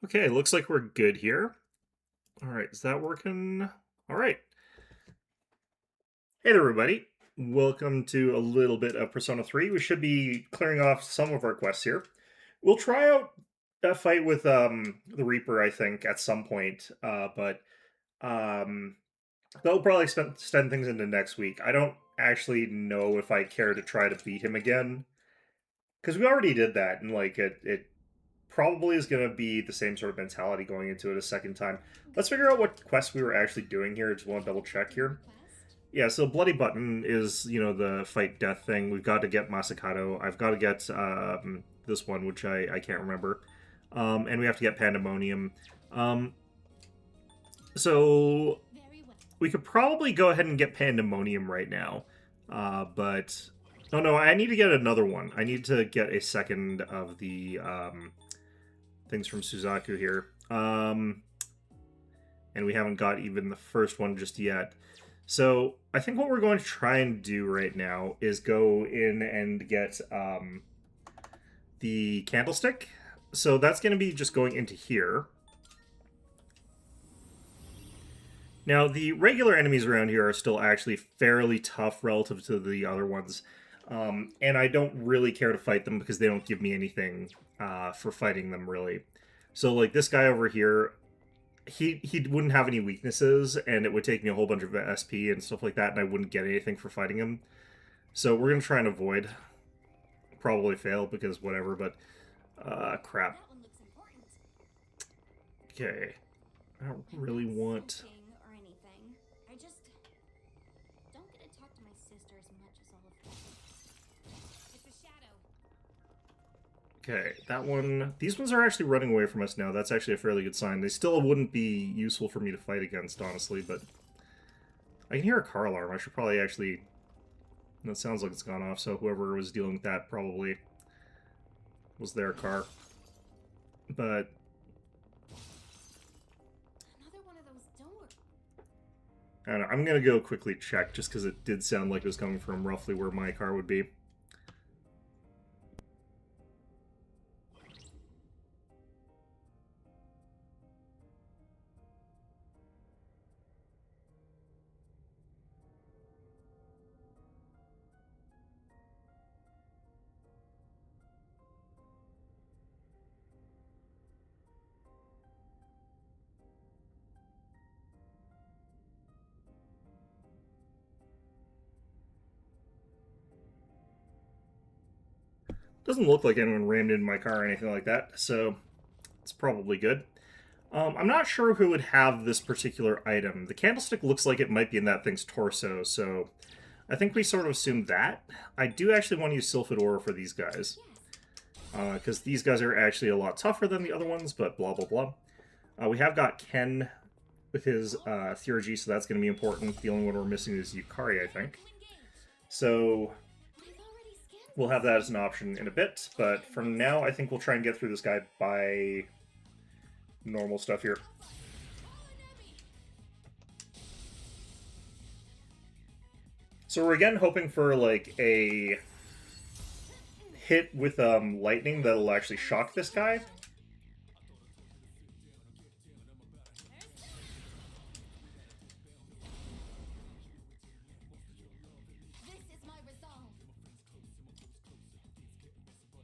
Okay, looks like we're good here. All right, is that working? All right. Hey there, everybody. Welcome to a little bit of Persona 3. We should be clearing off some of our quests here. We'll try out that fight with the Reaper, I think, at some point. But um they'll probably extend things into next week. I don't actually know if I care to try to beat him again. Because we already did that, and like it probably is going to be the same sort of mentality going into it a second time. Let's figure out what quest we were actually doing here. Just want to double check here. Yeah, so Bloody Button is, the fight death thing. We've got to get Masakato. I've got to get this one, which I can't remember. And we have to get Pandemonium. So we could probably go ahead and get Pandemonium right now. But... Oh no, I need to get another one. I need to get a second of the things from Suzaku here. And we haven't got even the first one just yet. So I think what we're going to try and do right now is go in and get the candlestick. So that's going to be just going into here. Now, the regular enemies around here are still actually fairly tough relative to the other ones. And I don't really care to fight them because they don't give me anything for fighting them, really. So, like, this guy over here, he wouldn't have any weaknesses, and it would take me a whole bunch of SP and stuff like that, and I wouldn't get anything for fighting him. So we're going to try and avoid. Probably fail, because whatever, but... crap. Okay. I don't really want... Okay, that one... These ones are actually running away from us now. That's actually a fairly good sign. They still wouldn't be useful for me to fight against, honestly, but... I can hear a car alarm. I should probably actually... That sounds like it's gone off, so whoever was dealing with that probably was their car. But... Another one of those doors. I don't know, I'm gonna go quickly check, just because it did sound like it was coming from roughly where my car would be. Doesn't look like anyone rammed into my car or anything like that, so it's probably good. I'm not sure who would have this particular item. The candlestick looks like it might be in that thing's torso, so I think we sort of assumed that. I do actually want to use Sylphid Aura for these guys, because these guys are actually a lot tougher than the other ones, but blah blah blah. We have got Ken with his Theurgy, so that's going to be important. The only one we're missing is Yukari, I think. So we'll have that as an option in a bit, but for now, I think we'll try and get through this guy by normal stuff here. So we're again hoping for like a hit with lightning that'll actually shock this guy.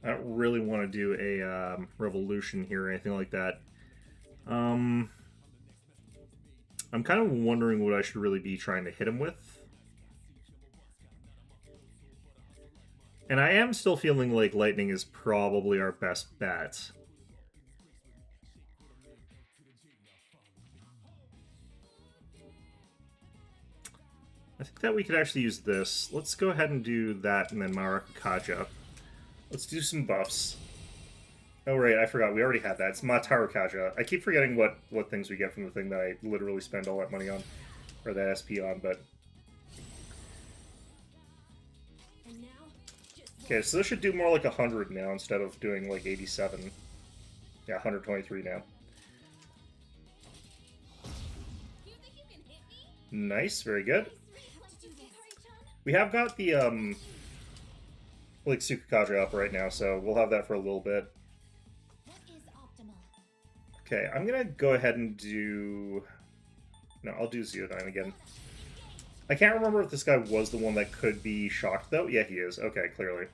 I don't really want to do a revolution here or anything like that. I'm kind of wondering what I should really be trying to hit him with. And I am still feeling like lightning is probably our best bet. I think that we could actually use this. Let's go ahead and do that and then Marakaja. Let's do some buffs. Oh, right, I forgot. We already had that. It's Matarukaja. I keep forgetting what things we get from the thing that I literally spend all that money on. Or that SP on, but... Okay, so this should do more like 100 now instead of doing like 87. Yeah, 123 now. Nice, very good. We have got the, like, Tsukakaja up right now, so we'll have that for a little bit. Okay, I'm gonna go ahead and do... No, I'll do Zeodine again. I can't remember if this guy was the one that could be shocked, though. Yeah, he is. Okay, clearly.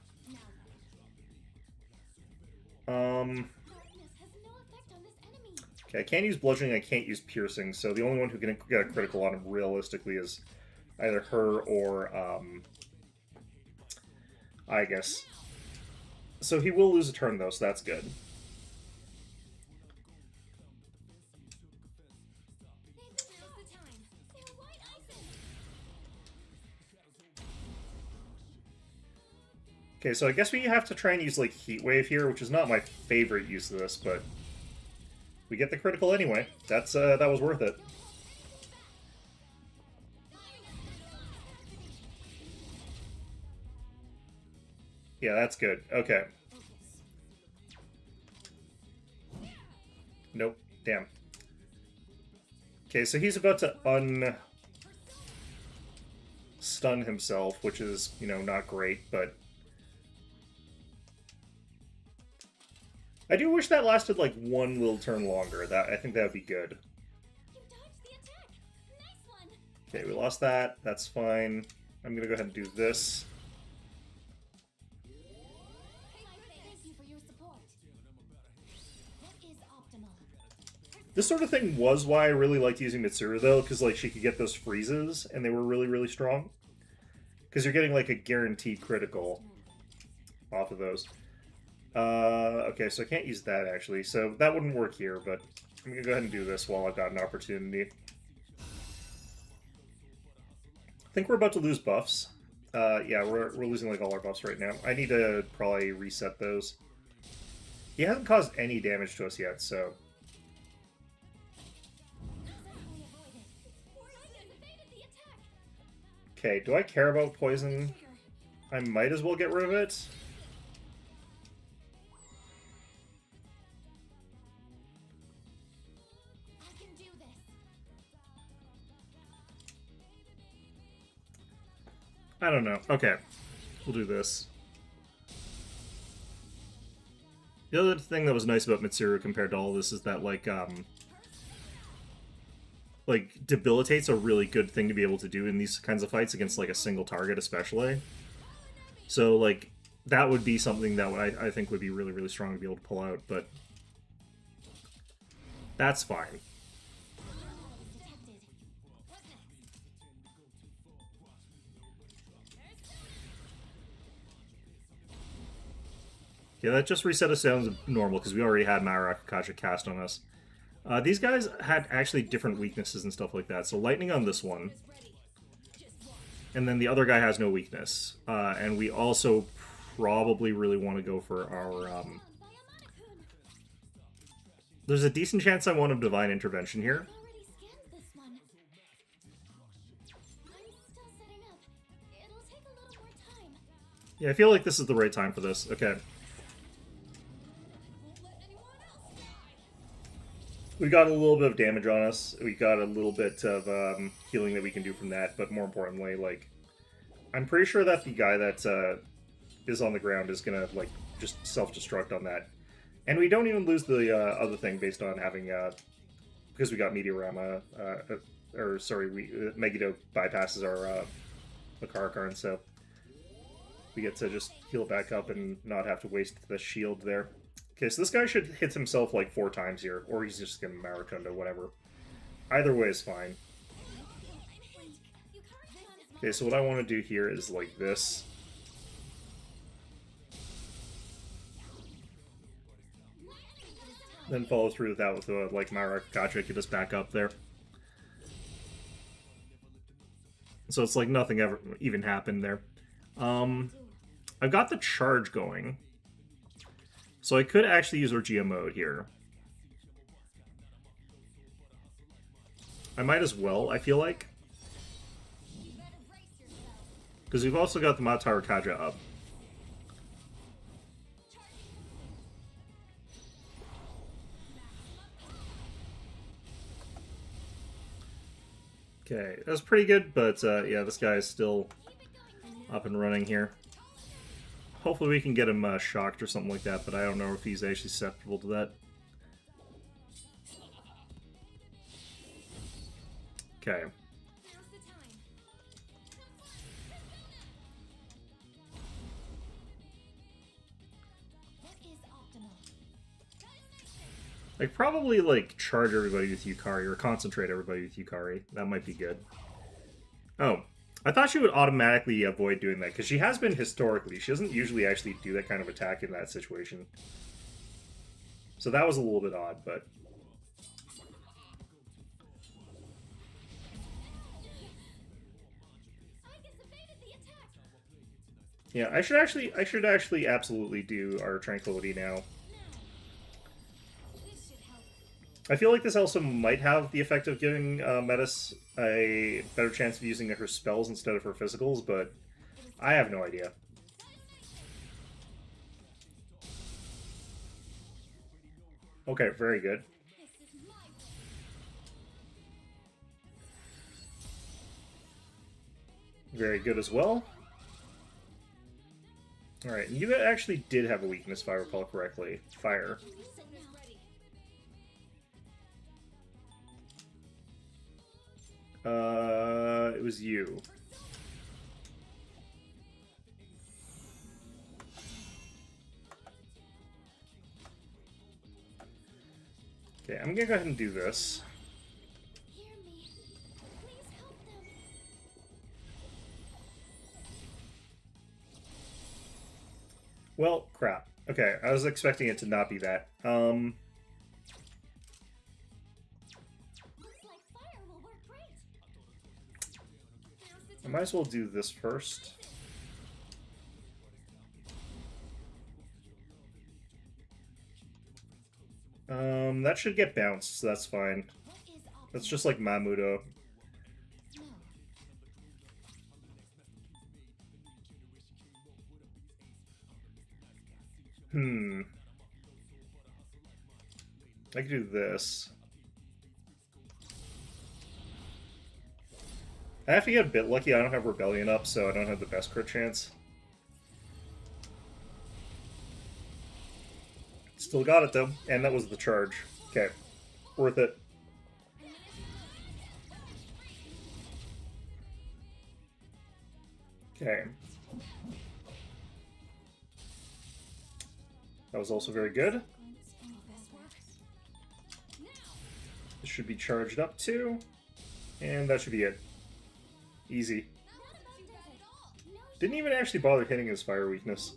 Okay, I can't use bludgeoning, I can't use piercing, so the only one who can get a critical on him realistically is either her or, Aegis. So he will lose a turn, though, so that's good. Okay, so I guess we have to try and use, like, Heat Wave here, which is not my favorite use of this, but we get the critical anyway. That was worth it. Yeah, that's good. Okay. Nope. Damn. Okay, so he's about to stun himself, which is, you know, not great, but... I do wish that lasted, like, one little turn longer. I think that would be good. Okay, we lost that. That's fine. I'm gonna go ahead and do this. This sort of thing was why I really liked using Mitsuru, though, because, like, she could get those freezes, and they were really, really strong. Because you're getting, like, a guaranteed critical off of those. Okay, so I can't use that, actually. So that wouldn't work here, but I'm gonna go ahead and do this while I've got an opportunity. I think we're about to lose buffs. Yeah, we're losing, like, all our buffs right now. I need to probably reset those. He hasn't caused any damage to us yet, so... Okay, do I care about poison? I might as well get rid of it. I don't know. Okay, we'll do this. The other thing that was nice about Mitsuru compared to all this is that, like, debilitate's a really good thing to be able to do in these kinds of fights against, like, a single target, especially. So, like, that would be something that I think would be really, really strong to be able to pull out, but that's fine. Yeah, that just reset us down to normal, because we already had Marakakaja cast on us. These guys had actually different weaknesses and stuff like that. So lightning on this one. And then the other guy has no weakness. And we also probably really want to go for our... There's a decent chance I want a Divine Intervention here. Yeah, I feel like this is the right time for this. Okay. We got a little bit of damage on us. We got a little bit of healing that we can do from that, but more importantly, like, I'm pretty sure that the guy that is on the ground is gonna, like, just self-destruct on that. And we don't even lose the other thing based on having, because we got Meteorama, or sorry, Megiddo bypasses our Karn, so we get to just heal back up and not have to waste the shield there. Okay, so this guy should hit himself like 4 times here, or he's just gonna Maracunda, whatever. Either way is fine. Okay, so what I want to do here is like this. Then follow through with that with like Marakakaja, get us back up there. So it's like nothing ever even happened there. I've got the charge going. So I could actually use Orgia mode here. I might as well, I feel like. Because we've also got the Matarakaja up. Okay, that's pretty good, but yeah, this guy is still up and running here. Hopefully we can get him shocked or something like that, but I don't know if he's actually susceptible to that. Okay. Now's the time. What is optimal? Like, probably, like, charge everybody with Yukari, or concentrate everybody with Yukari. That might be good. Oh. I thought she would automatically avoid doing that, because she has been historically. She doesn't usually actually do that kind of attack in that situation. So that was a little bit odd, but... Aegis evaded the attack. Yeah, I should actually absolutely do our Tranquility now. This should help. I feel like this also might have the effect of giving Metis a better chance of using her spells instead of her physicals, but I have no idea. Okay, very good. This is my way. Very good as well. Alright, and you actually did have a weakness, if I recall correctly. Fire. It was you. Okay, I'm gonna go ahead and do this. Hear me. Please help them. Well, crap. Okay, I was expecting it to not be that. Looks like fire will work great. Now's the I time. might as well do this first. That should get bounced, so that's fine. What is optimal? That's just like Mamudo. No. I could do this. I have to get a bit lucky. I don't have Rebellion up, so I don't have the best crit chance. Still got it, though. And that was the charge. Okay. Worth it. Okay. That was also very good. This should be charged up too. And that should be it. Easy. Didn't even actually bother hitting his fire weakness.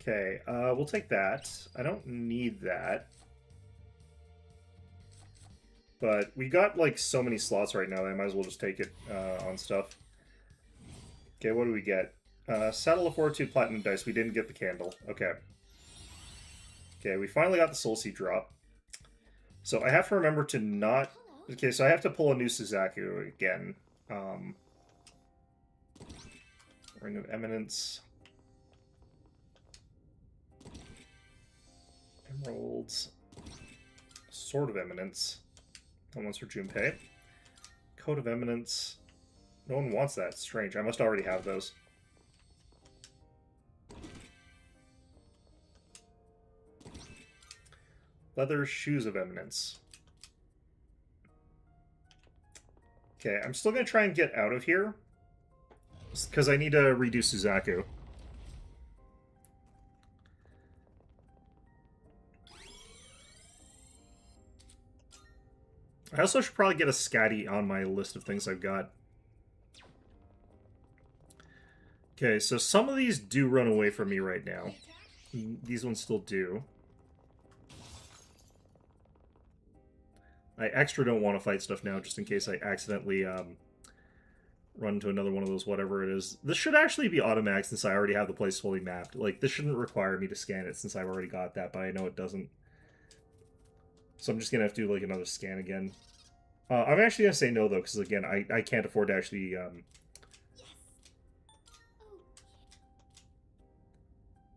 Okay, we'll take that. I don't need that. But we got, like, so many slots right now that I might as well just take it on stuff. Okay, what do we get? Saddle of Fortitude Platinum Dice. We didn't get the candle. Okay. Okay, we finally got the Soul Seed drop. So I have to remember to not... Okay, so I have to pull a new Suzaku again. Ring of Eminence. Emeralds. Sword of Eminence. That one's for Junpei. Coat of Eminence. No one wants that. Strange. I must already have those. Leather Shoes of Eminence. Okay, I'm still going to try and get out of here. Because I need to redo Suzaku. I also should probably get a Scatty on my list of things I've got. Okay, so some of these do run away from me right now. These ones still do. I extra don't want to fight stuff now, just in case I accidentally run into another one of those, whatever it is. This should actually be automatic since I already have the place fully mapped. Like, this shouldn't require me to scan it since I've already got that, but I know it doesn't. So I'm just going to have to do, like, another scan again. I'm actually going to say no, though, because, again, I can't afford to actually...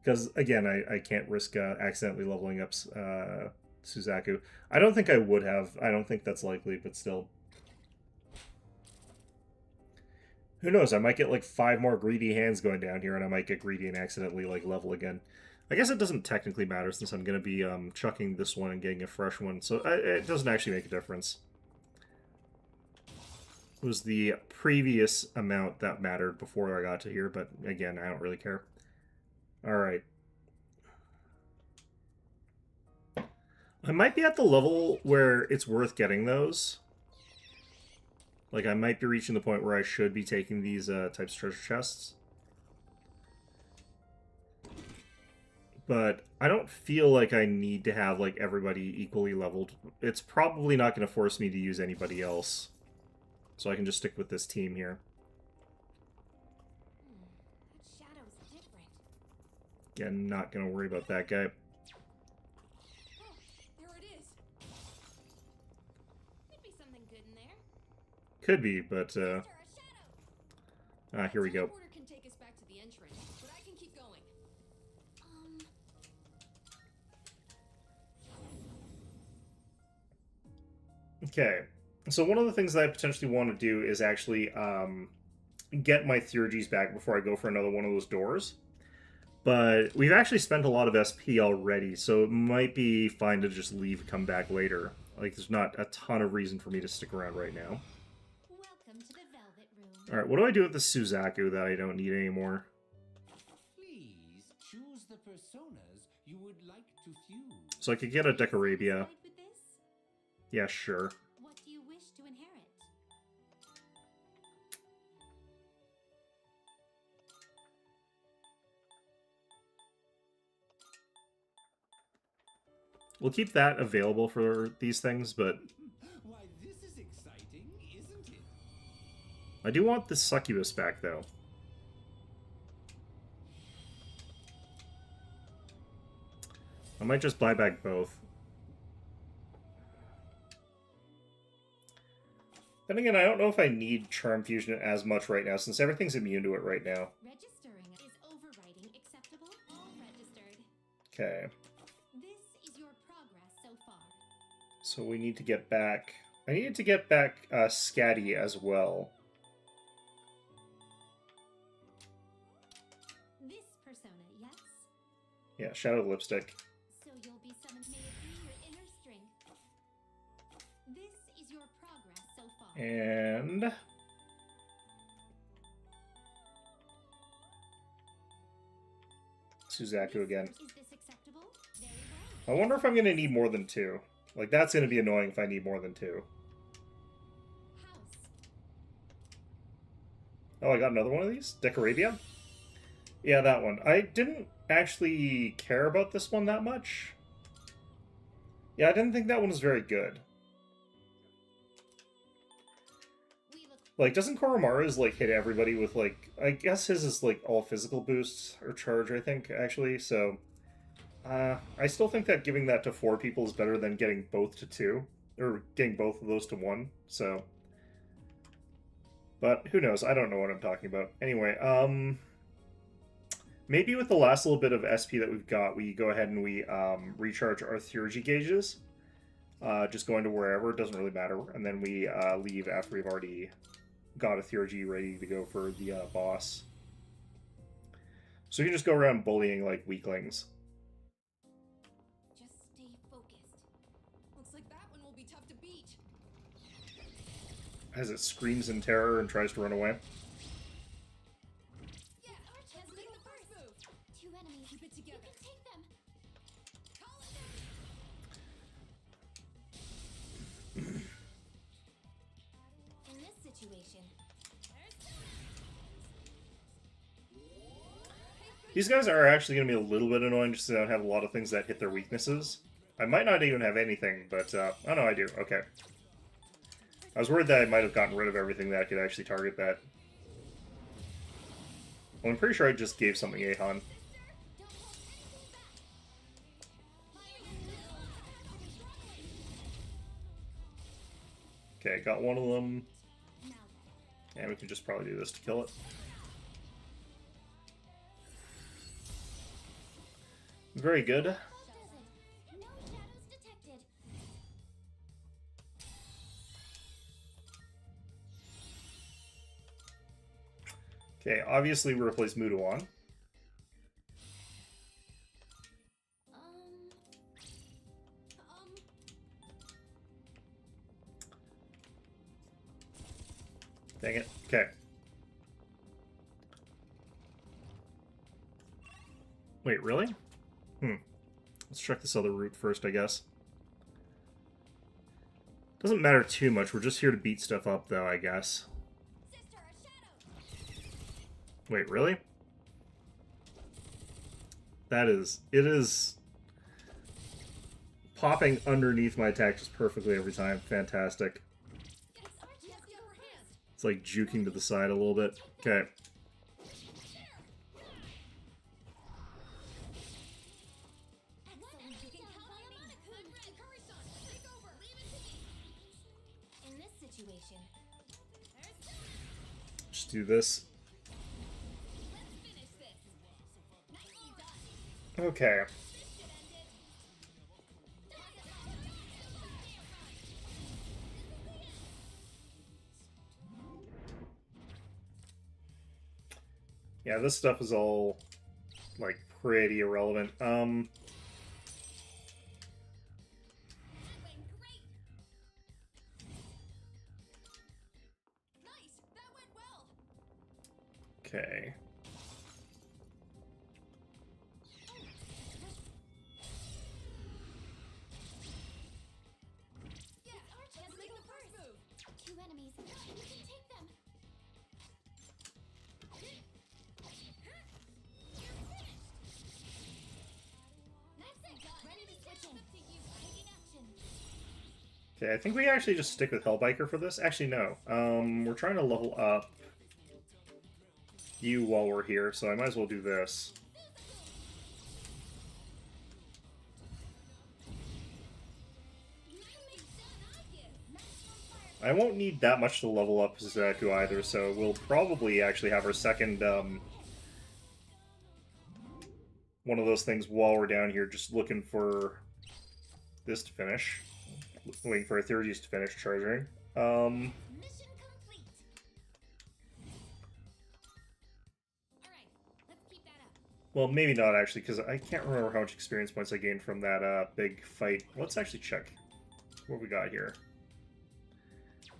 Because, again, I can't risk accidentally leveling up Suzaku. I don't think I would have. I don't think that's likely, but still. Who knows? I might get, like, 5 more greedy hands going down here, and I might get greedy and accidentally, like, level again. I guess it doesn't technically matter since I'm going to be chucking this one and getting a fresh one, so it doesn't actually make a difference. was the previous amount that mattered before I got to here, but again, I don't really care. Alright. I might be at the level where it's worth getting those. Like, I might be reaching the point where I should be taking these types of treasure chests. But I don't feel like I need to have, like, everybody equally leveled. It's probably not going to force me to use anybody else. So I can just stick with this team here. That shadow's different. Again, not going to worry about that guy. Oh, there it is. Could be something good in there. Could be, but, Sister, a shadow. here we go. Teleporter can take us back to the entrance, but I can keep going. Okay. So one of the things that I potentially want to do is actually get my Theurgies back before I go for another one of those doors. But we've actually spent a lot of SP already, so it might be fine to just leave and come back later. Like, there's not a ton of reason for me to stick around right now. Welcome to the Velvet Room. Alright, what do I do with the Suzaku that I don't need anymore? Please choose the personas you would like to fuse. So I could get a Decorabia. Satisfied with this? Yeah, sure. What do you wish to inherit? We'll keep that available for these things, but Why, this is exciting, isn't it? I do want the Succubus back, though. I might just buy back both. Then again, I don't know if I need Charm Fusion as much right now, since everything's immune to it right now. Registering is overwriting acceptable? All registered. Okay, This is your progress so far. so we need to get back... I needed to get back Scatty as well. This persona, yes? Yeah, Shadow Lipstick. So you'll be summoned. May it be your inner strength. This is your progress so far. And... Suzaku again. Is this acceptable? Very well. I wonder if I'm going to need more than two. Like, that's going to be annoying if I need more than two. House. Oh, I got another one of these? Decorabia? Yeah, that one. I didn't actually care about this one that much. Yeah, I didn't think that one was very good. We look Like, doesn't Koromaru's, like, hit everybody with, like... I guess his is, like, all physical boosts, or charge, I think, actually, so... I still think that giving that to 4 people is better than getting both to 2. Or getting both of those to 1, so... But, who knows, I don't know what I'm talking about. Anyway, maybe with the last little bit of SP that we've got, we go ahead and we recharge our Theurgy gauges. Just going to wherever, it doesn't really matter. And then we leave after we've already got a Theurgy ready to go for the boss. So you can just go around bullying like weaklings. just stay focused. Looks like that one will be tough to beat. As it screams in terror and tries to run away. Yeah, Arch has make little the first first. move. 2 enemies. Keep it You together. can take them. Call it down. In this situation, These guys are actually going to be a little bit annoying just because I don't have a lot of things that hit their weaknesses. I might not even have anything, but, oh no, I do. Okay. I was worried that I might have gotten rid of everything that could actually target that. Well, I'm pretty sure I just gave something Ahan. don't hold anything back. Okay, got one of them. Now then, And we can just probably do this to kill it. Very good. how does it? No shadows detected. Okay, obviously we replace Mudawan. Um, Dang it. Okay. Wait, really? Let's check this other route first, I guess. Doesn't matter too much. We're just here to beat stuff up, though, I guess. Sister, a shadow. Wait, really? It is popping underneath my attack just perfectly every time. Fantastic. Yes, Archie has the upper hand. It's like juking to the side a little bit. Okay. Excellent. You can count on me. I'm ready. Curry-san, take over. Leave it to me. In this situation, Just do this. Let's finish this. Nicely done. Okay. This should end it. Yeah, this stuff is all, like, pretty irrelevant. That went great. Nice. That went well. Okay. Yeah, Archie has made the first move. 2 enemies. You can take them. Nicely done. Ready to switch in. Taking action. Okay, I think we actually just stick with Hellbiker for this. Actually, no. We're trying to level up you while we're here, so I might as well do this. I won't need that much to level up Zaku either, so we'll probably actually have our second, one of those things while we're down here, just looking for this to finish. Waiting for Aegis to finish charging. Mission complete. Alright, let's keep that up. Well, maybe not actually, because I can't remember how much experience points I gained from that big fight. Let's actually check what we got here.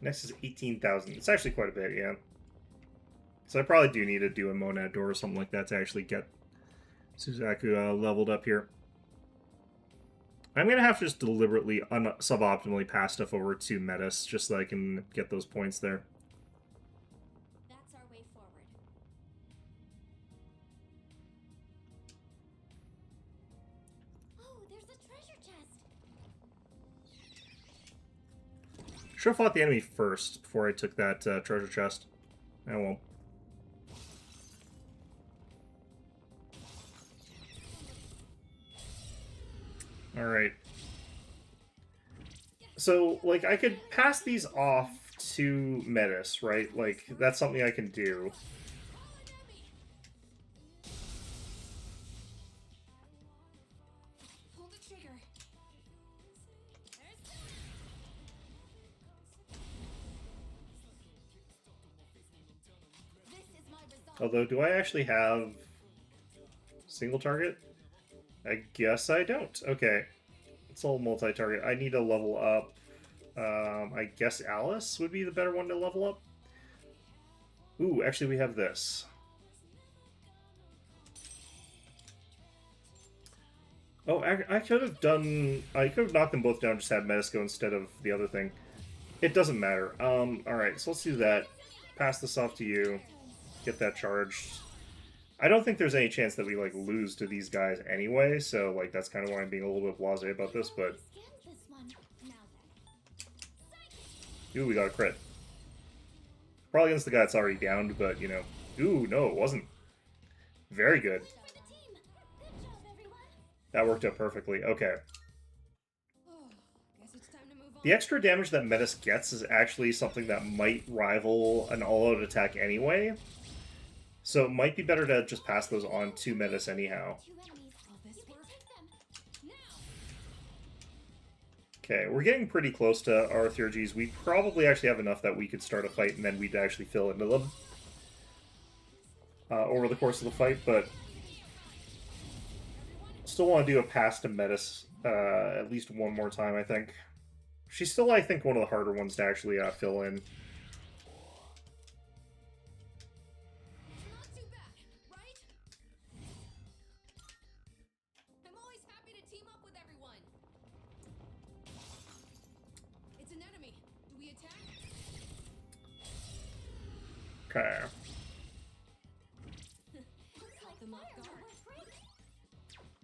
Next is 18,000. It's actually quite a bit, yeah. So I probably do need to do a Monad Door or something like that to actually get Suzaku leveled up here. I'm going to have to just deliberately suboptimally pass stuff over to Metis just so I can get those points there. That's our way forward. Oh, there's a treasure chest. Should have fought the enemy first before I took that treasure chest. I won't. Alright. So, like, I could pass these off to Metis, right? Like, that's something I can do. Pull the trigger. This is my result. Although, do I actually have single target? I guess I don't. Okay. It's all multi-target. I need to level up. I guess Alice would be the better one to level up. Ooh, actually we have this. Oh, I could have done... I could have knocked them both down, just had Metis go instead of the other thing. It doesn't matter. Alright, so let's do that. Pass this off to you. Get that charged. I don't think there's any chance that we, like, lose to these guys anyway, so, like, that's kind of why I'm being a little bit blasé about this, but... Scanned this one. Now Ooh, we got a crit. Probably against the guy that's already downed, but, you know... Ooh, no, it wasn't. Very good. then. For the team. Good job, everyone. That worked out perfectly. Okay. Oh, guess it's time to move on. The extra damage that Metis gets is actually something that might rival an all-out attack anyway. So it might be better to just pass those on to Metis anyhow. 2 enemies. Will this You can work? take them. Now. Okay, we're getting pretty close to our Theurgies. We probably actually have enough that we could start a fight and then we'd actually fill into them over the course of the fight, but still want to do a pass to Metis at least one more time, I think. She's still, I think, one of the harder ones to actually fill in. Okay. Caught them off guard.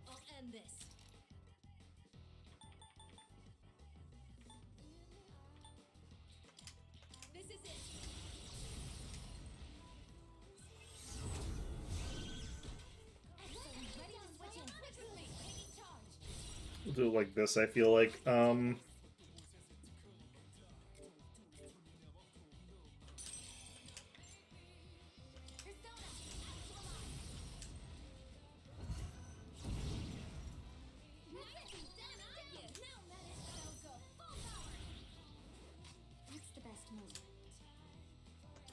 I'll end this. This is it. Excellent. Ready to switch in. Quickly. Taking charge. We'll do it like this, I feel like. Persona. Actualize. Nicely done, Aegis. Now let it go. Full power. What's the best move?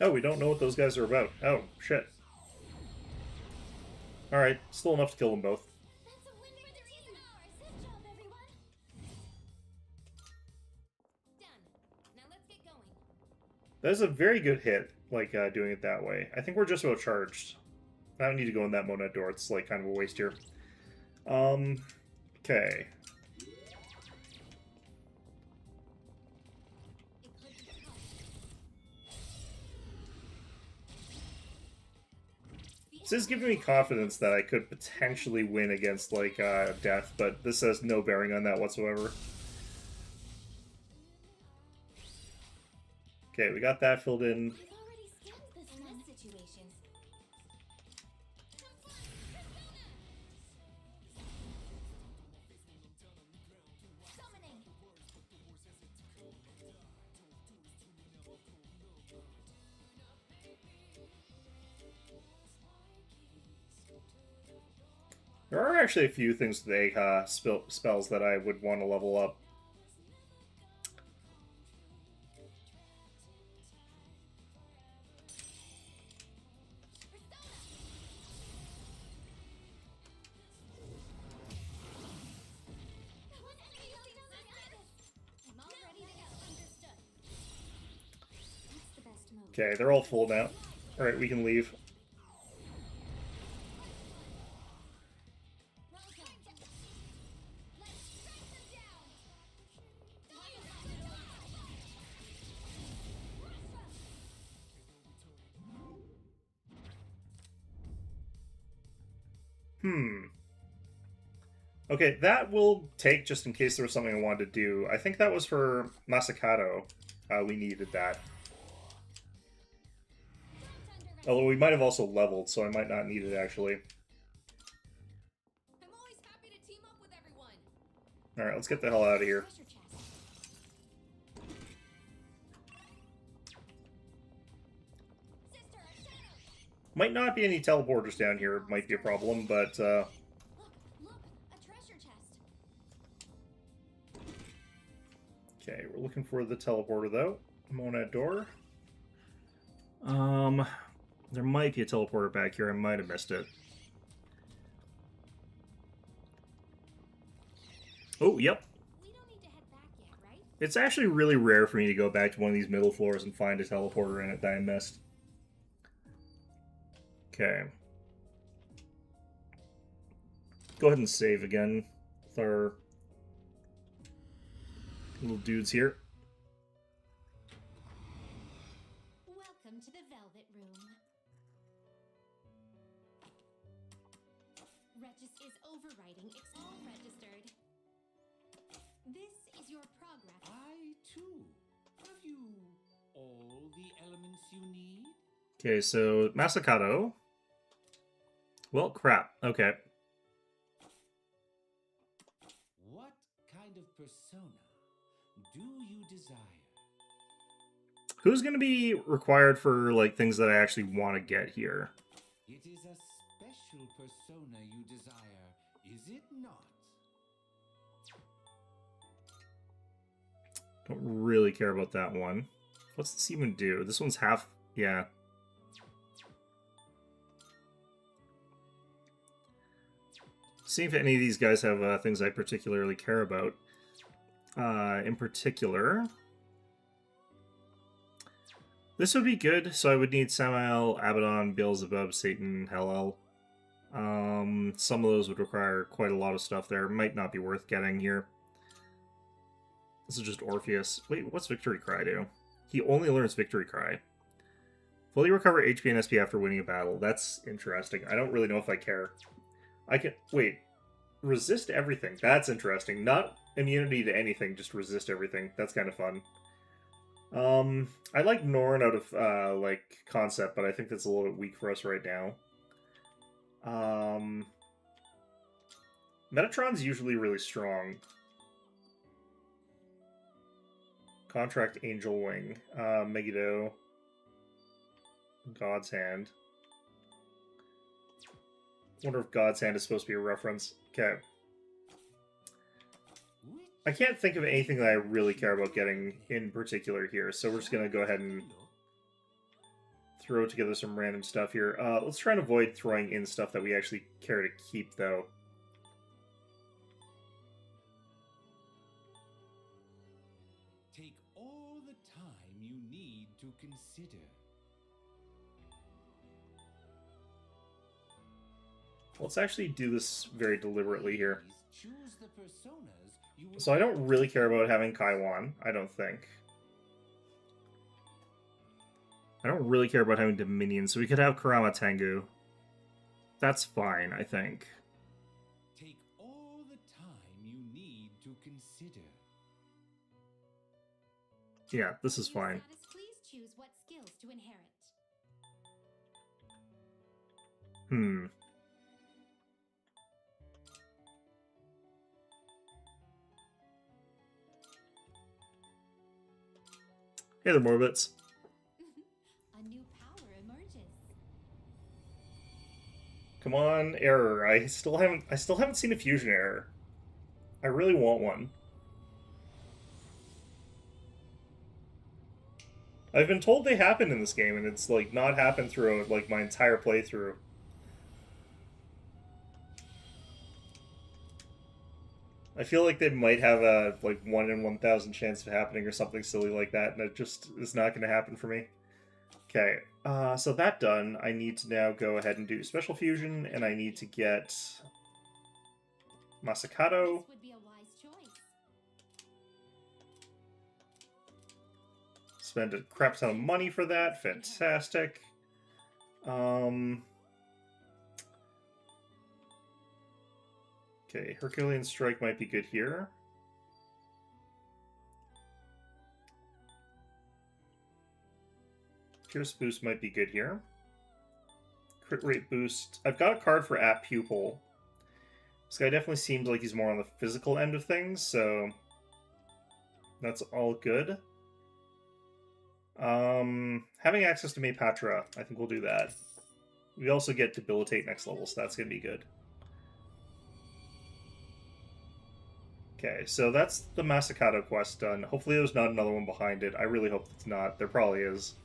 Oh, we don't know what those guys are about. Oh, shit. Alright, still enough to kill them both. That's a win. Victory is ours. Good job, everyone. Done. Now let's get going. That is a very good hit, like, doing it that way. I think we're just about charged. I don't need to go in that Monad door. It's, like, kind of a waste here. Okay. It could be tough. This is giving me confidence that I could potentially win against, like, Death, but this has no bearing on that whatsoever. Okay, we got that filled in. We've already skimmed this In one. those situations, Summoning. There are actually a few things they spells that I would want to level up. I'm all ready to go. Understood. what's the best move? Okay, they're all full now. Alright, we can leave. Welcome. Let's strike them down. Okay, that will take just in case there was something I wanted to do. I think that was for Masakato. We needed that. Although we might have also leveled, so I might not need it actually. I'm always happy to team up with everyone. Alright, let's get the hell out of here. Treasure chest. Sister, Shadow. Might not be any teleporters down here, might be a problem, but Look, a treasure chest. okay, we're looking for the teleporter though. Monad door. There might be a teleporter back here, I might have missed it. Oh, yep. We don't need to head back yet, right? It's actually really rare for me to go back to one of these middle floors and find a teleporter in it that I missed. Okay. Go ahead and save again with our little dudes here. Welcome to the Velvet Room. Regis is overriding. It's all registered. This is your progress. I, too. Have you all the elements you need? Okay, so Masakato. Well, crap. Okay. What kind of persona do you desire? Who's going to be required for, like, things that I actually want to get here? It is a special persona you desire, is it not? Don't really care about that one. What's this even do? This one's half... yeah. See if any of these guys have things I particularly care about. In particular... this would be good, so I would need Samael, Abaddon, Beelzebub, Satan, Hellel. Some of those would require quite a lot of stuff there. Might not be worth getting here. This is just Orpheus. Wait, what's Victory Cry do? He only learns Victory Cry. Fully recover HP and SP after winning a battle. That's interesting. I don't really know if I care. I can... Wait. Resist everything. That's interesting. Not immunity to anything, just resist everything. That's kind of fun. I like Norn out of, like, concept, but I think that's a little bit weak for us right now. Metatron's usually really strong. Contract Angel Wing. Megiddo. God's Hand. Wonder if God's Hand is supposed to be a reference. Okay. I can't think of anything that I really care about getting in particular here, so we're just going to go ahead and throw together some random stuff here. Let's try and avoid throwing in stuff that we actually care to keep, though. Take all the time you need to consider. Let's actually do this very deliberately here. Choose the personas you would So I don't really care about having Kaiwan, I don't think. I don't really care about having Dominion, so we could have Kurama Tengu. That's fine, I think. take all the time you need to consider. Yeah, this is You fine. status, please choose what skills to inherit. Hey there, Morbits. A new power emerges. Come on, error. I still haven't seen a fusion error. I really want one. I've been told they happen in this game, and it's like not happened throughout like my entire playthrough. I feel like they might have a like 1 in 1,000 chance of happening or something silly like that, and it just is not going to happen for me. Okay, so that done, I need to now go ahead and do Special Fusion, and I need to get Masakato. This would be a wise choice. Spend a crap ton of money for that. Fantastic. Okay, Herculean Strike might be good here. Pierce Boost might be good here. Crit Rate Boost. I've got a card for At Pupil. This guy definitely seems like he's more on the physical end of things, so that's all good. Having access to Maypatra, I think we'll do that. We also get Debilitate next level, so that's going to be good. Okay, so that's the Masakato quest done. Hopefully there's not another one behind it. I really hope it's not. There probably is.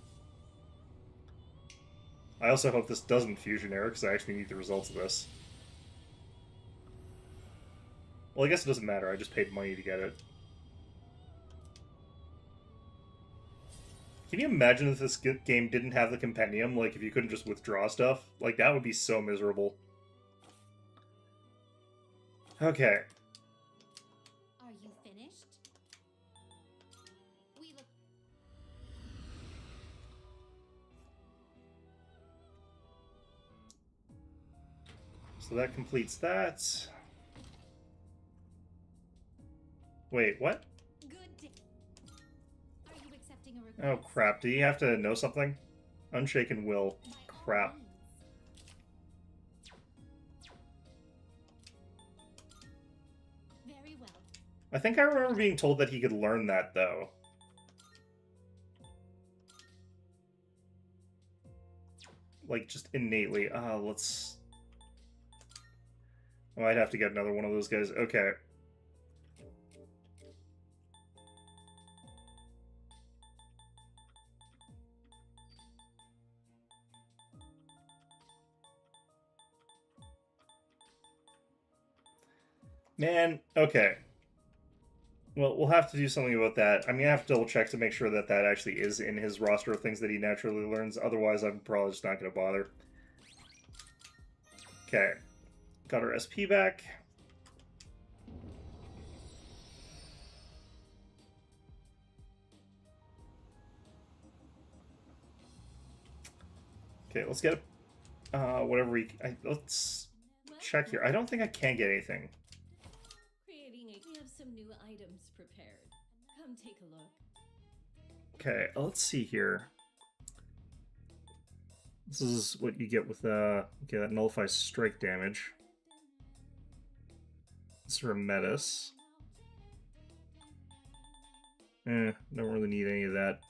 I also hope this doesn't fusion error, because I actually need the results of this. Well, I guess it doesn't matter. I just paid money to get it. Can you imagine if this game didn't have the compendium? Like, if you couldn't just withdraw stuff? Like, that would be so miserable. Okay. Are you finished? We look. So that completes that. Wait, what? Good day. Are you accepting a request? Oh, crap. Do you have to know something? Unshaken Will. By all Crap. means. Very well. I think I remember being told that he could learn that, though. Like, just innately. Let's... Oh, I'd have to get another one of those guys. Okay. Man, okay. Well, we'll have to do something about that. I'm gonna have to double check to make sure that that actually is in his roster of things that he naturally learns. Otherwise, I'm probably just not gonna bother. Okay. Got our SP back. Okay, let's get whatever let's check here. I don't think I can get anything. We have some new items prepared. Come take a look. Okay, let's see here. This is what you get with okay, that nullifies strike damage. This is Metis. Don't really need any of that.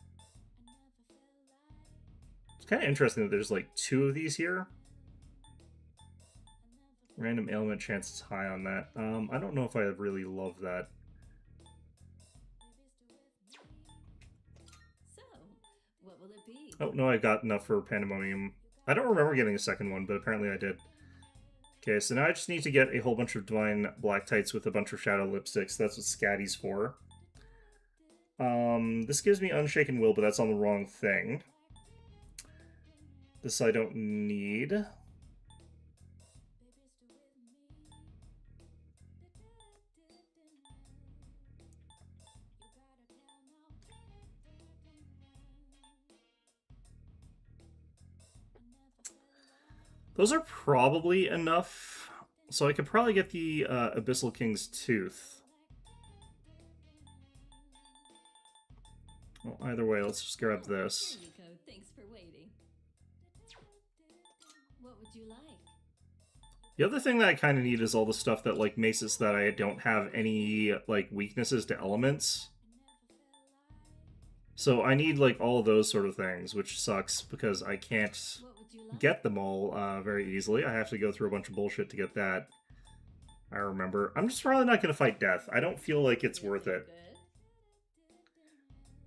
It's kind of interesting that there's like 2 of these here. Random ailment chance is high on that. I don't know if I really love that. So, what will it be? Oh, no, I got enough for Pandemonium. I don't remember getting a second one, but apparently I did. Okay, so now I just need to get a whole bunch of Divine Black Tights with a bunch of Shadow Lipsticks. That's what Scatty's for. This gives me Unshaken Will, but that's on the wrong thing. This I don't need. Those are probably enough. So I could probably get the Abyssal King's Tooth. Well, either way, let's just grab this. Here you go. Thanks for waiting. What would you like? The other thing that I kind of need is all the stuff that, like, makes it so that I don't have any, like, weaknesses to elements. So I need, like, all of those sort of things, which sucks because I can't What would you like? get them all very easily. I have to go through a bunch of bullshit to get that. I remember. I'm just probably not going to fight death. I don't feel like it's worth it. Good.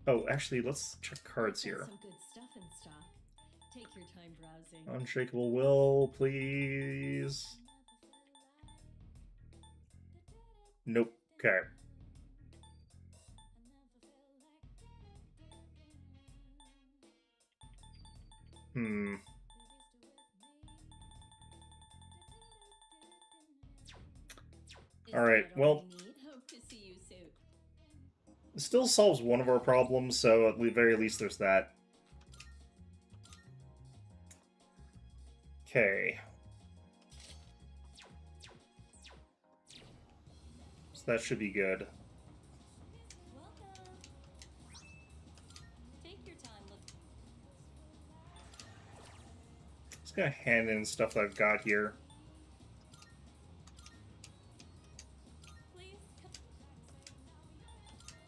Oh, actually, let's check cards We've got here. some good stuff in stock. Take your time browsing. Unshakable Will, please. Nope. Okay. Is Alright, that all well, you need? Hope to see you soon. it still solves one of our problems, so at the very least there's that. Okay. So that should be good. Welcome. Take your time. Look. Just gonna hand in stuff that I've got here. Please.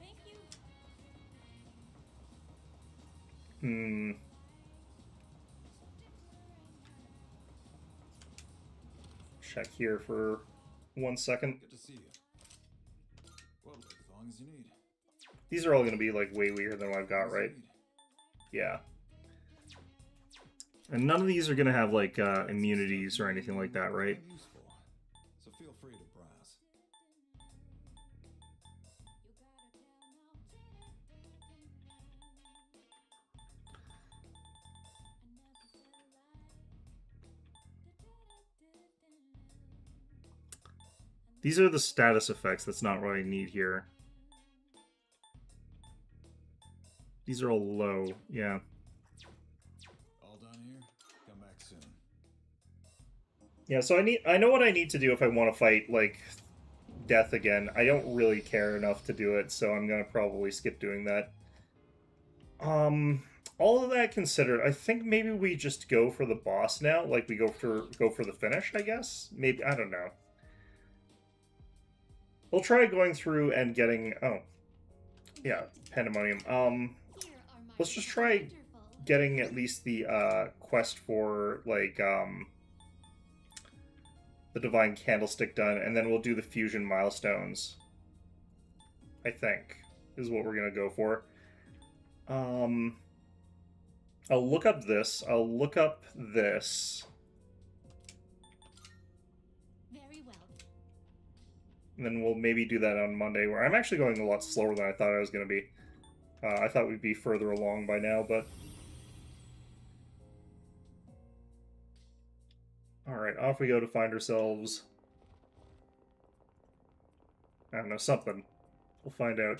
Thank you. Check here for 1 second. Good to see you. Well, as long as you need. These are all gonna be like way weirder than what I've got, right? Yeah. And none of these are gonna have like immunities or anything like that, right? Useful. So feel free to browse. These are the status effects. That's not what I need here. These are all low. Yeah. All done here? Come back soon. Yeah, so I know what I need to do if I want to fight, like, death again. I don't really care enough to do it, so I'm gonna probably skip doing that. All of that considered, I think maybe we just go for the boss now. Like, we go for the finish, I guess? Maybe, I don't know. We'll try going through and getting, oh. Yeah, Pandemonium. Here are my Let's just try wonderful. getting at least the quest for like the Divine Candlestick done, and then we'll do the fusion milestones. I think is what we're gonna go for. I'll look up this. I'll look up this, Very well. and then we'll maybe do that on Monday. Where I'm actually going a lot slower than I thought I was gonna be. I thought we'd be further along by now, but... Alright, off we go to find ourselves... I don't know, something. We'll find out.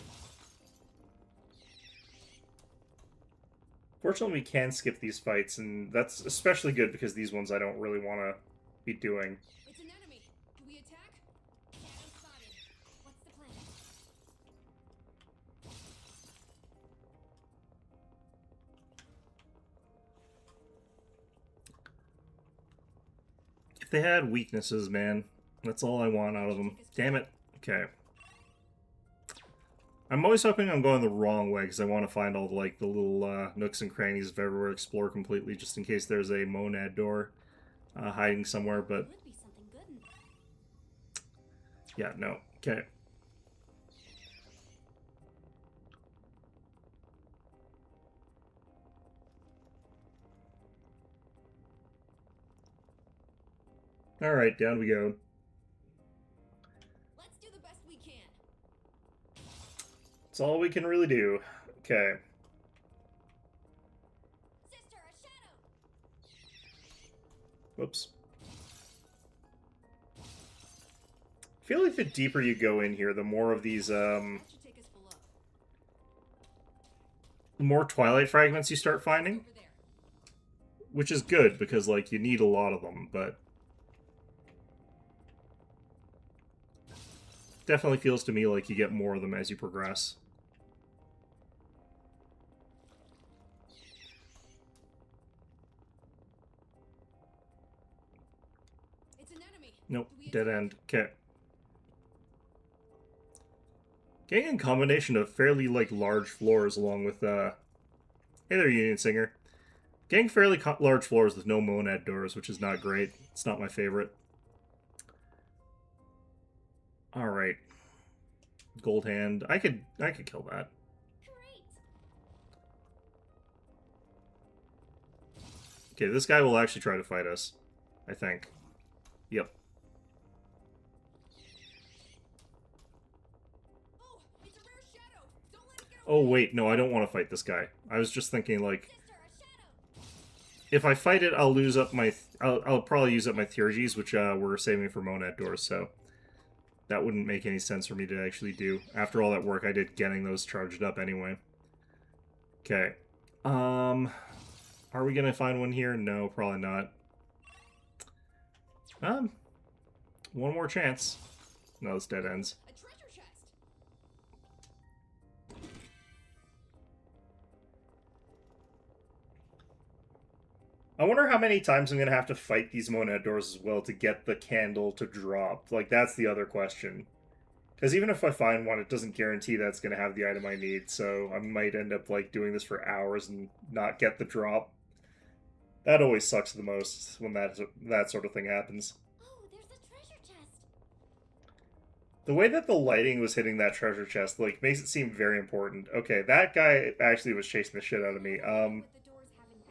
Fortunately, we can skip these fights, and that's especially good because these ones I don't really want to be doing. It's an enemy. Do we attack? Shadow spotted. What's the plan? If they had weaknesses, man, that's all I want out of them. Damn it. Okay. I'm always hoping I'm going the wrong way because I want to find all the, like, the little nooks and crannies of everywhere, explore completely, just in case there's a monad door hiding somewhere, but Could be something good in yeah, no. Okay. Alright, down we go. Let's do the best we can. That's all we can really do. Okay. Sister, a shadow! Whoops. I feel like the deeper you go in here, the more of these, That should take us below. the more Twilight fragments you start finding. Over there. Which is good, because, like, you need a lot of them, but definitely feels to me like you get more of them as you progress. It's an enemy. Nope, Do we dead attack? end. Okay. Getting a combination of fairly, like, large floors along with, Hey there, Union Singer. Getting fairly large floors with no monad doors, which is not great. It's not my favorite. Alright. Gold hand. I could kill that. Great! Okay, this guy will actually try to fight us. I think. Yep. Oh, it's a rare shadow. Don't let it get Oh, away. wait, no, I don't want to fight this guy. I was just thinking, like, Sister, a shadow! if I fight it, I'll lose up my... I'll probably use up my Theurgies, which we're saving for monad doors, so that wouldn't make any sense for me to actually do. After all that work I did getting those charged up anyway. Okay. Are we gonna find one here? No, probably not. One more chance. No, this dead ends. A treasure chest. I wonder how many times I'm gonna have to fight these monad doors as well to get the candle to drop. Like, that's the other question. Because even if I find one, it doesn't guarantee that it's gonna have the item I need, so I might end up, like, doing this for hours and not get the drop. That always sucks the most when that sort of thing happens. Oh, there's a treasure chest! The way that the lighting was hitting that treasure chest, like, makes it seem very important. Okay, that guy actually was chasing the shit out of me. With the doors having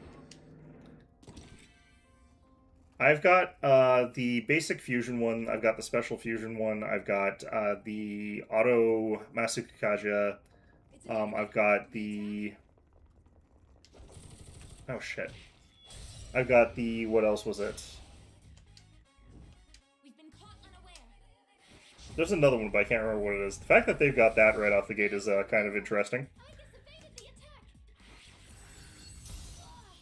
power. I've got the basic fusion one, I've got the special fusion one, I've got the auto Masukakaja, It's an enemy. I've got the... Oh shit. I've got the... what else was it? We've been caught unaware. There's another one, but I can't remember what it is. The fact that they've got that right off the gate is kind of interesting. Aegis evaded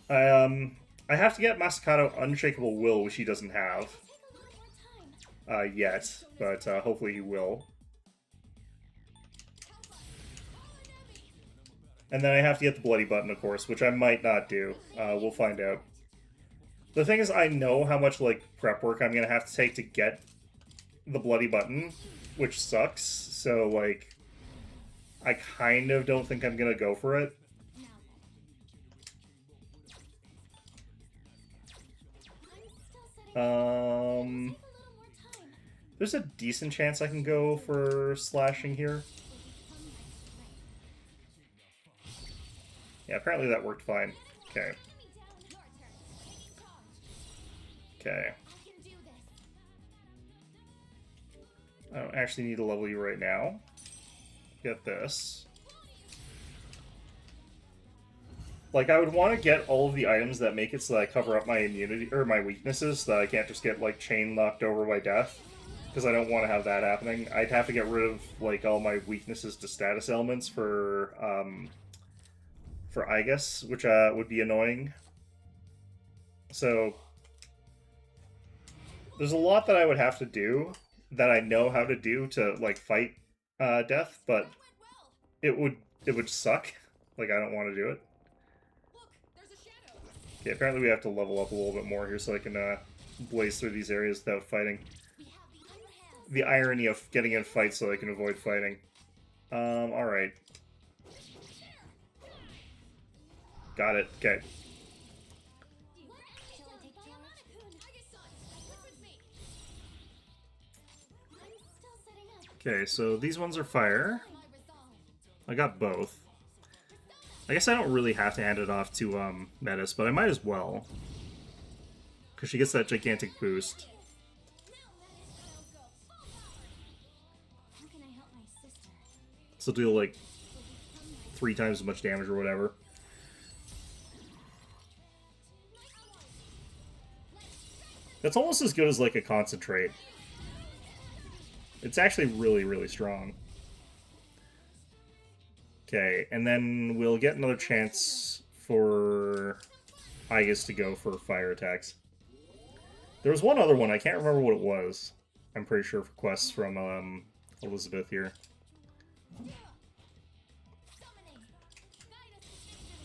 the attack! I have to get Masakato Unshakable Will, which he doesn't have Take a little more time. yet, but hopefully he will. Help us. Call an enemy. And then I have to get the Bloody Button, of course, which I might not do. We'll find out. The thing is, I know how much, like, prep work I'm going to have to take to get the Bloody Button, which sucks, so, like, I kind of don't think I'm going to go for it. Now then. I'm still setting up. Take a little more time. There's a decent chance I can go for slashing here. Will be some nice strength. Yeah, apparently that worked fine. Okay, Enemy down. Your turn. Taking charge. okay. I can do this. I don't actually need to level you right now. Get this. Like, I would want to get all of the items that make it so that I cover up my immunity, or my weaknesses, so that I can't just get, like, chain knocked over by death. Because I don't want to have that happening. I'd have to get rid of, like, all my weaknesses to status elements for for Aegis, which would be annoying. So there's a lot that I would have to do that I know how to do to like fight death, but Went well. it would suck. Like I don't want to do it. Look, there's a shadow. Okay, apparently we have to level up a little bit more here so I can blaze through these areas without fighting. We have the upper hand. The irony of getting in fights so I can avoid fighting. Alright. Got it. Okay. Shall I take charge? Aegis-san, stick with me. I'm still setting up. Okay, so these ones are fire. My resolve. I got both. I guess I don't really have to hand it off to Metis, but I might as well. Because she gets that gigantic boost. How can I help my sister? So deal like 3 times as much damage or whatever. That's almost as good as like a concentrate. It's actually really, really strong. Okay, and then we'll get another chance for Aegis to go for fire attacks. There was one other one, I can't remember what it was. I'm pretty sure for quests from Elizabeth here. Summoning. Guide us to victory.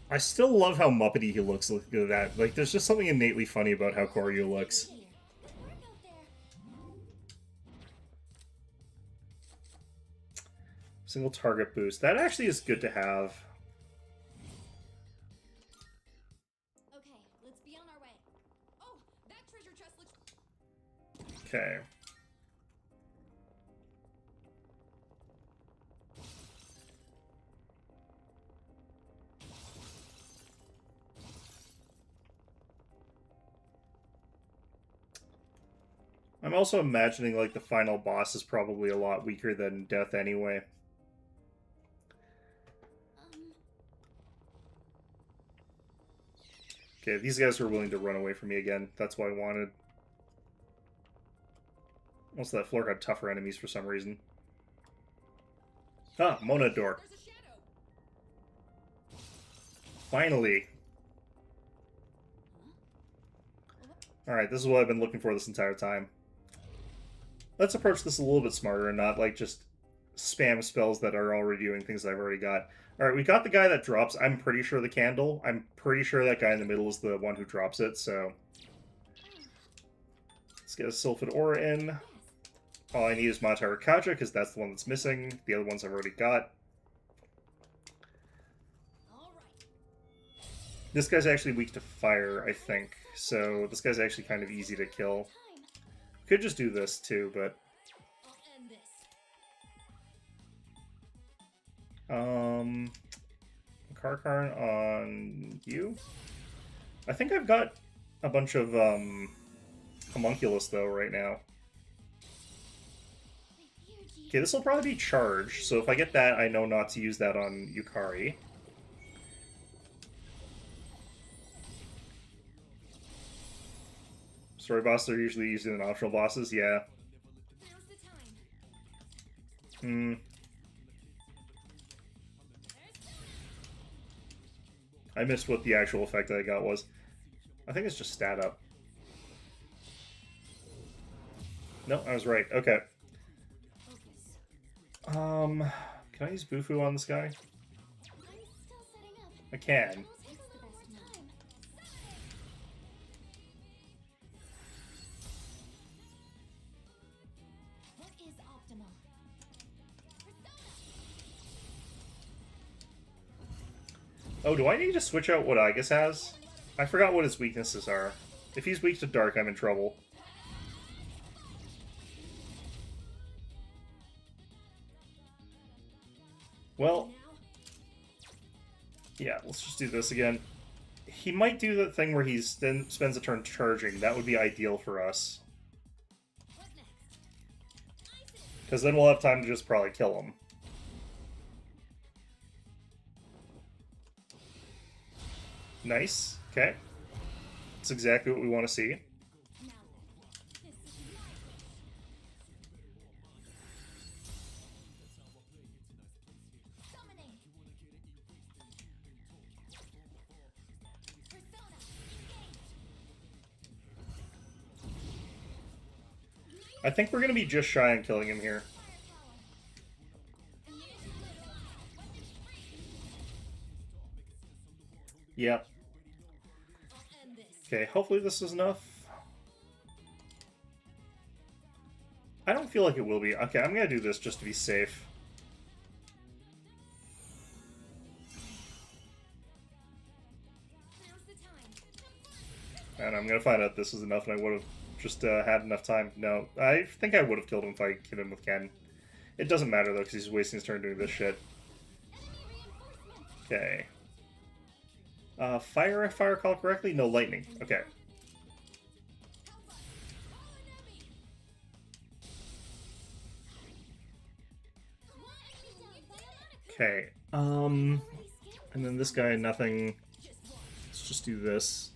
I still love how Muppety he looks. Look at that. Like, there's just something innately funny about how Koryu looks. Good work out there. Single target boost. That actually is good to have. Okay, let's be on our way. Oh, that treasure chest looks. Okay. I'm also imagining, like, the final boss is probably a lot weaker than Death anyway. Okay, these guys are willing to run away from me again. That's what I wanted. Also, that floor had tougher enemies for some reason. Ah, Mona door. There's a shadow. Finally. Alright, this is what I've been looking for this entire time. Let's approach this a little bit smarter and not, like, just spam spells that are already doing things that I've already got. Alright, we got the guy that drops, I'm pretty sure, the candle. I'm pretty sure that guy in the middle is the one who drops it, so... Let's get a Sylphid Aura in. All I need is Matara Kaja, because that's the one that's missing. The other ones I've already got. All right. This guy's actually weak to fire, I think. So this guy's actually kind of easy to kill. Time. Could just do this too, but... I'll end this. Karkarn on you? I think I've got a bunch of, Homunculus, though, right now. Okay, this will probably be charged, so if I get that, I know not to use that on Yukari. Story bosses are usually used in optional bosses, yeah. Now's the time. Hmm. I missed what the actual effect that I got was. I think it's just stat up. No, I was right. Okay. Focus. Can I use Bufu on this guy? I'm still setting up. I can. We'll take the best time. What is optimal? Oh, do I need to switch out what Aegis has? I forgot what his weaknesses are. If he's weak to dark, I'm in trouble. Well, yeah, let's just do this again. He might do the thing where he's then spends a turn charging. That would be ideal for us. What next? Because then we'll have time to just probably kill him. Nice. Okay. That's exactly what we want to see. Now then. This is my I think we're gonna be just shy on killing him here. Yep. Okay, hopefully this is enough. I don't feel like it will be. Okay, I'm gonna do this just to be safe. And I'm gonna find out this is enough, and I would have just had enough time. No, I think I would have killed him if I hit him with Ken. It doesn't matter though, because he's wasting his turn doing this shit. Okay. Fire, if I recall correctly? No, lightning. Okay. Okay. And then this guy, nothing. Let's just do this.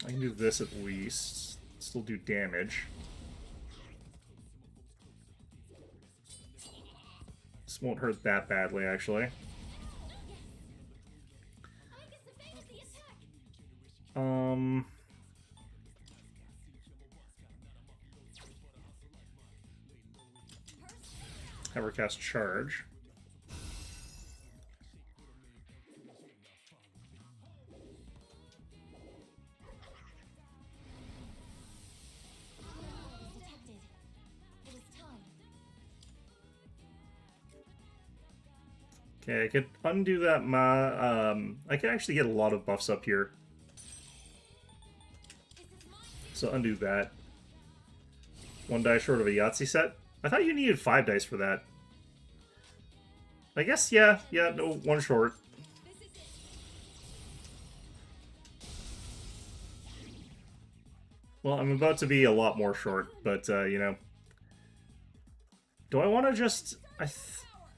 I can do this at least. Still do damage. This won't hurt that badly, actually. Have her cast charge. Okay, I could undo that I can actually get a lot of buffs up here. So undo that. 1 die short of a Yahtzee set? I thought you needed 5 dice for that. I guess, yeah, no, 1 short. Well, I'm about to be a lot more short, but, you know. Do I want to just... I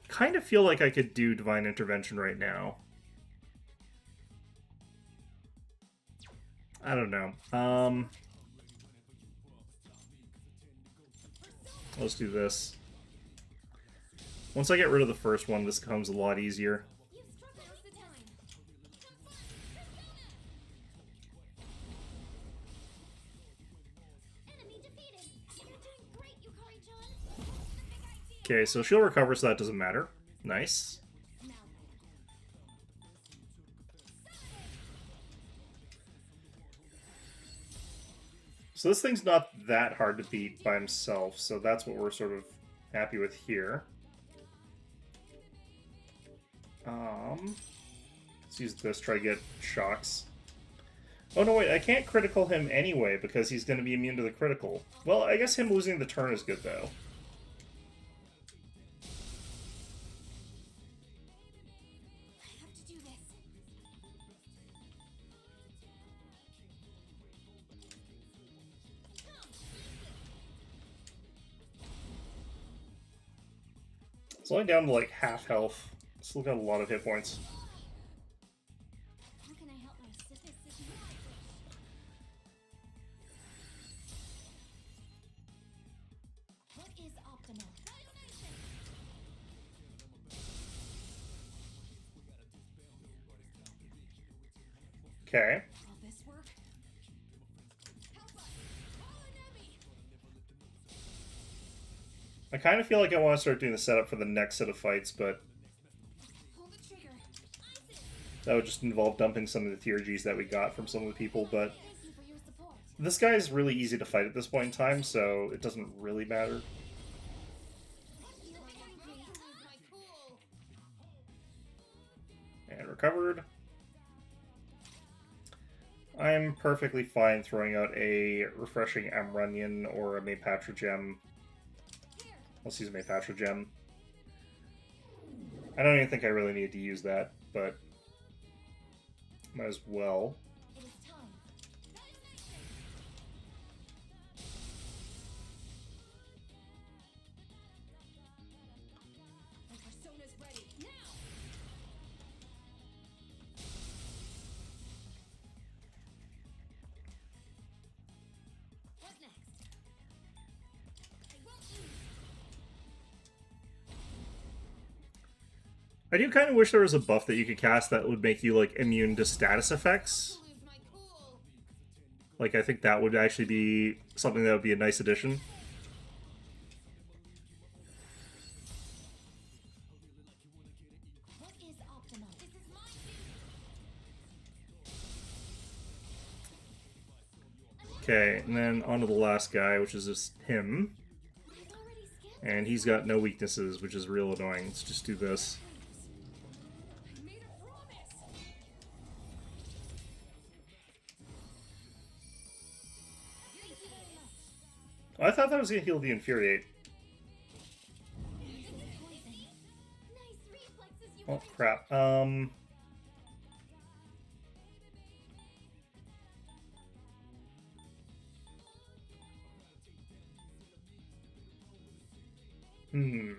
kind of feel like I could do Divine Intervention right now. I don't know. Let's do this. Once I get rid of the first one, this becomes a lot easier. Okay, so she'll recover, so that doesn't matter. Nice. So this thing's not that hard to beat by himself, so that's what we're sort of happy with here. Let's use this, try to get shocks. Oh no, wait, I can't critical him anyway, because he's going to be immune to the critical. Well, I guess him losing the turn is good, though. It's only down to like half health. Still got a lot of hit points. How can I help my sister? What is optimal? Okay. Will this work? I kind of feel like I want to start doing the setup for the next set of fights, but Pull the trigger. that would just involve dumping some of the TRGs that we got from some of the people, but Thank you for your support. this guy is really easy to fight at this point in time, so it doesn't really matter. And recovered. I'm perfectly fine throwing out a refreshing Amrunion or a Maypatra gem. Let's use a Maypatra gem. I don't even think I really need to use that, but might as well. It is time. My persona's ready. Now! What next? I won't lose. I do kind of wish there was a buff that you could cast that would make you, like, immune to status effects. Lose my cool. Like, I think that would actually be something that would be a nice addition. What is optimal? This is my duty. Okay, and then on to the last guy, which is just him. I've already scanned. And he's got no weaknesses, which is real annoying. Let's just do this. I made a promise. Thank you very much. I thought that was going to heal the Infuriate. Poison. Nice reflexes, you Oh, guys. crap. Hmm.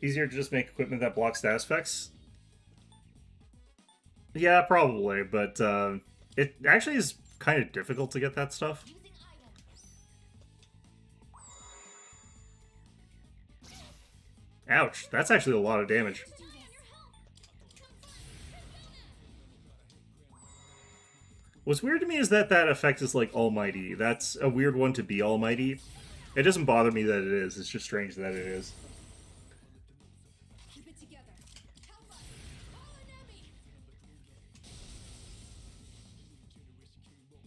Easier to just make equipment that blocks status effects? Yeah, probably, but it actually is kind of difficult to get that stuff. Using items. Ouch, that's actually a lot of damage. Do this. What's weird to me is that that effect is like almighty. That's a weird one to be almighty. It doesn't bother me that it is, it's just strange that it is. Keep it together. Help us. Call an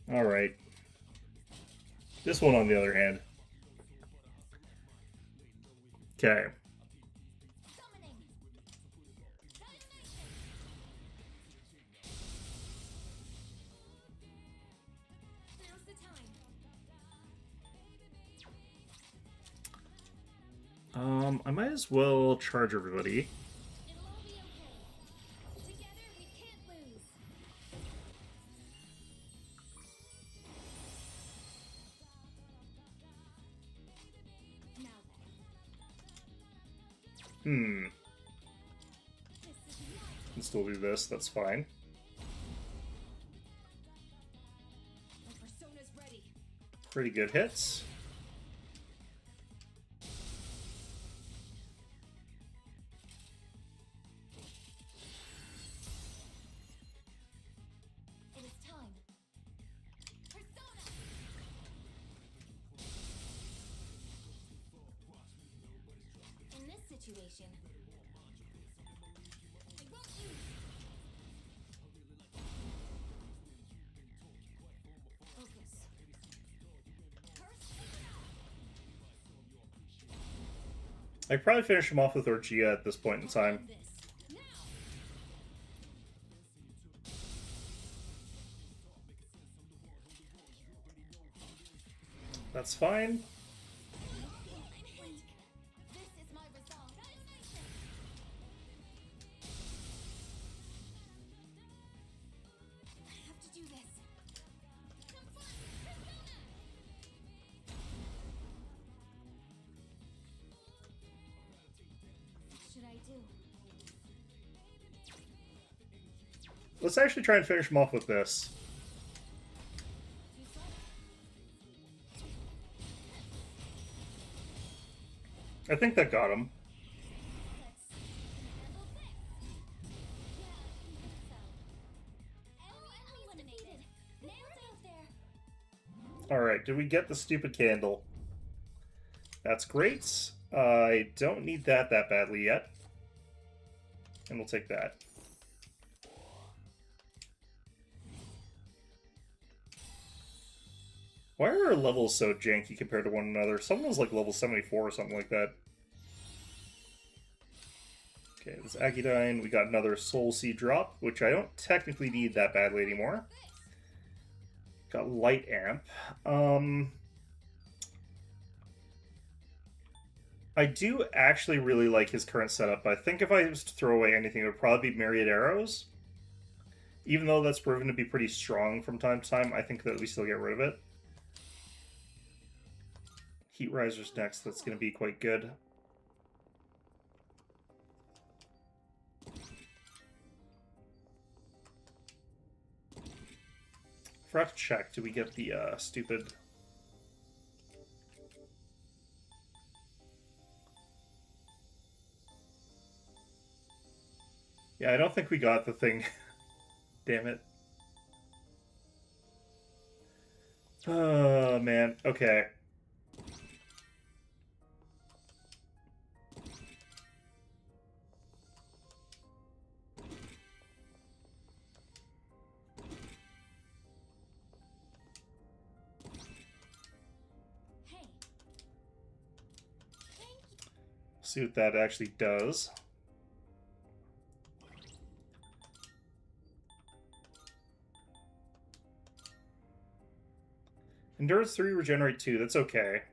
enemy. Alright. This one, on the other hand. Okay. Summoning. Dynamite. Now's the time. I might as well charge everybody. It'll all be okay. Together we can't lose. Now then. Hmm. This is my Can still do this, that's fine. persona's ready. Pretty good hits. It is time. Persona. In this situation, I won't lose. Focus. Persona. I'd probably finish him off with Orgia at this point in time. This. Now. That's fine. Wait. This is my resolve. Dynamite. I have to do this. Come on, Persona. What should I do? Let's actually try and finish him off with this. You saw it. I think that got him. Let's handle this. Yeah, I think so. Enemy eliminated. Nailed out there. Alright, did we get the stupid candle? That's great. I don't need that badly yet. And we'll take that. Why are our levels so janky compared to one another? Someone was like level 74 or something like that. Okay, this Aegis. We got another Soul Seed drop, which I don't technically need that badly anymore. Got Light Amp. I do actually really like his current setup. I think if I was to throw away anything, it would probably be Myriad Arrows. Even though that's proven to be pretty strong from time to time, I think that we still get rid of it. Heat Riser's next, that's going to be quite good. Forgot to check, do we get the stupid Yeah, I don't think we got the thing. Damn it. Oh, man. Okay. Hey. Thank you. See what that actually does. Endurance 3, regenerate 2. That's okay.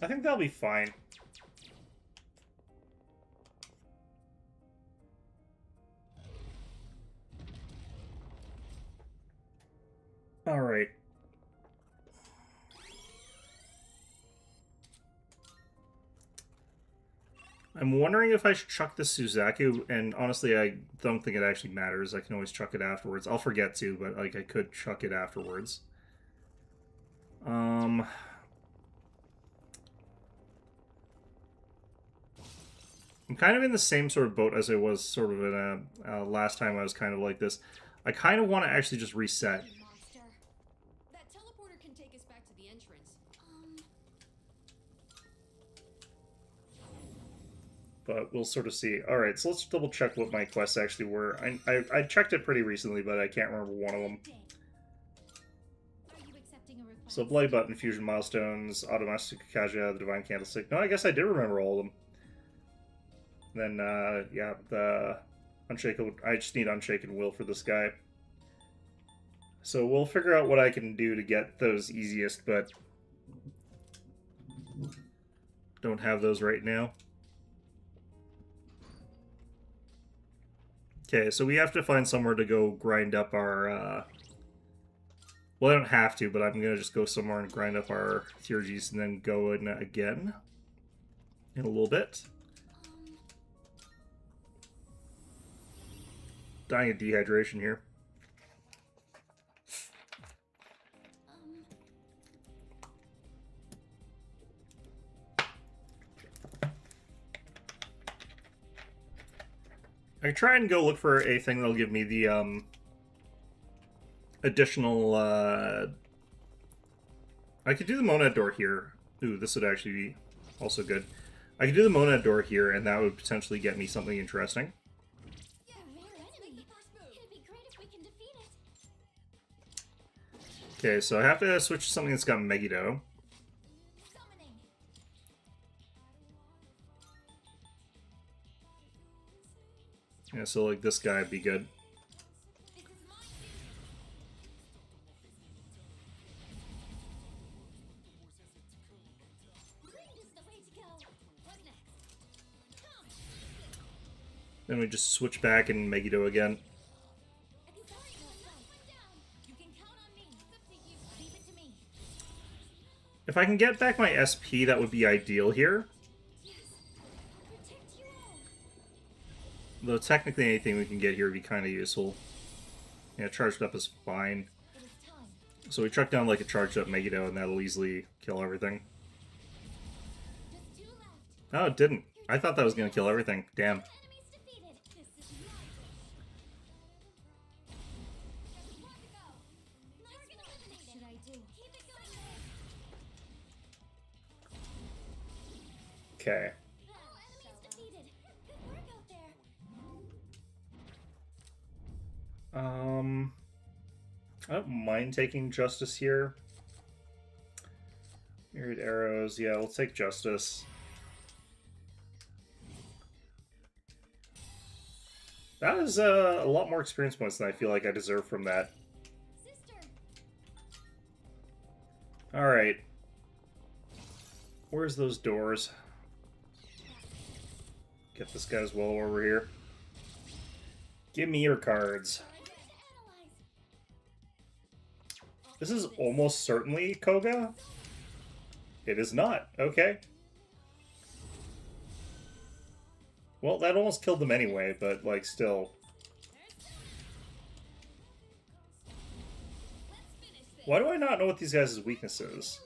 I think that'll be fine. Alright. I'm wondering if I should chuck the Suzaku, and honestly, I don't think it actually matters. I can always chuck it afterwards. I'll forget to, but like I could chuck it afterwards. I'm kind of in the same sort of boat as I was sort of in a last time I was kind of like this. I kind of want to actually just reset. Monster. That teleporter can take us back to the entrance. But we'll sort of see. Alright, so let's double check what my quests actually were. I checked it pretty recently, but I can't remember one of them. Are you accepting a request? So Bloody Button, Fusion Milestones, Automatic Kaja, the Divine Candlestick. No, I guess I did remember all of them. Then, yeah, the Unshaken... I just need Unshaken Will for this guy. So we'll figure out what I can do to get those easiest, but don't have those right now. Okay, so we have to find somewhere to go grind up our, well, I don't have to, but I'm going to just go somewhere and grind up our theurgies and then go in again in a little bit. Dying of dehydration here. I can try and go look for a thing that'll give me the additional. I could do the monad door here. Ooh, this would actually be also good. I could do the monad door here, and that would potentially get me something interesting. Yeah, more enemy. It'd be great if we can defeat it. Okay, so I have to switch to something that's got Megiddo. Summoning. Yeah, so like this guy would be good. This is my Wind is the way to go. What next? Come. Then we just switch back and Megiddo again. I can carry you. One down. You can count on me. It's up to you. Leave it to me. If I can get back my SP, that would be ideal here. Yes. I'll protect you all. Though technically anything we can get here would be kind of useful. Yeah, charged up is fine. It is time. So we chuck down like a charged up Megiddo and that'll easily kill everything. Just two left. Oh, it didn't. I thought that was going to kill everything. Damn. Enemies defeated. This is my Just one to go. Target eliminated. What should I do? Keep it going. Okay. All enemies defeated. Good work out there. I don't mind taking Justice here. Myriad Arrows. Yeah, we'll take Justice. That is a lot more experience points than I feel like I deserve from that. Sister. Alright. Where's those doors? Get this guy as well while we're here. Give me your cards. This is almost certainly Koga. It is not. Okay. Well, that almost killed them anyway, but, like, still. Why do I not know what these guys' weakness is?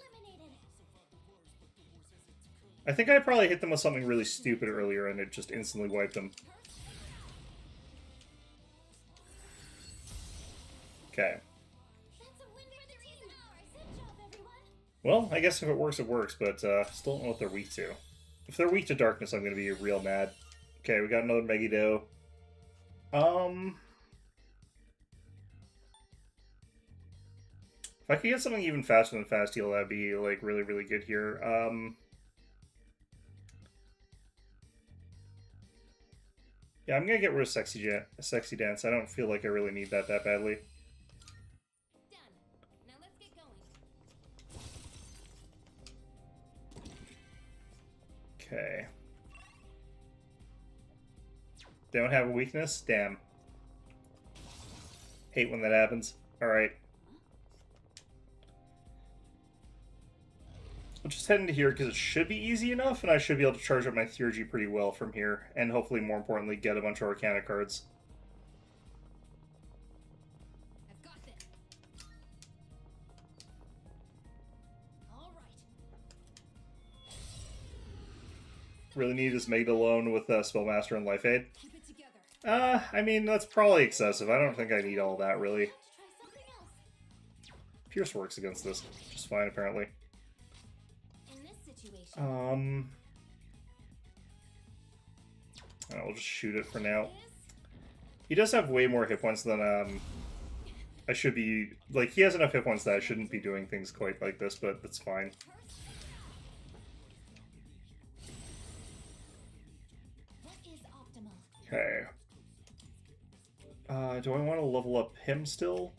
I think I probably hit them with something really stupid earlier and it just instantly wiped them. Okay. That's a win for the team. Good job, everyone. Well, I guess if it works, it works, but still don't know what they're weak to. If they're weak to darkness, I'm going to be real mad. Okay, we got another Megiddo. If I could get something even faster than Fast Heal, that'd be, like, really, really good here. Yeah, I'm gonna get rid of Sexy Dance. I don't feel like I really need that badly. Done. Now let's get going. Okay. They don't have a weakness? Damn. Hate when that happens. Alright. I'll just head into here because it should be easy enough, and I should be able to charge up my Theurgy pretty well from here, and hopefully, more importantly, get a bunch of Arcana cards. I've got this. All right. Really need this Megiddo alone with Spellmaster and Life Aid. Keep it together. I mean, that's probably excessive. I don't think I need all that, really. Try something else. Pierce works against this just fine, apparently. In this situation, I'll just shoot it for now. He does have way more hit points than, I should be... Like, he has enough hit points that I shouldn't be doing things quite like this, but that's fine. what is optimal? Okay. Do I want to level up him still?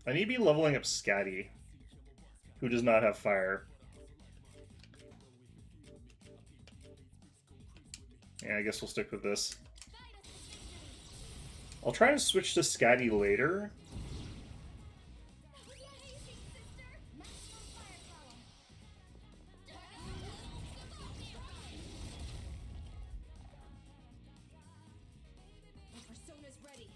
I need to be leveling up Scatty, who does not have fire. Yeah, I guess we'll stick with this. I'll try to switch to Scatty later. My persona's ready.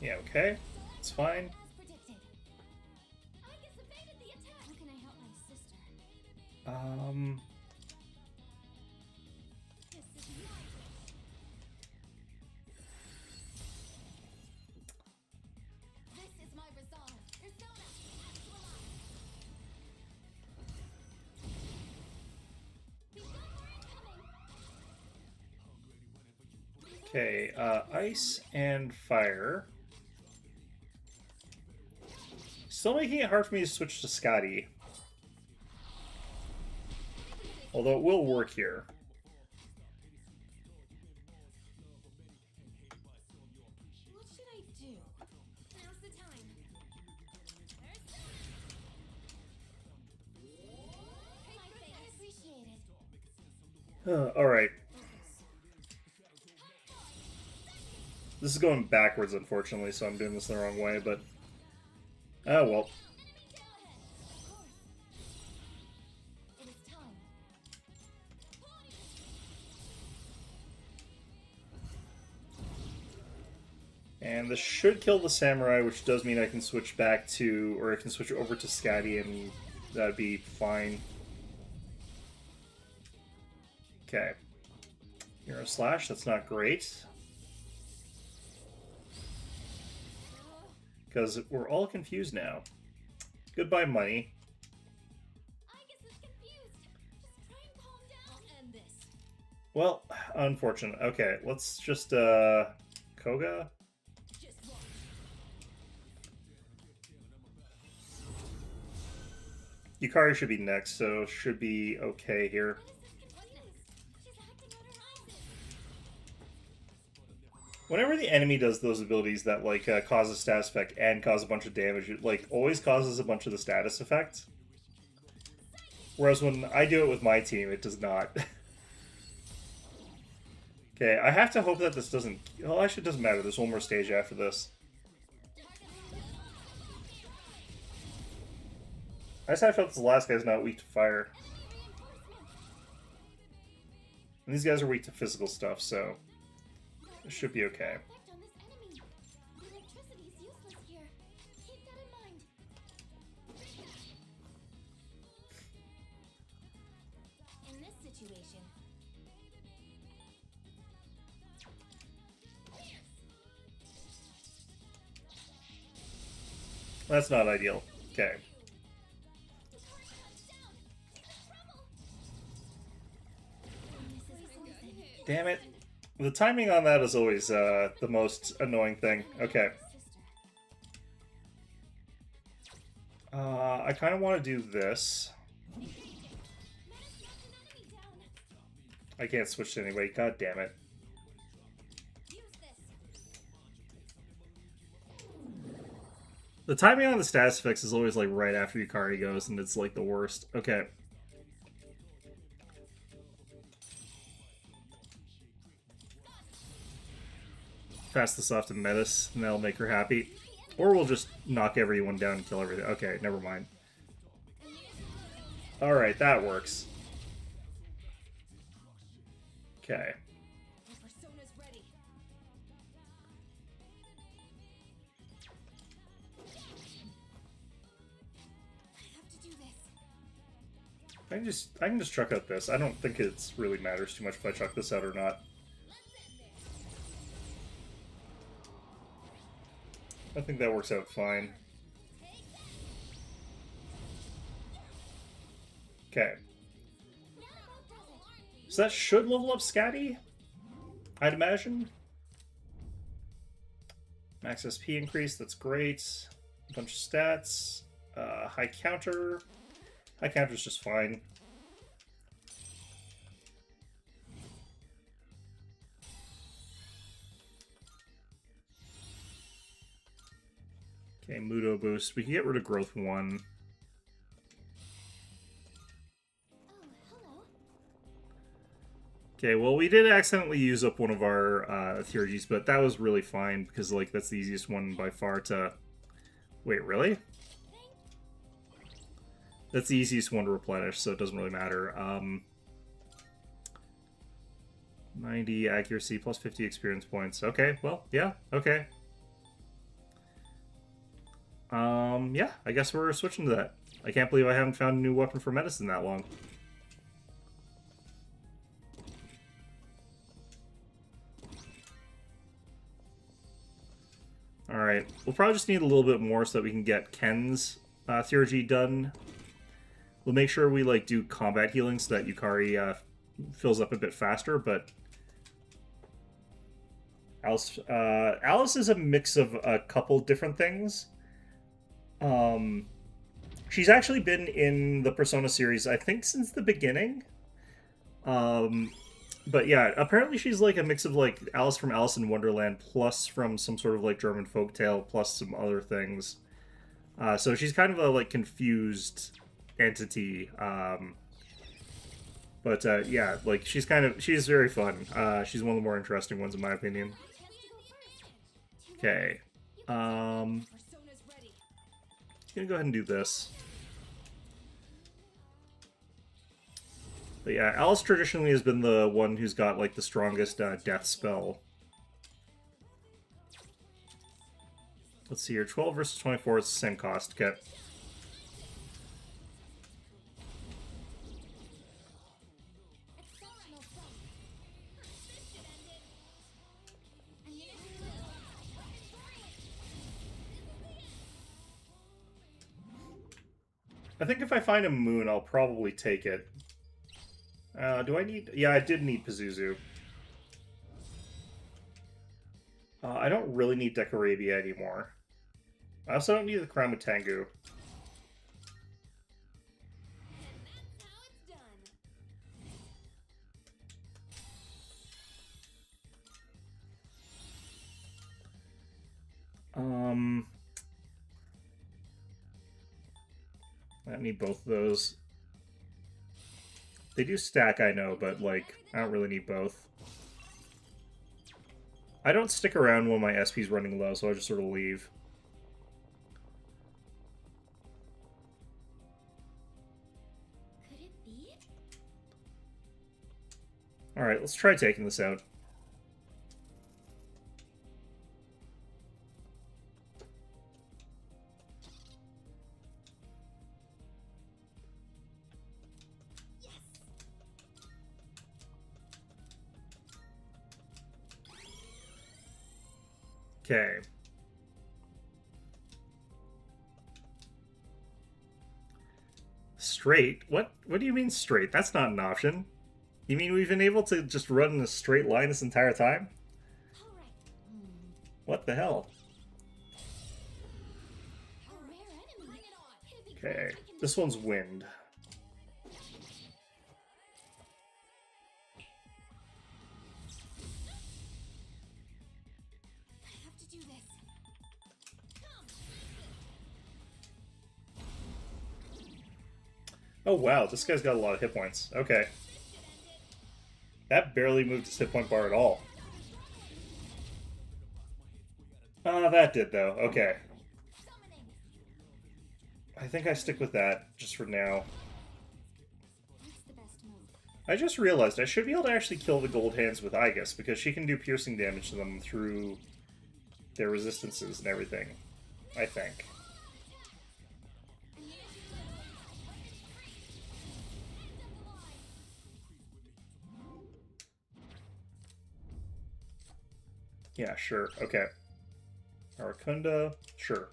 Yeah, okay. It's fine. As predicted. Aegis evaded the attack. How can I help my sister? This is my wish. This is my resolve. Persona, actualize. We've got more incoming. Okay, ice and fire. Still making it hard for me to switch to Scotty. Although it will work here. What should I do? Now's the time. I appreciate it. Alright. This is going backwards, unfortunately, so I'm doing this the wrong way, but... Oh, well. It is time. And this should kill the samurai, which does mean I can switch back to, or I can switch over to Scatty, and that'd be fine. Okay. Hero Slash, that's not great. Because we're all confused now. Goodbye, money. Aegis is confused. Just try and calm down. I'll end this. Well, unfortunate. Okay, let's just, Koga? Just watch. Yukari should be next, so should be okay here. What is this? She's acting out her eyes. Whenever the enemy does those abilities that, like, cause a status effect and cause a bunch of damage, it, like, always causes a bunch of the status effects. Whereas when I do it with my team, it does not. Okay, I have to hope that this doesn't... Well, actually, it doesn't matter. There's one more stage after this. I just have felt this last guy's not weak to fire. And these guys are weak to physical stuff, so it should be okay. Effect on this enemy. The electricity is useless here. Keep that in mind. In this situation. That's not ideal. Okay. Damn it. The timing on that is always the most annoying thing. Okay. I kind of want to do this. I can't switch to anyway. God damn it. The timing on the status effects is always like right after Yukari goes, and it's like the worst. Okay. Pass this off to Metis, and that'll make her happy. Or we'll just knock everyone down and kill everything. Okay, never mind. Alright, that works. Okay. Persona's ready. I have to do this. I can just chuck out this. I don't think it really matters too much if I chuck this out or not. I think that works out fine. Okay. So that should level up Scatty, I'd imagine. Max SP increase, that's great. A bunch of stats. High counter. High counter's just fine. Okay, Mudo boost. We can get rid of growth 1. Oh, hello. Okay, well, we did accidentally use up one of our theurgies, but that was really fine because, like, that's the easiest one by far to... Wait, really? That's the easiest one to replenish, so it doesn't really matter. 90 accuracy plus 50 experience points. Okay, well, yeah, okay. Yeah, I guess we're switching to that. I can't believe I haven't found a new weapon for medicine that long. Alright, we'll probably just need a little bit more so that we can get Ken's theurgy done. We'll make sure we like do combat healing so that Yukari fills up a bit faster, but Alice is a mix of a couple different things. She's actually been in the Persona series, I think, since the beginning. But yeah, apparently she's like a mix of like Alice from Alice in Wonderland plus from some sort of like German folktale plus some other things. So she's kind of a like confused entity. But yeah, like she's very fun. She's one of the more interesting ones in my opinion. Okay. Persona's ready. Gonna go ahead and do this. But yeah, Alice traditionally has been the one who's got like the strongest death spell. Let's see here, 12 versus 24 is the same cost. Okay. Exceptional fun. This should end it. I need I think if I find a moon, I'll probably take it. Do I need... Yeah, I did need Pazuzu. I don't really need Decorabia anymore. I also don't need the Crown of Tengu. And that's how it's done. I don't need both of those. They do stack, I know, but, like, I don't really need both. I don't stick around when my SP's running low, so I just sort of leave. Could it be? Alright, let's try taking this out. Okay. Straight? What do you mean straight? That's not an option. You mean we've been able to just run in a straight line this entire time? All right. What the hell? A rare enemy. Bring it on. It'd be Okay. great if I can- This one's wind. I have to do this. Come. Oh wow, this guy's got a lot of hit points. Okay. That barely moved his hit point bar at all. That did though. Okay. Summoning. I think I stick with that just for now. What's the best move? I just realized I should be able to actually kill the gold hands with Aegis because she can do piercing damage to them through their resistances and everything. I think. Yeah, sure. Okay. Arakunda, sure.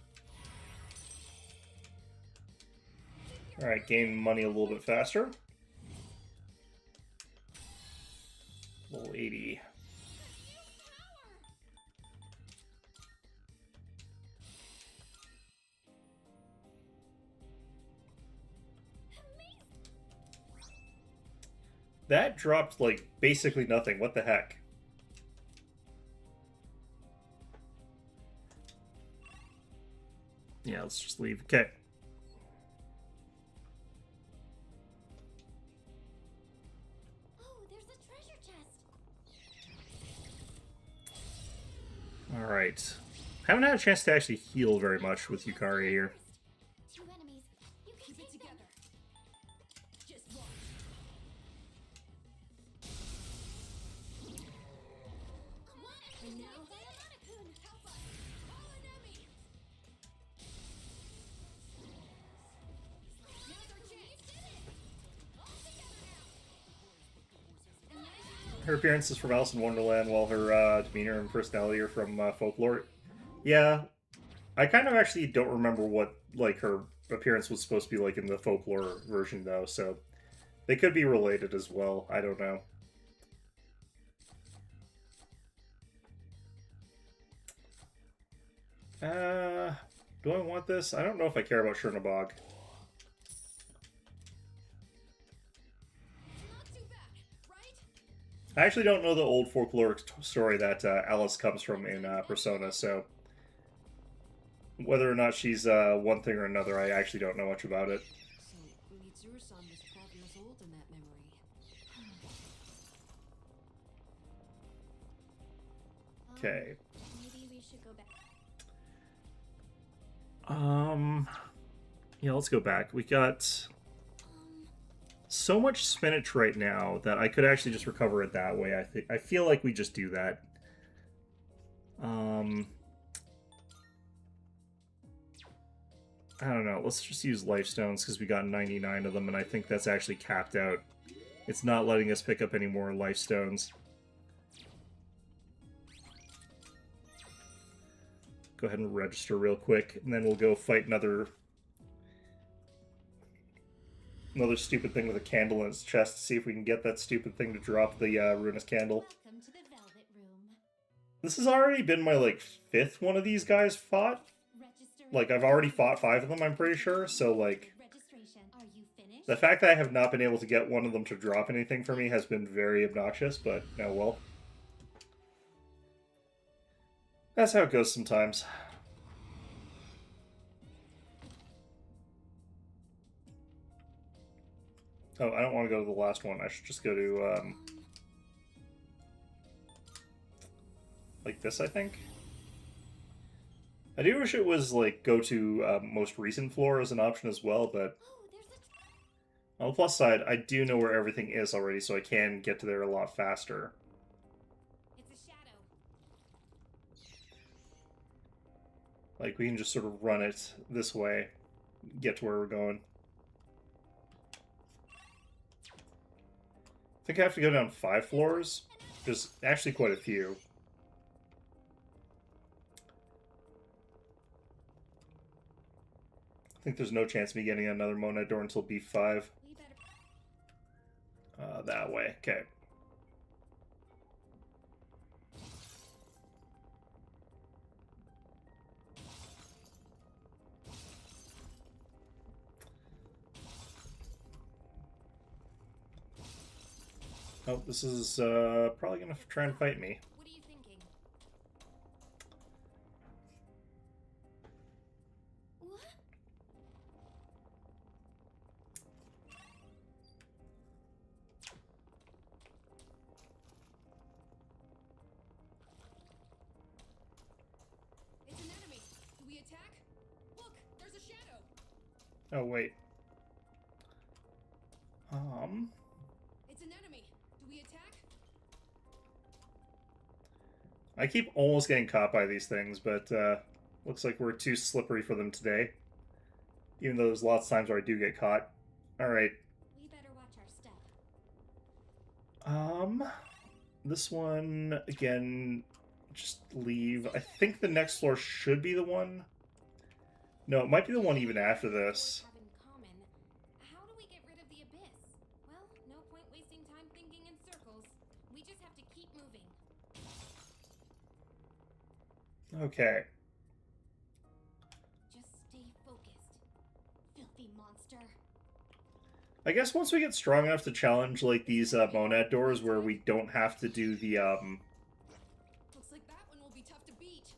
Alright, gain money a little bit faster. Level 80. That dropped, like, basically nothing. What the heck? Yeah, let's just leave. Okay. Oh, there's a treasure chest. Alright. Haven't had a chance to actually heal very much with Yukari here. Two enemies. You can keep it together. Just watch. And now, Attourney, help us. Call an enemy. Now's our chance. Did it. All together now. Her appearance is from Alice in Wonderland, while her demeanor and personality are from folklore. Yeah, I kind of actually don't remember what like her appearance was supposed to be like in the folklore version, though. So they could be related as well. I don't know. Do I want this? I don't know if I care about Chernobog. Not too bad, right? I actually don't know the old folkloric story that Alice comes from in Persona, so whether or not she's one thing or another, I actually don't know much about it. So, Mitsuru-san was 12 years old in that memory. Okay. Maybe we should go back. Yeah, let's go back. We got so much spinach right now that I could actually just recover it that way. I feel like we just do that. I don't know. Let's just use life stones because we got 99 of them, and I think that's actually capped out. It's not letting us pick up any more life stones. Go ahead and register real quick, and then we'll go fight another stupid thing with a candle in its chest to see if we can get that stupid thing to drop the ruinous candle. Welcome to the Velvet Room. This has already been my, like, 5th one of these guys fought. Registering Like, I've already fought 5 of them, I'm pretty sure, so, like, registration. Are you finished? the fact that I have not been able to get one of them to drop anything for me has been very obnoxious, but no, well. That's how it goes sometimes. Oh, I don't want to go to the last one. I should just go to, like this, I think. I do wish it was, like, go to most recent floor as an option as well, but Oh, there's a On the plus side, I do know where everything is already, so I can get to there a lot faster. It's a shadow. Like, we can just sort of run it this way, get to where we're going. I think I have to go down 5 floors. There's actually quite a few. I think there's no chance of me getting another Monad door until B5. We better. That way. Okay. Oh, this is probably going to try and fight me. What are you thinking? What? It's an enemy. Do we attack? Look, there's a shadow. Oh, wait. It's an enemy. Do we attack? I keep almost getting caught by these things, but looks like we're too slippery for them today. Even though there's lots of times where I do get caught. Alright. We better watch our step. This one, again, just leave. I think the next floor should be the one. No, it might be the one even after this. Have in common. How do we get rid of the abyss? Well, no point wasting time thinking in circles. We just have to keep moving. Okay. Just stay focused. Filthy monster. I guess once we get strong enough to challenge, like, these Monad doors where we don't have to do the, Looks like that one will be tough to beat.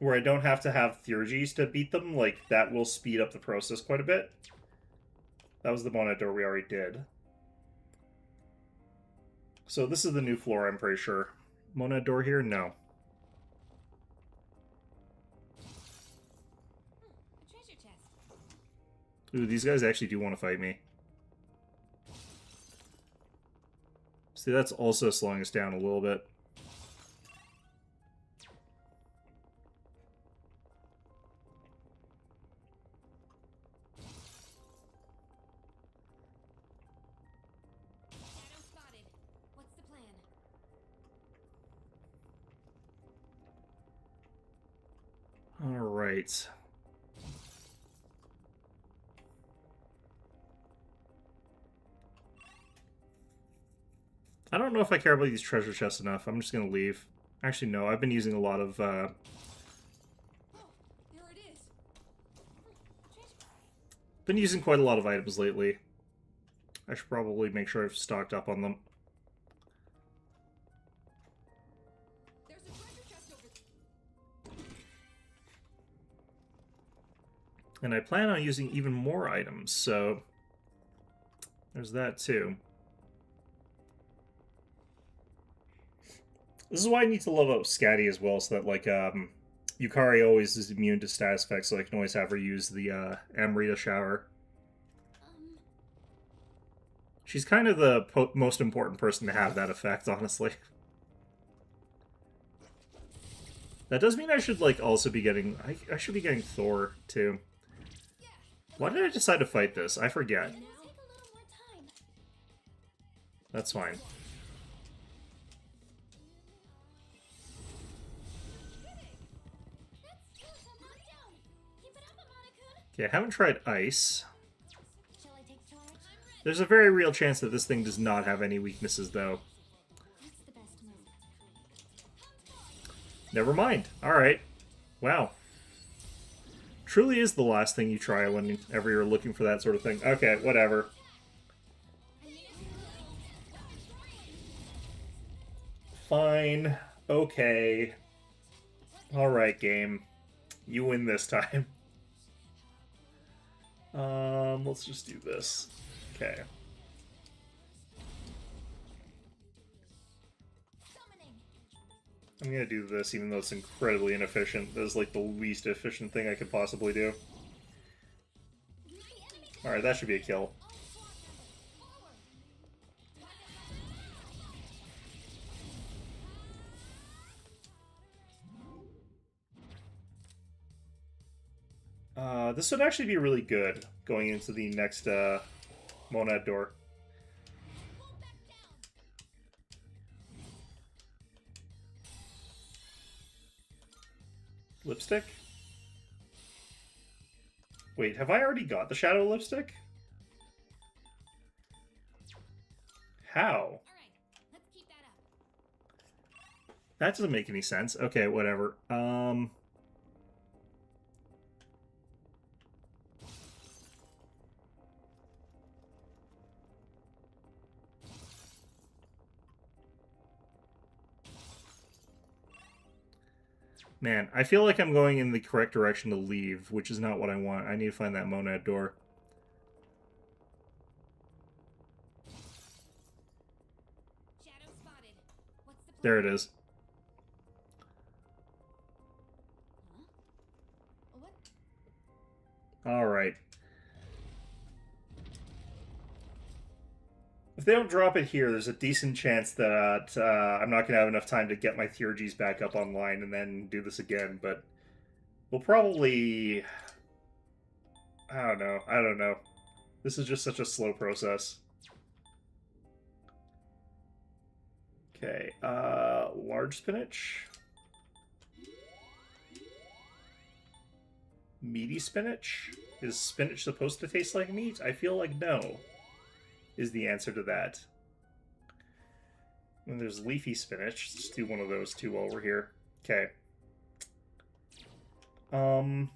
where I don't have to have Theurgies to beat them, like, that will speed up the process quite a bit. That was the Monad door we already did. So this is the new floor, I'm pretty sure. Monad door here? No. A treasure chest. Ooh, these guys actually do want to fight me. See, that's also slowing us down a little bit. Shadow spotted. What's the plan? Alright. I don't know if I care about these treasure chests enough. I'm just gonna leave. Actually, no. I've been using a lot of, Oh, there it is. Treasure. been using quite a lot of items lately. I should probably make sure I've stocked up on them. There's a treasure chest over there. And I plan on using even more items, so there's that too. This is why I need to level up Scatty as well, so that, like, Yukari always is immune to status effects, so I can always have her use the Amrita shower. She's kind of the most important person to have that effect, honestly. That does mean I should, like, also be getting... I should be getting Thor, too. Why did I decide to fight this? I forget. It'll take a little more time. That's fine. That's a knockdown. Keep it up, Amana-kun. Okay, I haven't tried ice. Shall I take charge? I'm ready. There's a very real chance that this thing does not have any weaknesses, though. What's the best move? Never mind. Alright. Wow. Truly is the last thing you try whenever you're looking for that sort of thing. Okay, whatever. Fine. Okay. Alright, game. You win this time. Let's just do this. Okay. Summoning. I'm gonna do this even though it's incredibly inefficient. This is like the least efficient thing I could possibly do. Nice Alright, that should be a kill. This would actually be really good going into the next monad door. Lipstick? Wait, have I already got the shadow lipstick? How? All right, let's keep that up. That doesn't make any sense. Okay, whatever. Man, I feel like I'm going in the correct direction to leave, which is not what I want. I need to find that monad door. Shadow spotted. What's the plan? There it is. What? Alright. If they don't drop it here, there's a decent chance that I'm not going to have enough time to get my theurgies back up online and then do this again, but we'll probably... I don't know. This is just such a slow process. Okay, large spinach. Meaty spinach? Is spinach supposed to taste like meat? I feel like no. Is the answer to that. And there's leafy spinach. Let's do one of those two while we're here. Okay. Alright,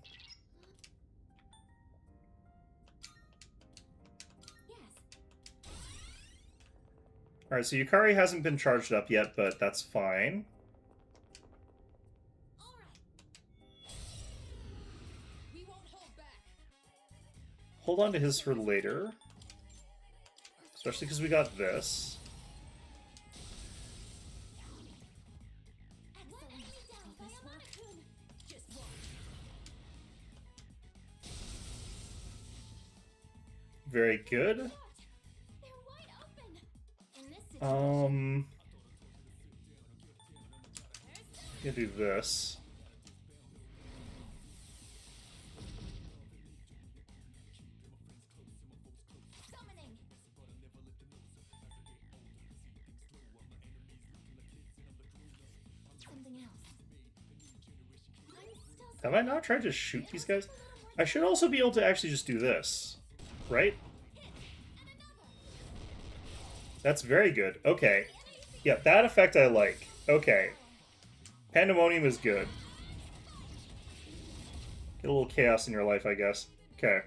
so Yukari hasn't been charged up yet, but that's fine. All right. We won't hold back. Hold on to his for later. Especially because we got this. Very good. They're wide open. In this situation, Gonna do this. summoning. Something else. Have I not tried to shoot these guys? I should also be able to actually just do this. Right? That's very good. Okay. Yeah, that effect I like. Okay. Pandemonium is good. Get a little chaos in your life, I guess. Okay.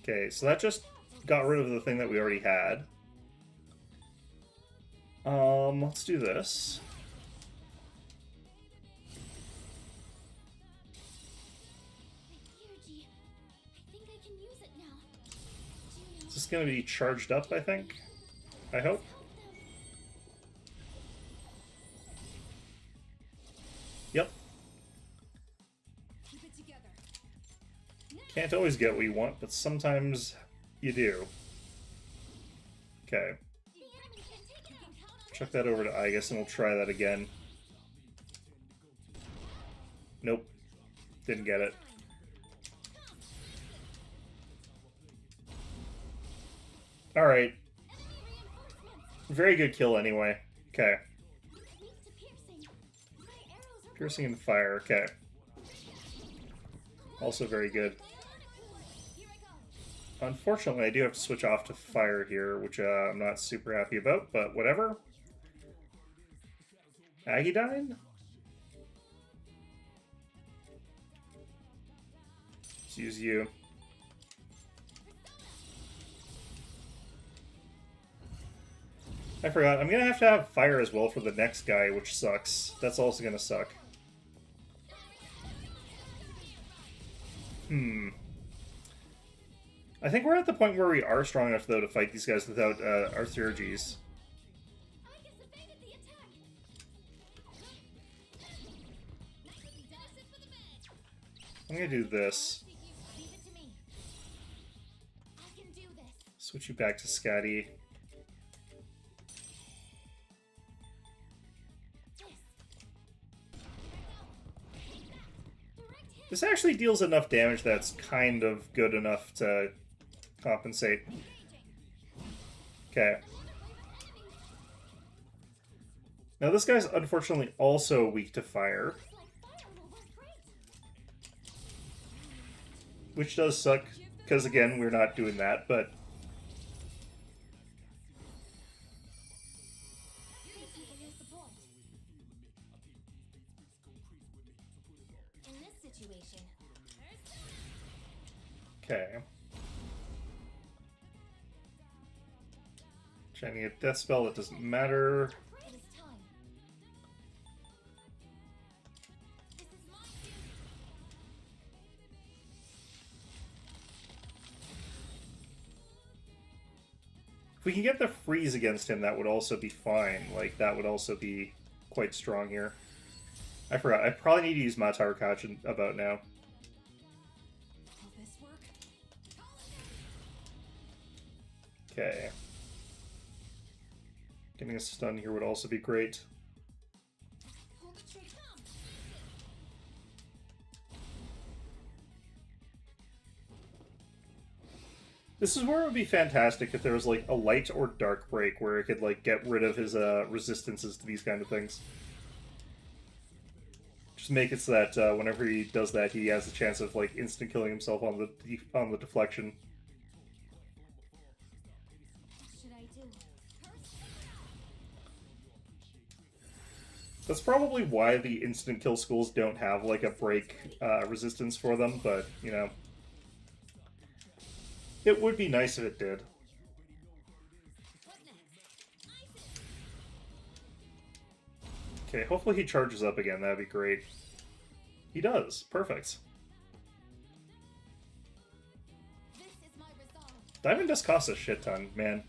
Okay, so that just got rid of the thing that we already had. Let's do this. Theurgy. I think I can use it now. Is this going to be charged up, I think? I hope. Yep. Keep it together. Can't always get what you want, but sometimes you do. Okay. The enemy can take it out. Chuck that over to Aegis and we'll try that again. Nope. Didn't get it. Alright. Very good kill anyway. Okay. Weak to piercing. My arrows are Piercing and fire. Okay. Also very good. Here I go. Unfortunately, I do have to switch off to fire here, which I'm not super happy about, but whatever. Aegidine? Let's use you. I forgot. I'm gonna have to have fire as well for the next guy, which sucks. That's also gonna suck. I think we're at the point where we are strong enough, though, to fight these guys without our theurgies. Aegis evaded the attack. I'm gonna do this. Leave it to me. I can do this. Switch you back to Scatty. This actually deals enough damage that's kind of good enough to compensate. Okay. Now this guy's unfortunately also weak to fire, which does suck, because again, we're not doing that, but... In this situation, Okay. Shining a death spell, it doesn't matter. it is time. This is my duty. If we can get the freeze against him, that would also be fine. Like, that would also be quite strong here. I forgot. I probably need to use Matar Kachin about now. Will this work? Okay. Getting a stun here would also be great. Hold the tree. Come. This is where it would be fantastic if there was, like, a light or dark break where it could, like, get rid of his resistances to these kind of things. Just make it so that whenever he does that, he has a chance of, like, instant killing himself on the deflection. What should I do? That's probably why the instant kill schools don't have, like, a break resistance for them, but, you know. It would be nice if it did. What next? Okay, hopefully he charges up again, that'd be great. He does. Perfect. This is my resolve. Diamond does cost a shit ton, man.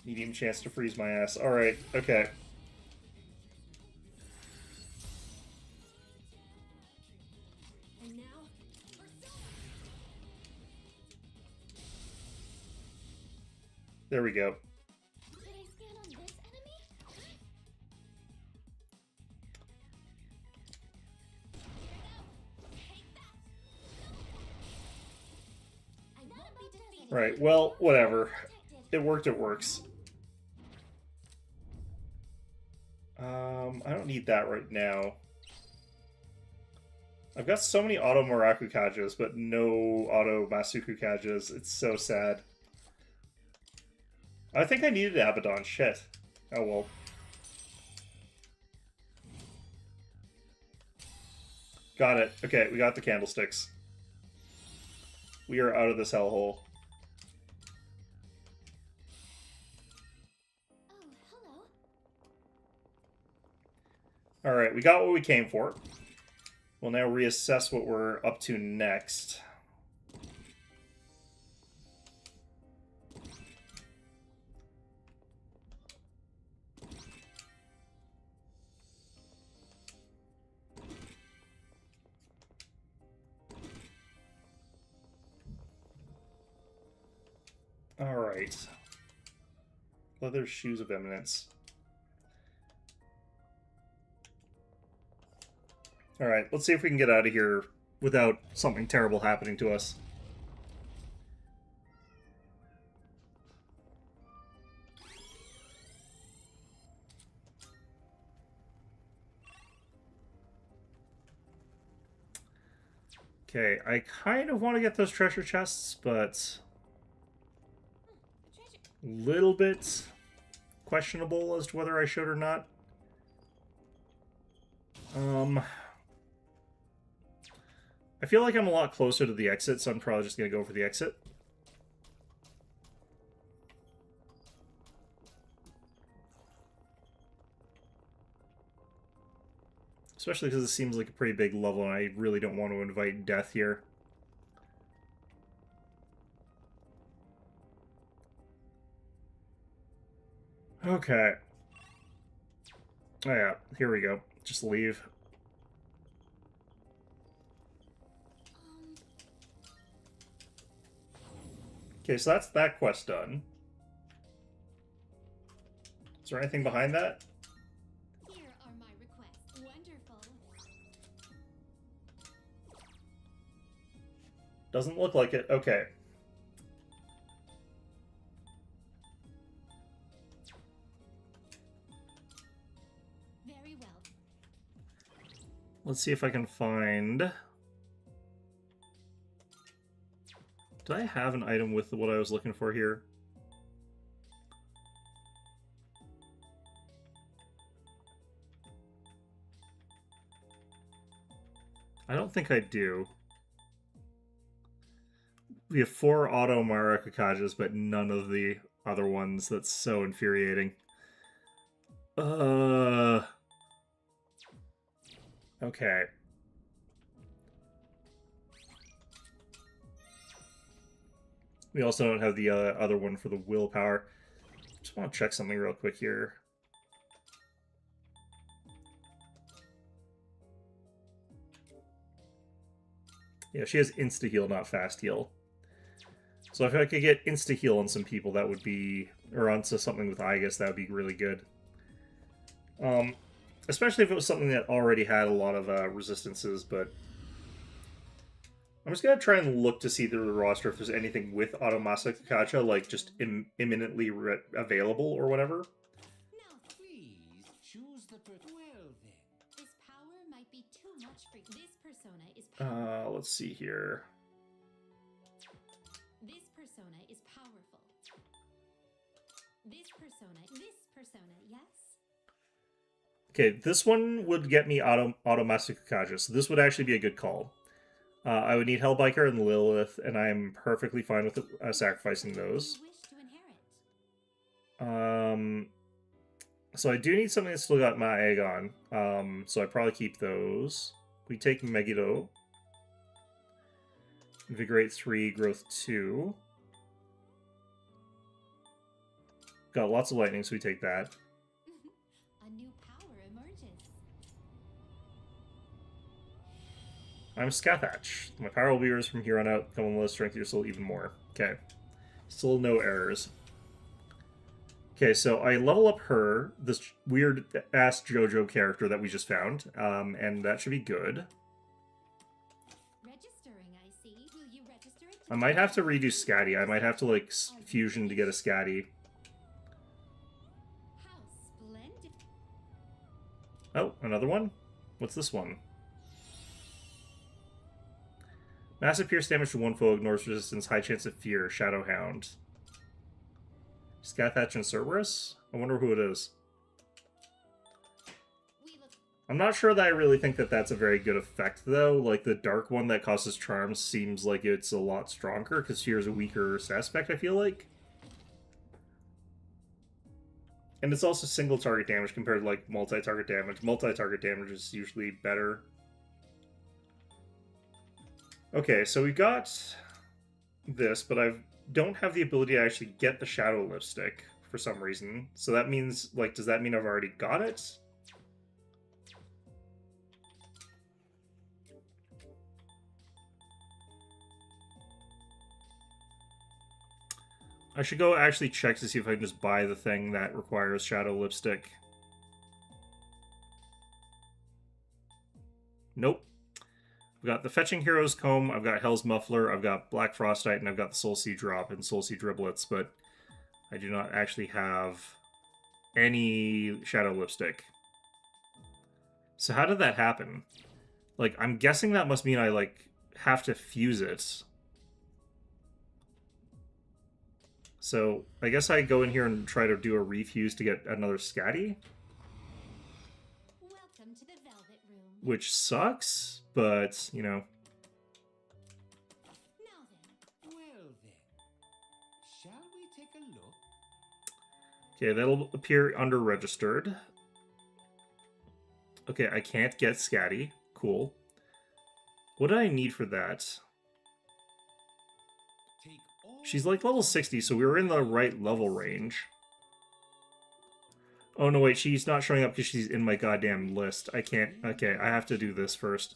Medium chance to freeze my ass. Alright, okay. And now, There we go. Could I scan on this enemy? I won't be defeated. Right, well, whatever. It worked, it works. I don't need that right now. I've got so many auto Maraku Kajas, but no auto Masuku Kajas. It's so sad. I think I needed Abaddon. Shit. Oh well. Got it. Okay, we got the candlesticks. We are out of this hellhole. Oh, hello. Alright, we got what we came for. We'll now reassess what we're up to next. Alright. Leather Shoes of Eminence. Alright, let's see if we can get out of here without something terrible happening to us. Okay, I kind of want to get those treasure chests, but a little bit questionable as to whether I should or not. I feel like I'm a lot closer to the exit, so I'm probably just going to go for the exit. Especially because it seems like a pretty big level, and I really don't want to invite death here. Okay. Oh yeah, here we go. Just leave. Okay, so that's that quest done. Is there anything behind that? Here are my requests. Wonderful. Doesn't look like it. Okay. Very well. Let's see if I can find... Did I have an item with what I was looking for here? I don't think I do. We have 4 auto Maracakajas, but none of the other ones. That's so infuriating. Okay. We also don't have the other one for the willpower. Just want to check something real quick here. Yeah, she has insta-heal, not fast heal. So if I could get insta-heal on some people, that would be... Or onto something with Aegis, that would be really good. Especially if it was something that already had a lot of resistances, but... I'm just going to try and look to see through the roster if there's anything with Automasa Kakacha, like just imminently available or whatever. Now, Please choose the well then. this power might be too much for you. This persona is powerful. Let's see here. This persona is powerful. This persona, yes? Okay, this one would get me Automasa Kakacha, so this would actually be a good call. I would need Hellbiker and Lilith, and I'm perfectly fine with sacrificing those. You wish to inherit. So I do need something that's still got my Aegon. So I probably keep those. We take Megiddo. Invigorate 3, Growth 2. Got lots of lightning, so we take that. A new power emerges. I'm Scathach. My power will be yours from here on out. Come on, let us strengthen your soul even more. Okay. Still no errors. Okay, so I level up her, this weird-ass JoJo character that we just found, and that should be good. Registering, I see. Will you register it? I might have to redo Scatty. I might have to, like, fusion to get a Scatty. How splendid. Oh, another one? What's this one? Massive pierce damage to one foe, ignores resistance, high chance of fear, Shadowhound. Scathach and Cerberus? I wonder who it is. We look I'm not sure that I really think that that's a very good effect, though. Like, the dark one that causes charms seems like it's a lot stronger, because fear is a weaker aspect, I feel like. And it's also single target damage compared to, like, multi-target damage. Multi-target damage is usually better. Okay, so we got this, but I don't have the ability to actually get the Shadow Lipstick for some reason. So that means, like, does that mean I've already got it? I should go actually check to see if I can just buy the thing that requires Shadow Lipstick. Nope. I've got the Fetching Hero's Comb, I've got Hell's Muffler, I've got Black Frostite, and I've got the Soul Seed Drop and Soul Seed Driblets, but I do not actually have any Shadow Lipstick. So how did that happen? Like, I'm guessing that must mean I, like, have to fuse it. So I guess I go in here and try to do a refuse to get another Scatty, welcome to the Velvet Room. which sucks, but, you know. Now then, Well then, shall we take a look? Okay, that'll appear under registered. Okay, I can't get Scatty. Cool. What do I need for that? Take all She's like level 60, so we were in the right level range. Oh no, wait, she's not showing up because she's in my goddamn list. I can't. Okay, I have to do this first.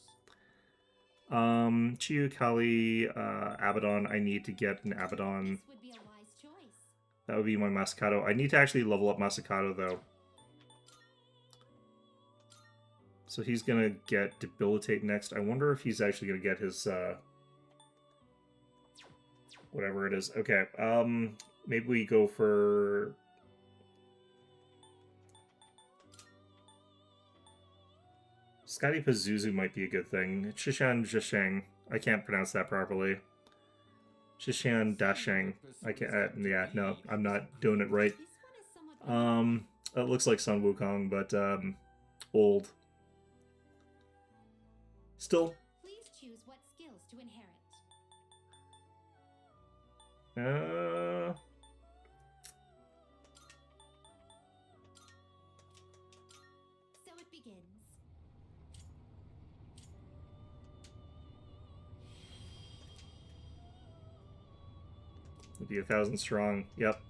Chiyu, Kali, Abaddon. I need to get an Abaddon. This would be a wise choice. That would be my Masakato. I need to actually level up Masakato, though. So he's gonna get Debilitate next. I wonder if he's actually gonna get his, whatever it is. Okay, maybe we go for... Scotty Pazuzu might be a good thing. Shishan Zhisheng. I can't pronounce that properly. Shishan Dasheng. I can't. Yeah, no, I'm not doing it right. This one is somewhat It looks like Sun Wukong, but old. Still. Please choose what skills to inherit. So it begins. It'd be 1,000 strong. Yep.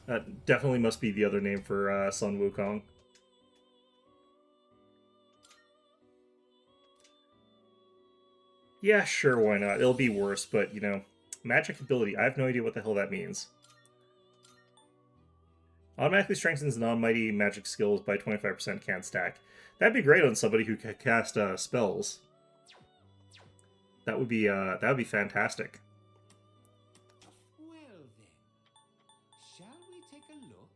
That definitely must be the other name for Sun Wukong. Yeah, sure, why not? It'll be worse, but, you know, magic ability. I have no idea what the hell that means. Automatically strengthens non-mighty magic skills by 25% can't stack. That'd be great on somebody who can cast spells. That would be fantastic. Well then, shall we take a look?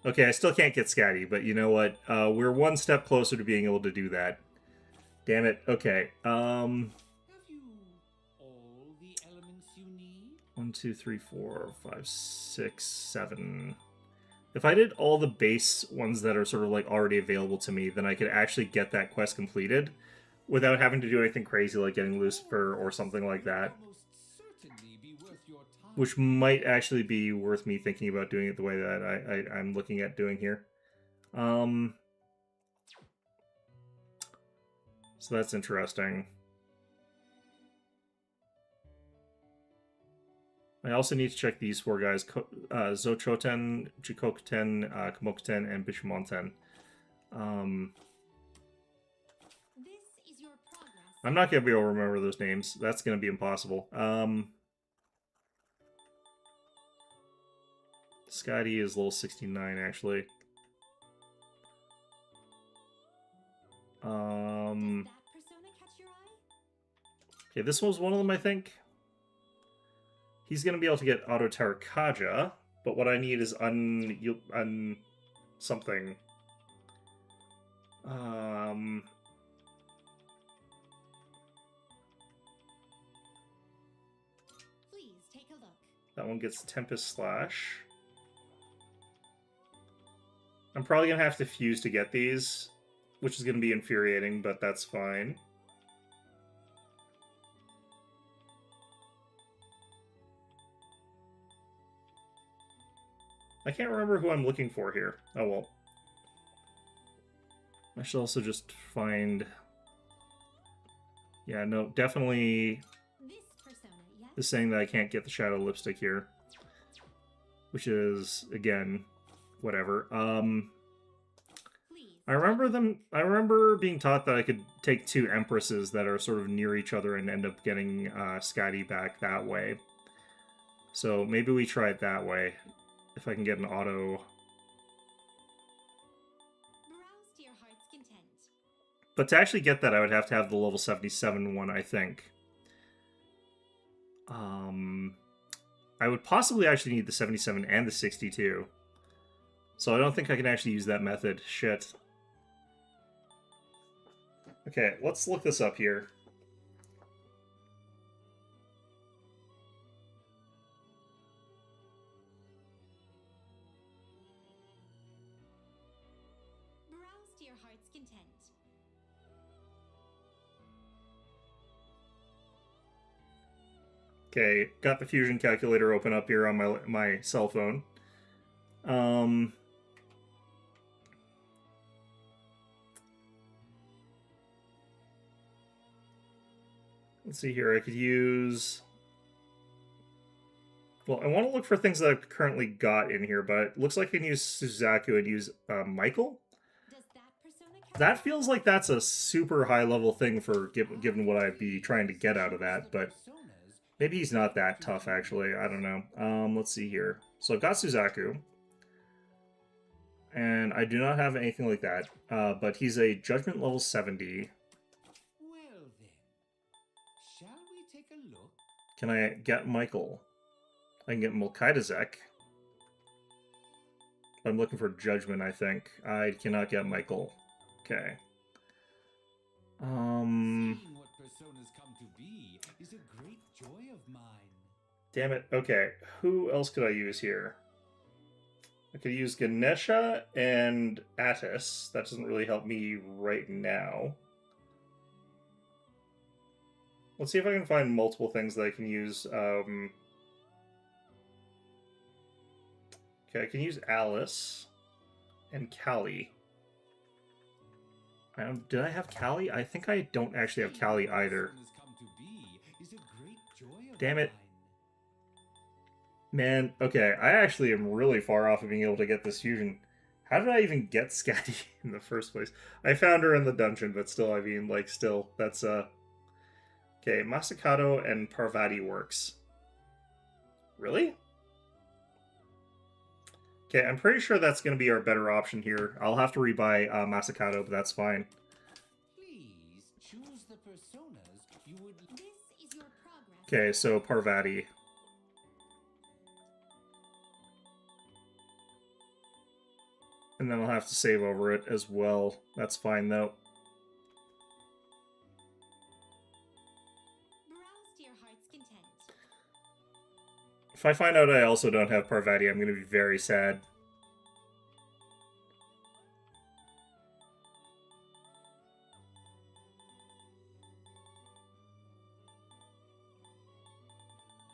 Okay, I still can't get Scatty, but you know what? We're one step closer to being able to do that. Damn it. Okay. Have you all the elements you need? 1, 2, 3, 4, 5, 6, 7. If I did all the base ones that are sort of like already available to me, then I could actually get that quest completed without having to do anything crazy like getting Lucifer or something like that. Almost certainly be worth your time. Which might actually be worth me thinking about doing it the way that I'm looking at doing here. So that's interesting. I also need to check these 4 guys. Zochoten, Jikokuten, Kamokuten, and Bishimonten. This is your progress. I'm not going to be able to remember those names. That's going to be impossible. Scotty is level 69, actually. Does that persona catch your eye? Okay, this was one of them, I think. He's going to be able to get Auto Terrakaja, but what I need is something. Please take a look. That one gets Tempest Slash. I'm probably going to have to fuse to get these, which is going to be infuriating, but that's fine. I can't remember who I'm looking for here. Oh well. I should also just find... Yeah, no, definitely This persona, yes? is saying that I can't get the Shadow Lipstick here. Which is, again, whatever. Please. I remember being taught that I could take 2 Empresses that are sort of near each other and end up getting Scotty back that way. So maybe we try it that way. If I can get an auto... Browse to your heart's content. But to actually get that, I would have to have the level 77 one, I think. I would possibly actually need the 77 and the 62. So I don't think I can actually use that method. Shit. Okay, let's look this up here. Browse to your heart's content. Okay, got the fusion calculator open up here on my cell phone. Let's see here. I could use... Well, I want to look for things that I've currently got in here, but it looks like I can use Suzaku and use Michael. Does that persona count? That feels like that's a super high level thing for given what I'd be trying to get out of that, but maybe he's not that tough, actually. I don't know. Let's see here. So I've got Suzaku. And I do not have anything like that. But he's a Judgment level 70. Well then, shall we take a look? Can I get Michael? I can get Mulkaidazek. I'm looking for Judgment, I think. I cannot get Michael. Okay. Seeing what personas come to be is a great joy of mine. Damn it. Okay. Who else could I use here? I could use Ganesha and Attis. That doesn't really help me right now. Let's see if I can find multiple things that I can use. Okay, I can use Alice and Callie. Did I have Callie? I think I don't actually have Callie either. Damn it. Man, okay, I actually am really far off of being able to get this fusion. How did I even get Scatty in the first place? I found her in the dungeon, but still, I mean, like, still, that's, Okay, Masakato and Parvati works. Really? Okay, I'm pretty sure that's going to be our better option here. I'll have to rebuy Masakato, but that's fine. Please choose the personas you would. This is your progress. Okay, so Parvati. And then I'll have to save over it as well. That's fine, though. Browse to your heart's content. If I find out I also don't have Parvati, I'm going to be very sad.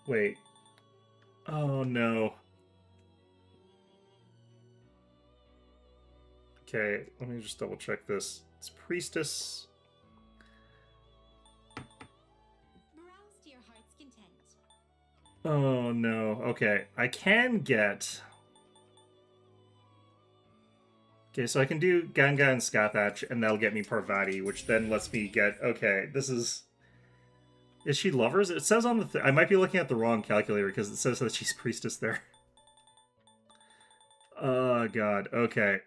Wait. Oh, no. Okay, let me just double check this. It's Priestess. Browse to your heart's content. Oh, no. Okay, I can get... Okay, so I can do Ganga and Skathach, and that'll get me Parvati, which then lets me get... Okay, this is... Is she Lovers? It says on the... I might be looking at the wrong calculator, because it says that she's Priestess there. Oh, God. Okay.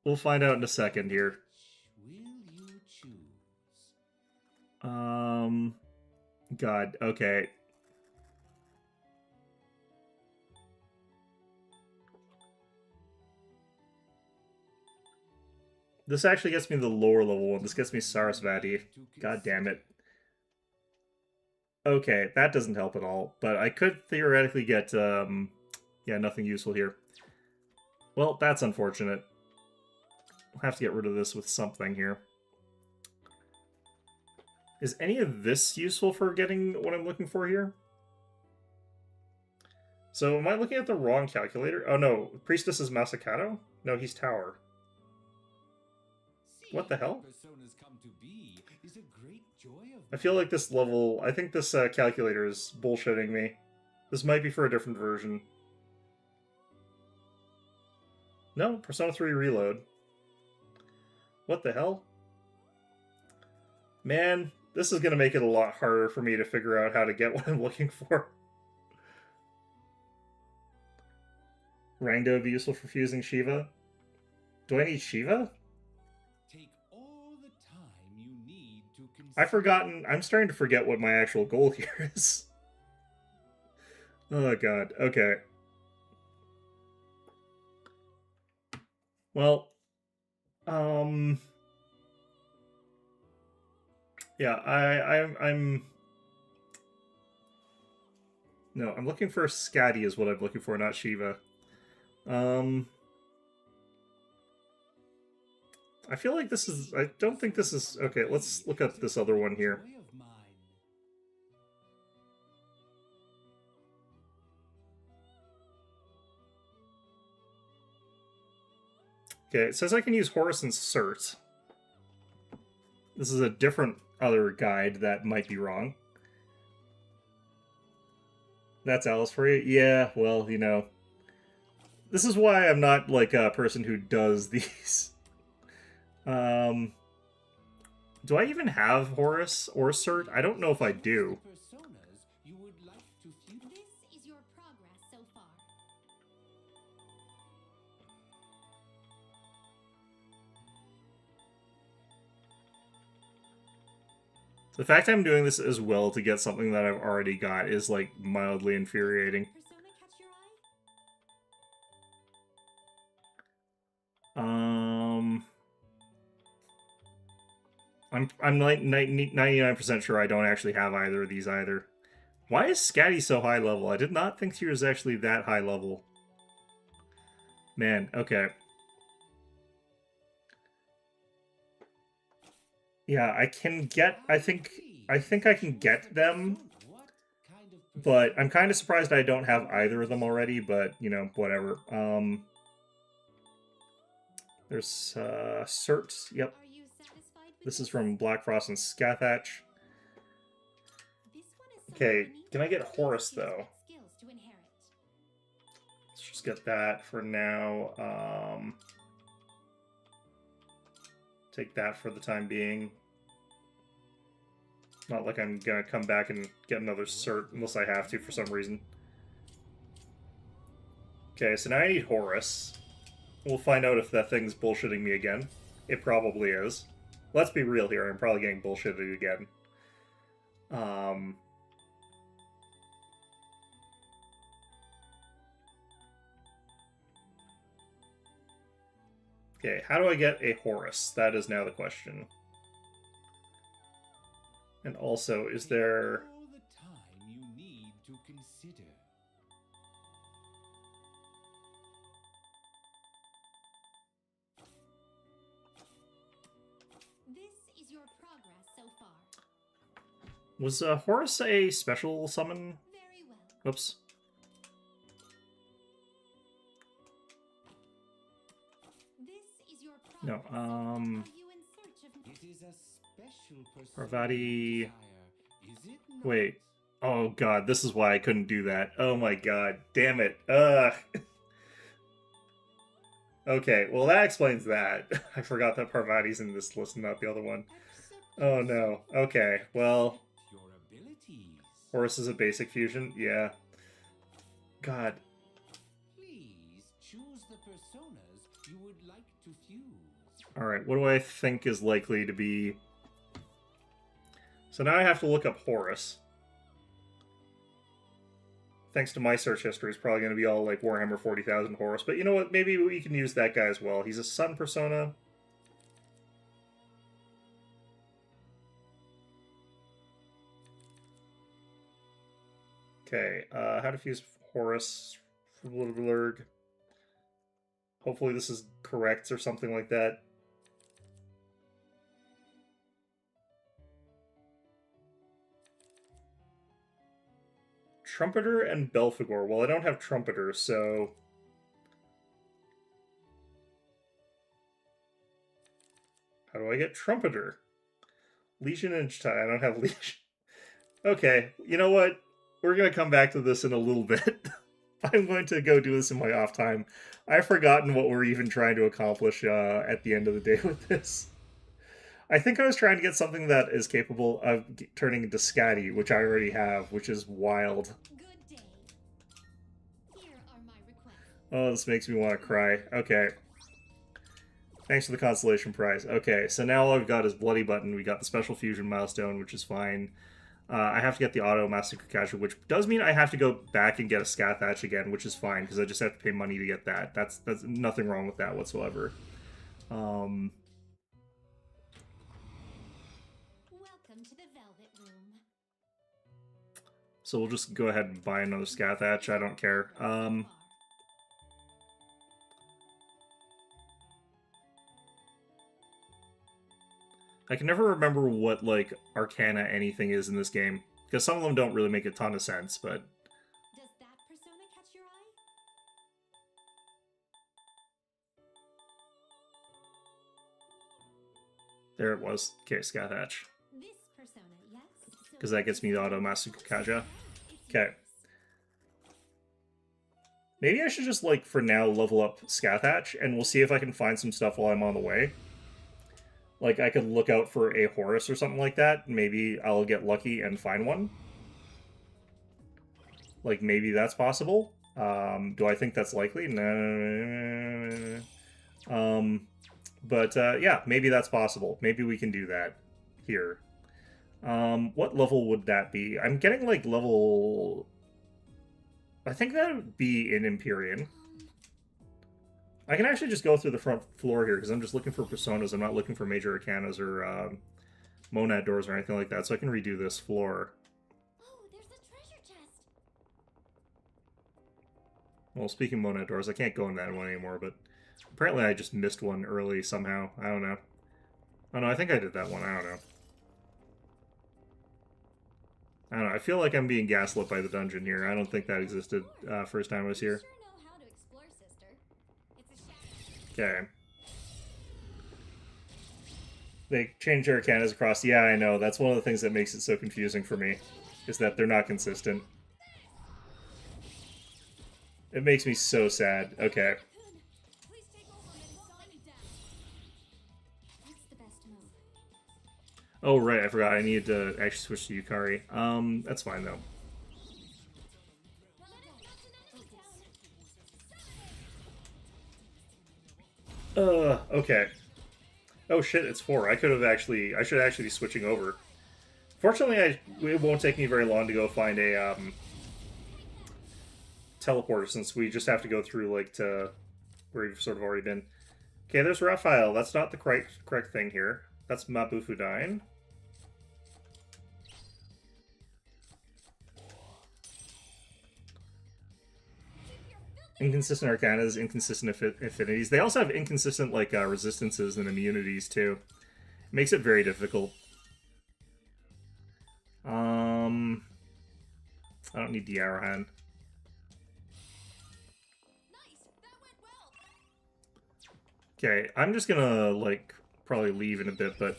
We'll find out in a second here. Will you choose? God, okay. This actually gets me the lower level one. This gets me Sarasvati. God damn it. Okay, that doesn't help at all. But I could theoretically get, yeah, nothing useful here. Well, that's unfortunate. I'll have to get rid of this with something here. Is any of this useful for getting what I'm looking for here? So, am I looking at the wrong calculator? Oh no, Priestess is Masakato? No, he's Tower. What the hell? Personas come to be is a great joy of I feel like this level... I think this calculator is bullshitting me. This might be for a different version. No, Persona 3 Reload. What the hell? Man, this is going to make it a lot harder for me to figure out how to get what I'm looking for. Rangdo would be useful for fusing Shiva. Do I need Shiva? Take all the time you need to consider. I've forgotten. I'm starting to forget what my actual goal here is. Oh god. Okay. Well, yeah, I'm no, I'm looking for Scatty is what I'm looking for, not Shiva. I feel like this is... I don't think this is... Okay, let's look up this other one here. Joy of mine. Okay, it says I can use Horus and Cert. This is a different other guide that might be wrong. That's Alice for you? Yeah, well, you know. This is why I'm not, like, a person who does these. Um... Do I even have Horus or Cert? I don't know if I do. Personas you would like to feud. This is your progress so far. The fact I'm doing this as well to get something that I've already got is, like, mildly infuriating. Persona catch your eye? I'm like 99% sure I don't actually have either of these either. Why is Scatty so high level? I did not think she was actually that high level. Man, okay. Yeah, I can get, I think I can get them, but I'm kind of surprised I don't have either of them already, but, you know, whatever. There's, Cert, yep. Are you satisfied with This is from Black Frost and Scathach. This one is Okay, unique. can I get Please Horus, use though? that skills to inherit. Let's just get that for now. Take that for the time being. Not like I'm gonna come back and get another cert unless I have to for some reason. Okay, so now I need Horus. We'll find out if that thing's bullshitting me again. It probably is. Let's be real here, I'm probably getting bullshitted again. Okay, how do I get a Horus? That is now the question. And also, is there... All the time you need to consider. This is your progress so far. Was Horus a special summon? Very well. Oops. This is your No, progress. Are you in search of It is a special persona. Parvati... you desire, is it not? Wait. Oh god, this is why I couldn't do that. Oh my god. Damn it. Okay, well that explains that. I forgot that Parvati's in this list and not the other one. Oh no. Okay, well... Your abilities. Horus is a basic fusion? Yeah. God. Please choose the personas you would like to fuse. Alright, what do I think is likely to be... So now I have to look up Horus. Thanks to my search history, it's probably going to be all like Warhammer 40,000 Horus. But you know what? Maybe we can use that guy as well. He's a sun persona. Okay, how to fuse Horus. Hopefully this is correct or something like that. Trumpeter and Belphegor. Well, I don't have Trumpeter, so... How do I get Trumpeter? Legion and I don't have Legion. Okay, you know what? We're going to come back to this in a little bit. I'm going to go do this in my off time. I've forgotten what we're even trying to accomplish at the end of the day with this. I think I was trying to get something that is capable of turning into Scatty, which I already have, which is wild. good day. Here are my requests. Oh, this makes me want to cry. Okay. Thanks for the consolation prize. Okay, so now all I've got is Bloody Button. We got the Special Fusion milestone, which is fine. I have to get the Auto Massacre Catcher, which does mean I have to go back and get a Scathach again, which is fine, because I just have to pay money to get that. That's nothing wrong with that whatsoever. Welcome to the Velvet Room. So we'll just go ahead and buy another Scathach. I don't care. I can never remember what, like, Arcana anything is in this game. Because some of them don't really make a ton of sense, but... Does that persona catch your eye? There it was. Okay, Scathach. This persona, yes? Because that gets me the Auto Massacre Kaja. Okay. Maybe I should just, like, for now, level up Scathatch, and we'll see if I can find some stuff while I'm on the way. Like, I could look out for a Horus or something like that. Maybe I'll get lucky and find one. Like, maybe that's possible. Do I think that's likely? No. Yeah, maybe that's possible. Maybe we can do that here. What level would that be? I'm getting, like, level... I think that would be in Empyrean. I can actually just go through the front floor here, because I'm just looking for personas. I'm not looking for major arcanas or monad doors or anything like that, so I can redo this floor. Oh, there's a treasure chest. Well, speaking of monad doors, I can't go in that one anymore, but apparently I just missed one early somehow. I don't know. Oh no, I think I did that one. I don't know. I don't know. I feel like I'm being gaslit by the dungeon here. I don't think that existed first time I was here. Sure know how to explore, sister. It's a shadow. Okay. They change arcanas across. Yeah, I know. That's one of the things that makes it so confusing for me, is that they're not consistent. It makes me so sad. Okay. Please take over and slow me down. What's the best move? Oh, right. I forgot. I needed to actually switch to Yukari. That's fine, though. Okay. Oh shit, it's 4. I should actually be switching over. Fortunately, it won't take me very long to go find a, teleporter, since we just have to go through, like, to where we've sort of already been. Okay, there's Raphael. That's not the correct thing here. That's Mabufudine. Inconsistent arcanas, inconsistent affinities. They also have inconsistent, like, resistances and immunities, too. It makes it very difficult. I don't need the Arrowhand. Nice. That went well. Okay, I'm just gonna, like, probably leave in a bit, but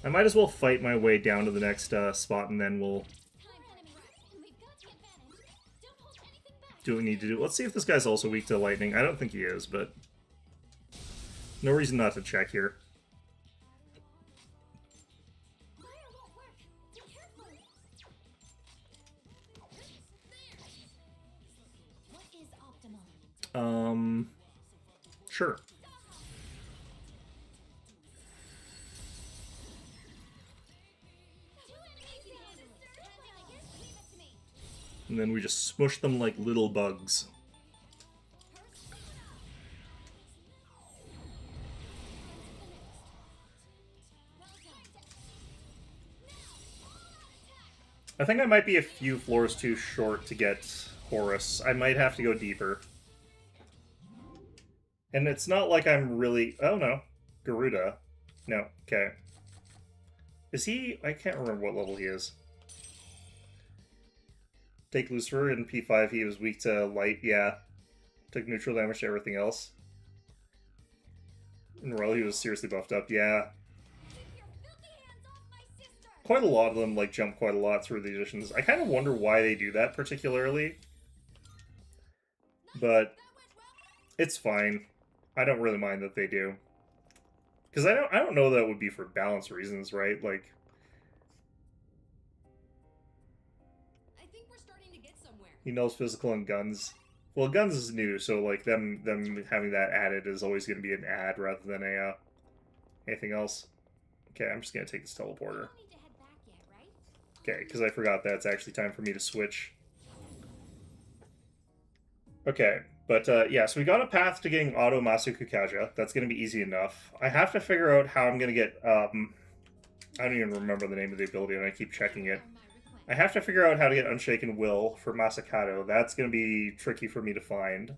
I might as well fight my way down to the next spot, and then we'll Time enemy. We've got the advantage. Don't hold anything back. do what we need to do. Let's see if this guy's also weak to lightning. I don't think he is, but no reason not to check here. Fire won't work. Be careful. What is optimal? Sure. And then we just smush them like little bugs. I think I might be a few floors too short to get Horus. I might have to go deeper. And it's not like I'm really... Oh, no. Garuda. No. Okay. Is he... I can't remember what level he is. Take Lucifer in P5, he was weak to light, yeah. Took neutral damage to everything else. In Royal, he was seriously buffed up, yeah. Quite a lot of them, like, jump quite a lot through the editions. I kind of wonder why they do that particularly. But it's fine. I don't really mind that they do. Because I don't know that would be for balance reasons, right? Like... He knows physical and guns. Well, guns is new, so like them having that added is always going to be an add rather than a anything else. Okay, I'm just going to take this teleporter. Okay, because I forgot that it's actually time for me to switch. Okay, but yeah, so we got a path to getting Auto Masukukaja. That's going to be easy enough. I have to figure out how I'm going to get... I don't even remember the name of the ability, and I keep checking it. I have to figure out how to get Unshaken Will for Masakato. That's going to be tricky for me to find.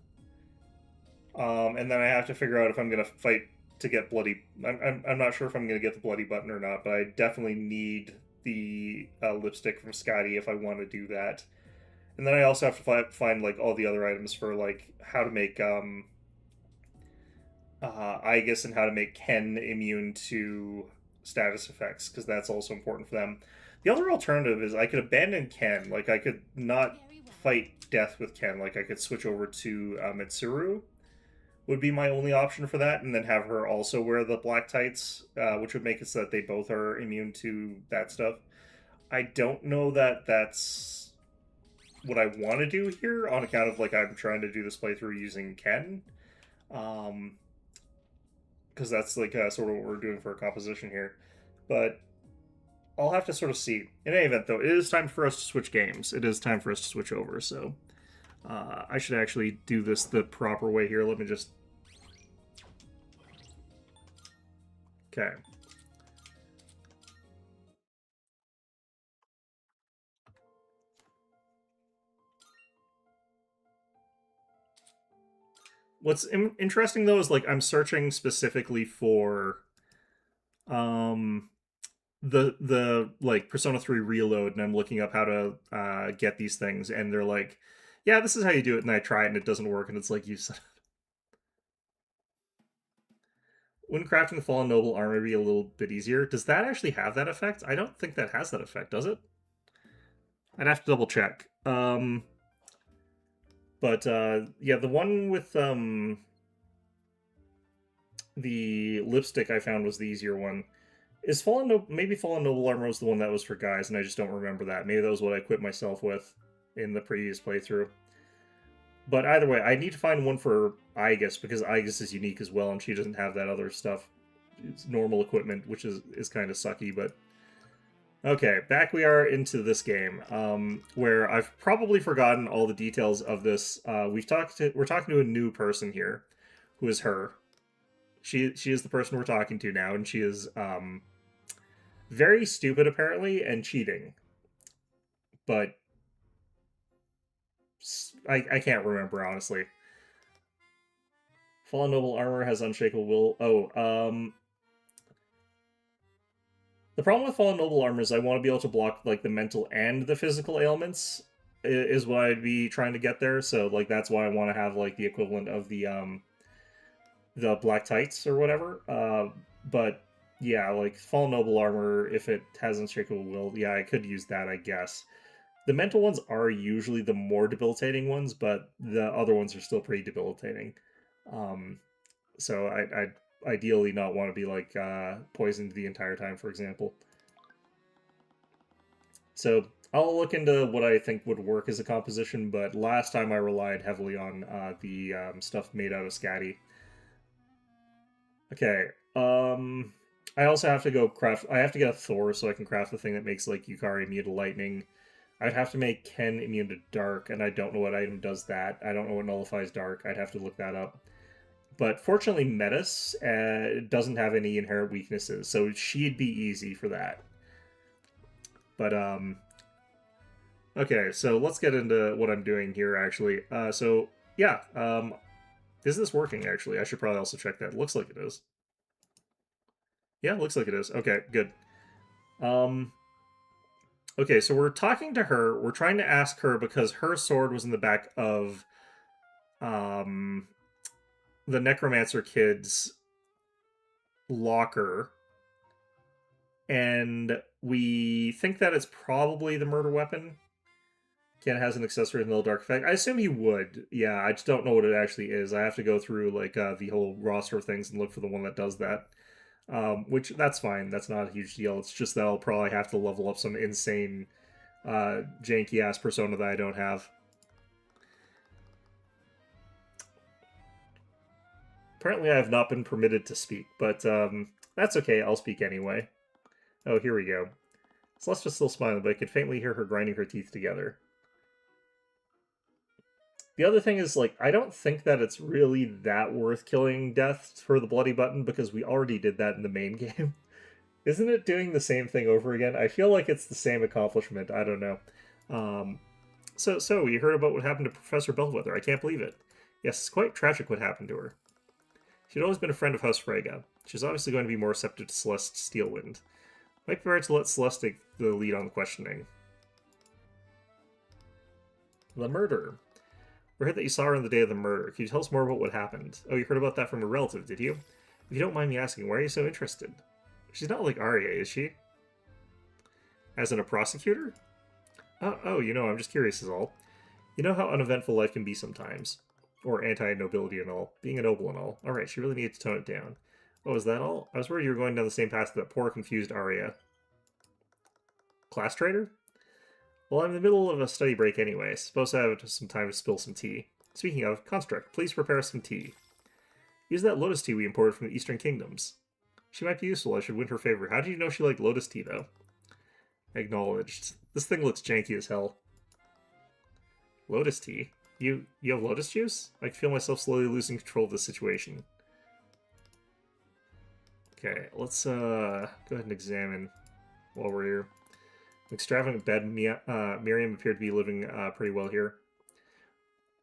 And then I have to figure out if I'm going to fight to get Bloody... I'm not sure if I'm going to get the Bloody Button or not, but I definitely need the lipstick from Scotty if I want to do that. And then I also have to find like, all the other items for, like, how to make Aegis and how to make Ken immune to status effects, because that's also important for them. The other alternative is I could abandon Ken. Like, I could not fight death with Ken, like I could switch over to Mitsuru, would be my only option for that, and then have her also wear the black tights, which would make it so that they both are immune to that stuff. I don't know that that's what I want to do here, on account of, like, I'm trying to do this playthrough using Ken. Because that's, like, sort of what we're doing for a composition here. But I'll have to sort of see. In any event, though, it is time for us to switch games. It is time for us to switch over, so... I should actually do this the proper way here. Let me just... Okay. What's interesting, though, is, like, I'm searching specifically for the like Persona 3 Reload, and I'm looking up how to get these things, and they're like, yeah, this is how you do it, and I try it and it doesn't work, and it's like, you said. Wouldn't crafting the Fallen Noble armor be a little bit easier? Does that actually have that effect? I don't think that has that effect, does it? I'd have to double check. But yeah, the one with the lipstick I found was the easier one. Is maybe Fallen Noble armor was the one that was for guys, and I just don't remember that. Maybe that was what I equipped myself with in the previous playthrough. But either way, I need to find one for Aegis, because Aegis is unique as well, and she doesn't have that other stuff. It's normal equipment, which is kind of sucky, but... Okay, back we are into this game, where I've probably forgotten all the details of this. We're talking to a new person here, who is her. She is the person we're talking to now, and she is very stupid, apparently, and cheating. But I can't remember, honestly. Fallen Noble armor has unshakable will. The problem with Fallen Noble armor is I want to be able to block, like, the mental and the physical ailments, is what I'd be trying to get there. So, like, that's why I want to have, like, the equivalent of the black tights or whatever. But yeah, like, Fallen Noble armor, if it has unshakable will, yeah, I could use that, I guess. The mental ones are usually the more debilitating ones, but the other ones are still pretty debilitating. So I'd ideally not want to be, like, poisoned the entire time, for example. So I'll look into what I think would work as a composition, but last time I relied heavily on the stuff made out of Scatty. Okay, I also have to go craft... I have to get a Thor so I can craft the thing that makes, like, Yukari immune to lightning. I'd have to make Ken immune to dark, and I don't know what item does that. I don't know what nullifies dark. I'd have to look that up. But fortunately, Metis doesn't have any inherent weaknesses, so she'd be easy for that. But, okay, so let's get into what I'm doing here, actually. So, yeah, is this working, actually? I should probably also check that. Looks like it is. Yeah, looks like it is. Okay, good. Okay, so we're talking to her. We're trying to ask her because her sword was in the back of, the Necromancer kid's locker, and we think that it's probably the murder weapon. Ken has an accessory with no dark effect. I assume he would. Yeah, I just don't know what it actually is. I have to go through, like, the whole roster of things and look for the one that does that. Which, that's fine. That's not a huge deal. It's just that I'll probably have to level up some insane, janky-ass persona that I don't have. Apparently I have not been permitted to speak, but that's okay, I'll speak anyway. Oh, here we go. Celesta's still smiling, but I could faintly hear her grinding her teeth together. The other thing is, like, I don't think that it's really that worth killing Death for the Bloody Button, because we already did that in the main game. Isn't it doing the same thing over again? I feel like it's the same accomplishment, I don't know. So, you heard about what happened to Professor Bellwether. I can't believe it. Yes, it's quite tragic what happened to her. She'd always been a friend of House Freyga. She's obviously going to be more receptive to Celeste Steelwind. Might be right to let Celeste take the lead on the questioning. The murder. We heard that you saw her on the day of the murder. Can you tell us more about what happened? Oh, you heard about that from a relative, did you? If you don't mind me asking, why are you so interested? She's not like Arya, is she? As in a prosecutor? Oh, you know, I'm just curious is all. You know how uneventful life can be sometimes. Or anti-nobility and all. Being a noble and all. Alright, she really needs to tone it down. Oh, is that all? I was worried you were going down the same path as that poor, confused Arya. Class traitor? Well, I'm in the middle of a study break anyway. Suppose I have some time to spill some tea. Speaking of, Construct, please prepare some tea. Use that lotus tea we imported from the Eastern Kingdoms. She might be useful. I should win her favor. How did you know she liked lotus tea, though? Acknowledged. This thing looks janky as hell. Lotus tea? You have lotus juice? I feel myself slowly losing control of this situation. Okay, let's go ahead and examine while we're here. An extravagant bed. Miriam appeared to be living pretty well here.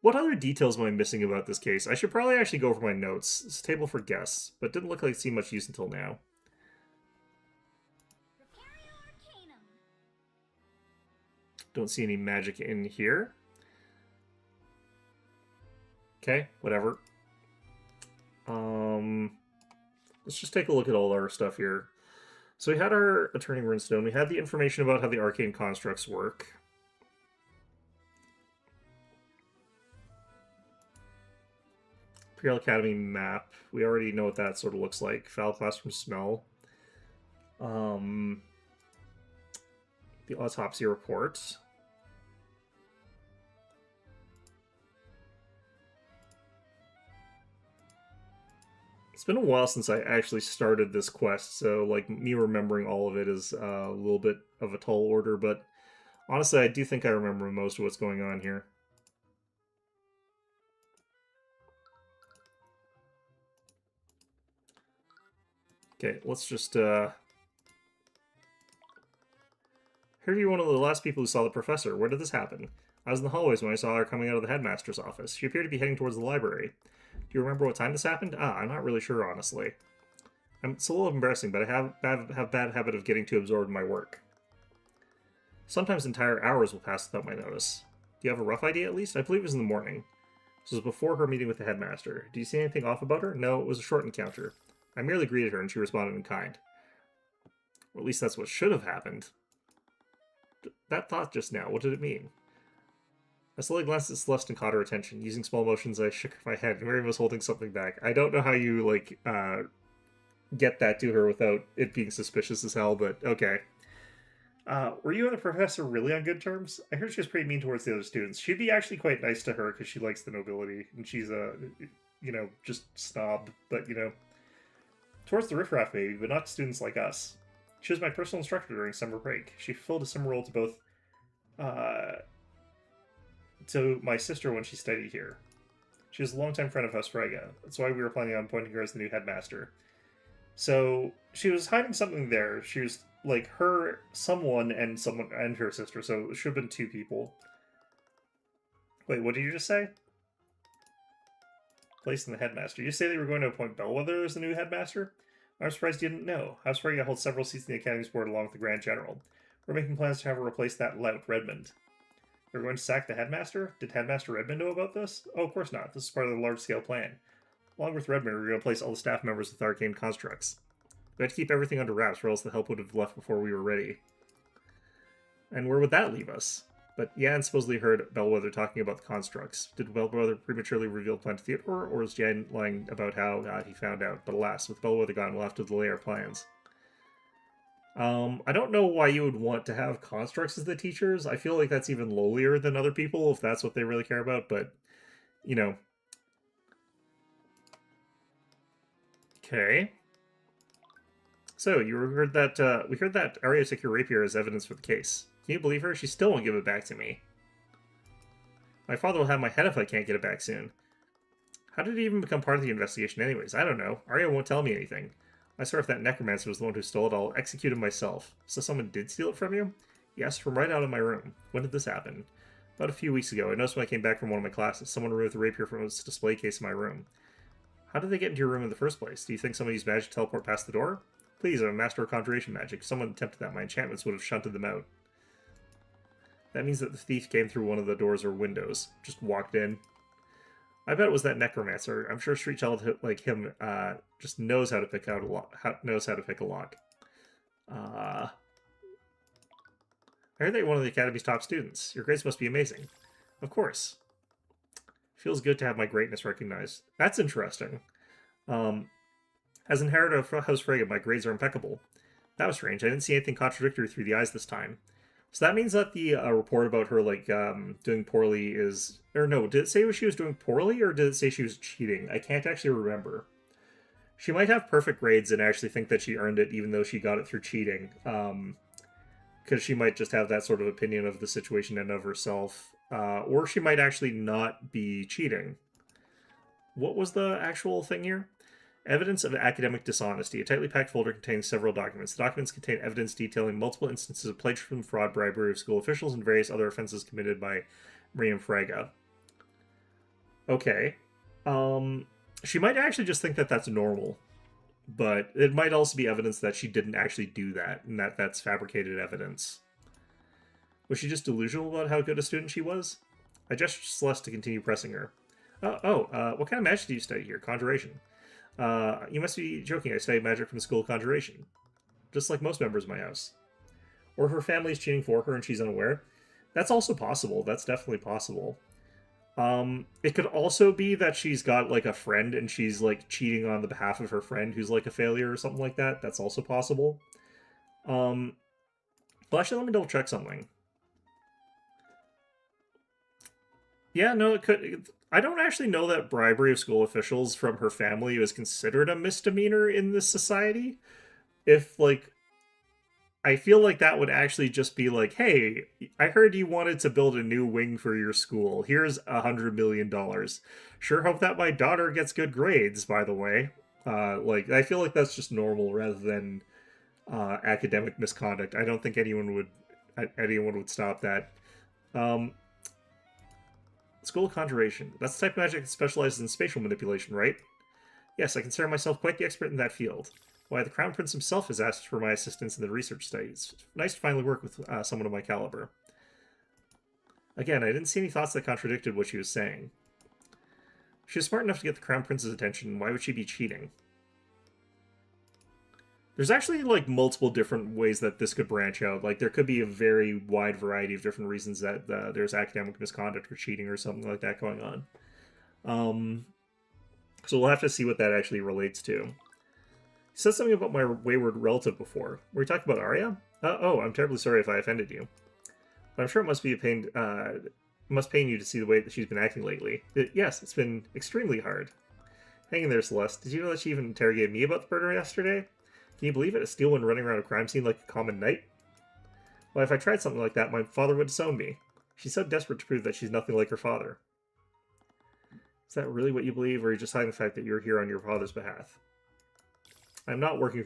What other details am I missing about this case? I should probably actually go over my notes. It's a table for guests, but didn't look like it seemed much use until now. Don't see any magic in here. Okay, whatever. Let's just take a look at all our stuff here. So we had our Attourney runestone. We had the information about how the arcane constructs work. Imperial Academy map. We already know what that sort of looks like. Foul classroom smell. The autopsy report. It's been a while since I actually started this quest, so like me remembering all of it is a little bit of a tall order, but honestly I do think I remember most of what's going on here. Okay, let's just heard you're one of the last people who saw the professor. Where did this happen? I was in the hallways when I saw her coming out of the headmaster's office. She appeared to be heading towards the library. Do you remember what time this happened? I'm not really sure, honestly. It's a little embarrassing, but I have bad habit of getting too absorbed in my work. Sometimes entire hours will pass without my notice. Do you have a rough idea, at least? I believe it was in the morning. This was before her meeting with the headmaster. Do you see anything off about her? No, it was a short encounter. I merely greeted her, and she responded in kind. Or at least that's what should have happened. That thought just now, what did it mean? I slowly glanced at Celeste and caught her attention. Using small motions, I shook my head. Miriam was holding something back. I don't know how you, like, get that to her without it being suspicious as hell, but okay. Were you and the professor really on good terms? I heard she was pretty mean towards the other students. She'd be actually quite nice to her because she likes the nobility, and she's a, just snob, but, towards the riffraff maybe, but not to students like us. She was my personal instructor during summer break. She fulfilled a similar role to both, to my sister when she studied here. She was a longtime friend of Husfrega. That's why we were planning on appointing her as the new headmaster. So she was hiding something there. She was like someone and her sister. So it should have been two people. Wait, what did you just say? Placing the headmaster. You say they were going to appoint Bellwether as the new headmaster? I'm surprised you didn't know. Husfrega holds several seats in the Academy's board along with the Grand General. We're making plans to have her replace that lout, Redmond. They're going to sack the headmaster? Did Headmaster Redmond know about this? Oh, of course not. This is part of the large-scale plan. Along with Redmond, we're going to place all the staff members with arcane constructs. We had to keep everything under wraps, or else the help would have left before we were ready. And where would that leave us? But Jan supposedly heard Bellwether talking about the constructs. Did Bellwether prematurely reveal the plan to Theodore, or is Jan lying about how he found out? But alas, with Bellwether gone, we'll have to delay our plans. I don't know why you would want to have constructs as the teachers. I feel like that's even lowlier than other people, if that's what they really care about, but, Okay. So, we heard that Arya took your rapier as evidence for the case. Can you believe her? She still won't give it back to me. My father will have my head if I can't get it back soon. How did it even become part of the investigation anyways? I don't know. Arya won't tell me anything. I swear if that necromancer was the one who stole it, I'll execute him myself. So someone did steal it from you? Yes, from right out of my room. When did this happen? About a few weeks ago. I noticed when I came back from one of my classes, someone removed the rapier from its display case in my room. How did they get into your room in the first place? Do you think someone used magic to teleport past the door? Please, I'm a master of conjuration magic. If someone attempted that, my enchantments would have shunted them out. That means that the thief came through one of the doors or windows. Just walked in. I bet it was that necromancer. I'm sure street child like him just knows how to pick out a lock. Knows how to pick a lock. I heard that you're one of the Academy's top students. Your grades must be amazing. Of course. Feels good to have my greatness recognized. That's interesting. As inheritor of House Frege, my grades are impeccable. That was strange. I didn't see anything contradictory through the eyes this time. So that means that the report about her doing poorly is, or no, did it say she was doing poorly, or did it say she was cheating? I can't actually remember. She might have perfect grades and actually think that she earned it, even though she got it through cheating. Because she might just have that sort of opinion of the situation and of herself, or she might actually not be cheating. What was the actual thing here? Evidence of academic dishonesty. A tightly packed folder contains several documents. The documents contain evidence detailing multiple instances of plagiarism, fraud, bribery of school officials, and various other offenses committed by Miriam Frege. Okay. She might actually just think that that's normal. But it might also be evidence that she didn't actually do that, and that that's fabricated evidence. Was she just delusional about how good a student she was? I gestured to Celeste to continue pressing her. What kind of magic do you study here? Conjuration. You must be joking. I study magic from the School of Conjuration. Just like most members of my house. Or her family's cheating for her and she's unaware. That's also possible. That's definitely possible. It could also be that she's got, like, a friend and she's, like, cheating on the behalf of her friend who's, like, a failure or something like that. That's also possible. Well, actually, let me double check something. Yeah, no, it could... I don't actually know that bribery of school officials from her family is considered a misdemeanor in this society. If, like... I feel like that would actually just be like, hey, I heard you wanted to build a new wing for your school. Here's $100 million. Sure hope that my daughter gets good grades, by the way. I feel like that's just normal rather than academic misconduct. I don't think anyone would stop that. School of Conjuration. That's the type of magic that specializes in spatial manipulation, right? Yes, I consider myself quite the expert in that field. Why, the Crown Prince himself has asked for my assistance in the research studies. Nice to finally work with someone of my caliber. Again, I didn't see any thoughts that contradicted what she was saying. She was smart enough to get the Crown Prince's attention. Why would she be cheating? There's actually, like, multiple different ways that this could branch out. Like, there could be a very wide variety of different reasons that there's academic misconduct or cheating or something like that going on. So we'll have to see what that actually relates to. You said something about my wayward relative before. Were you talking about Arya? I'm terribly sorry if I offended you. But I'm sure it must be must pain you to see the way that she's been acting lately. Yes, it's been extremely hard. Hang in there, Celeste. Did you know that she even interrogated me about the murder yesterday? Can you believe it? A steel one running around a crime scene like a common night? Well, if I tried something like that, my father would disown me. She's so desperate to prove that she's nothing like her father. Is that really what you believe, or are you just hiding the fact that you're here on your father's behalf? I'm not working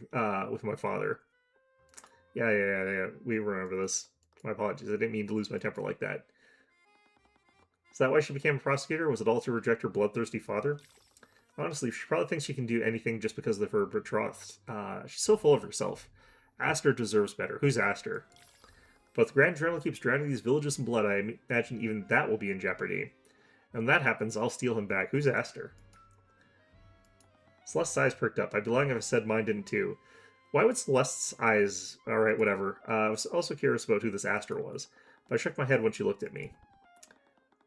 with my father. Yeah. We remember this. My apologies. I didn't mean to lose my temper like that. Is that why she became a prosecutor? Was it all to reject her bloodthirsty father? Honestly, she probably thinks she can do anything just because of her betrothed. She's so full of herself. Aster deserves better. Who's Aster? But if the Grand Journal keeps drowning these villages in blood, I imagine even that will be in jeopardy. And when that happens, I'll steal him back. Who's Aster? Celeste's eyes perked up. I'd be lying if I said mine didn't too. Why would Celeste's eyes... Alright, whatever. I was also curious about who this Aster was, but I shook my head when she looked at me.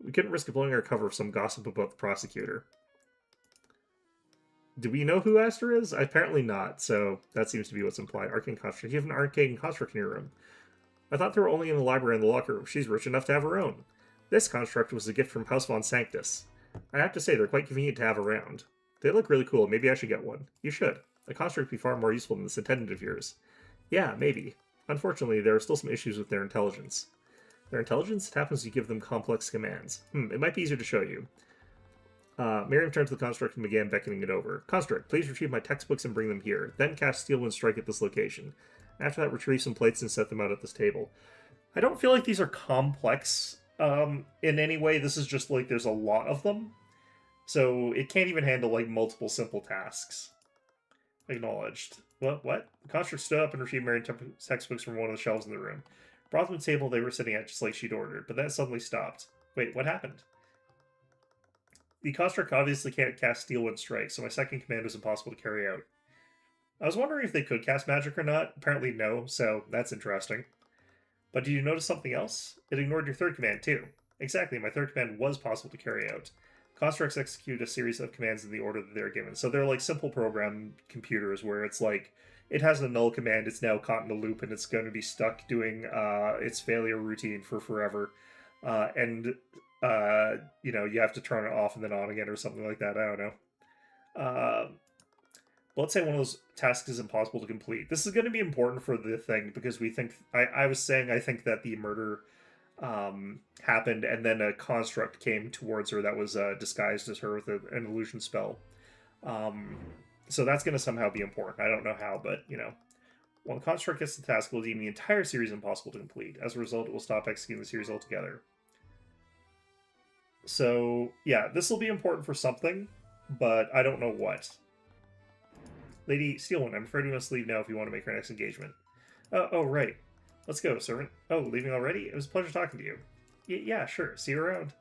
We couldn't risk blowing our cover of some gossip about the prosecutor. Do we know who Aster is? Apparently not, so that seems to be what's implied. Arcane construct. You have an arcane construct in your room. I thought they were only in the library and the locker room. She's rich enough to have her own. This construct was a gift from House Von Sanctus. I have to say, they're quite convenient to have around. They look really cool. Maybe I should get one. You should. A construct would be far more useful than this attendant of yours. Yeah, maybe. Unfortunately, there are still some issues with their intelligence. Their intelligence? It happens to give them complex commands. It might be easier to show you. Miriam turned to the construct and began beckoning it over. Construct, please retrieve my textbooks and bring them here. Then cast Steel Wind Strike at this location. After that, retrieve some plates and set them out at this table. I don't feel like these are complex in any way. This is just like there's a lot of them. So it can't even handle like multiple simple tasks. Acknowledged. What? The construct stood up and retrieved Miriam's textbooks from one of the shelves in the room. Brought them to the table they were sitting at just like she'd ordered, but then suddenly stopped. Wait, what happened? The construct obviously can't cast Steel Wind Strike, so my second command was impossible to carry out. I was wondering if they could cast magic or not. Apparently no, so that's interesting. But did you notice something else? It ignored your third command, too. Exactly, my third command was possible to carry out. Constructs execute a series of commands in the order that they're given. So they're like simple program computers where it's like it has a null command, it's now caught in a loop, and it's going to be stuck doing its failure routine for forever. And you know, you have to turn it off and then on again or something like that. I don't know. But let's say one of those tasks is impossible to complete. This is going to be important for the thing because we think I was saying I think that the murder happened, and then a construct came towards her that was disguised as her with an illusion spell. So that's going to somehow be important. I don't know how, but you know, when the construct gets the task, it will deem the entire series impossible to complete. As a result, it will stop executing the series altogether. So yeah, this will be important for something, but I don't know what. Lady Steelwind, I'm afraid we must leave now if you want to make our next engagement. Oh, right. Let's go, servant. Oh, leaving already? It was a pleasure talking to you. Yeah, sure. See you around.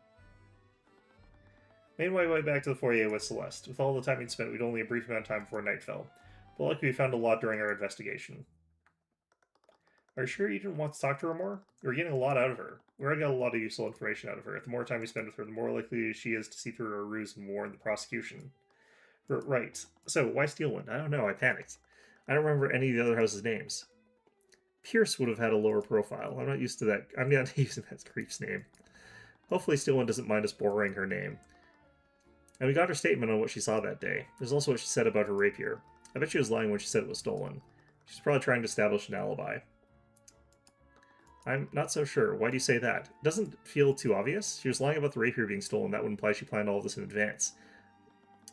Made my way back to the foyer with Celeste. With all the time we'd spent, we'd only a brief amount of time before night fell. But luckily we found a lot during our investigation. Are you sure you didn't want to talk to her more? We're getting a lot out of her. We already got a lot of useful information out of her. The more time we spend with her, the more likely she is to see through her ruse and warn the prosecution. Right. So, why Steelwind? I don't know, I panicked. I don't remember any of the other houses' names. Pierce would have had a lower profile. I'm not used to that. I'm not using that creep's name. Hopefully Steelwind doesn't mind us borrowing her name. And we got her statement on what she saw that day. There's also what she said about her rapier. I bet she was lying when she said it was stolen. She's probably trying to establish an alibi. I'm not so sure. Why do you say that? It doesn't feel too obvious. She was lying about the rapier being stolen. That would imply she planned all of this in advance.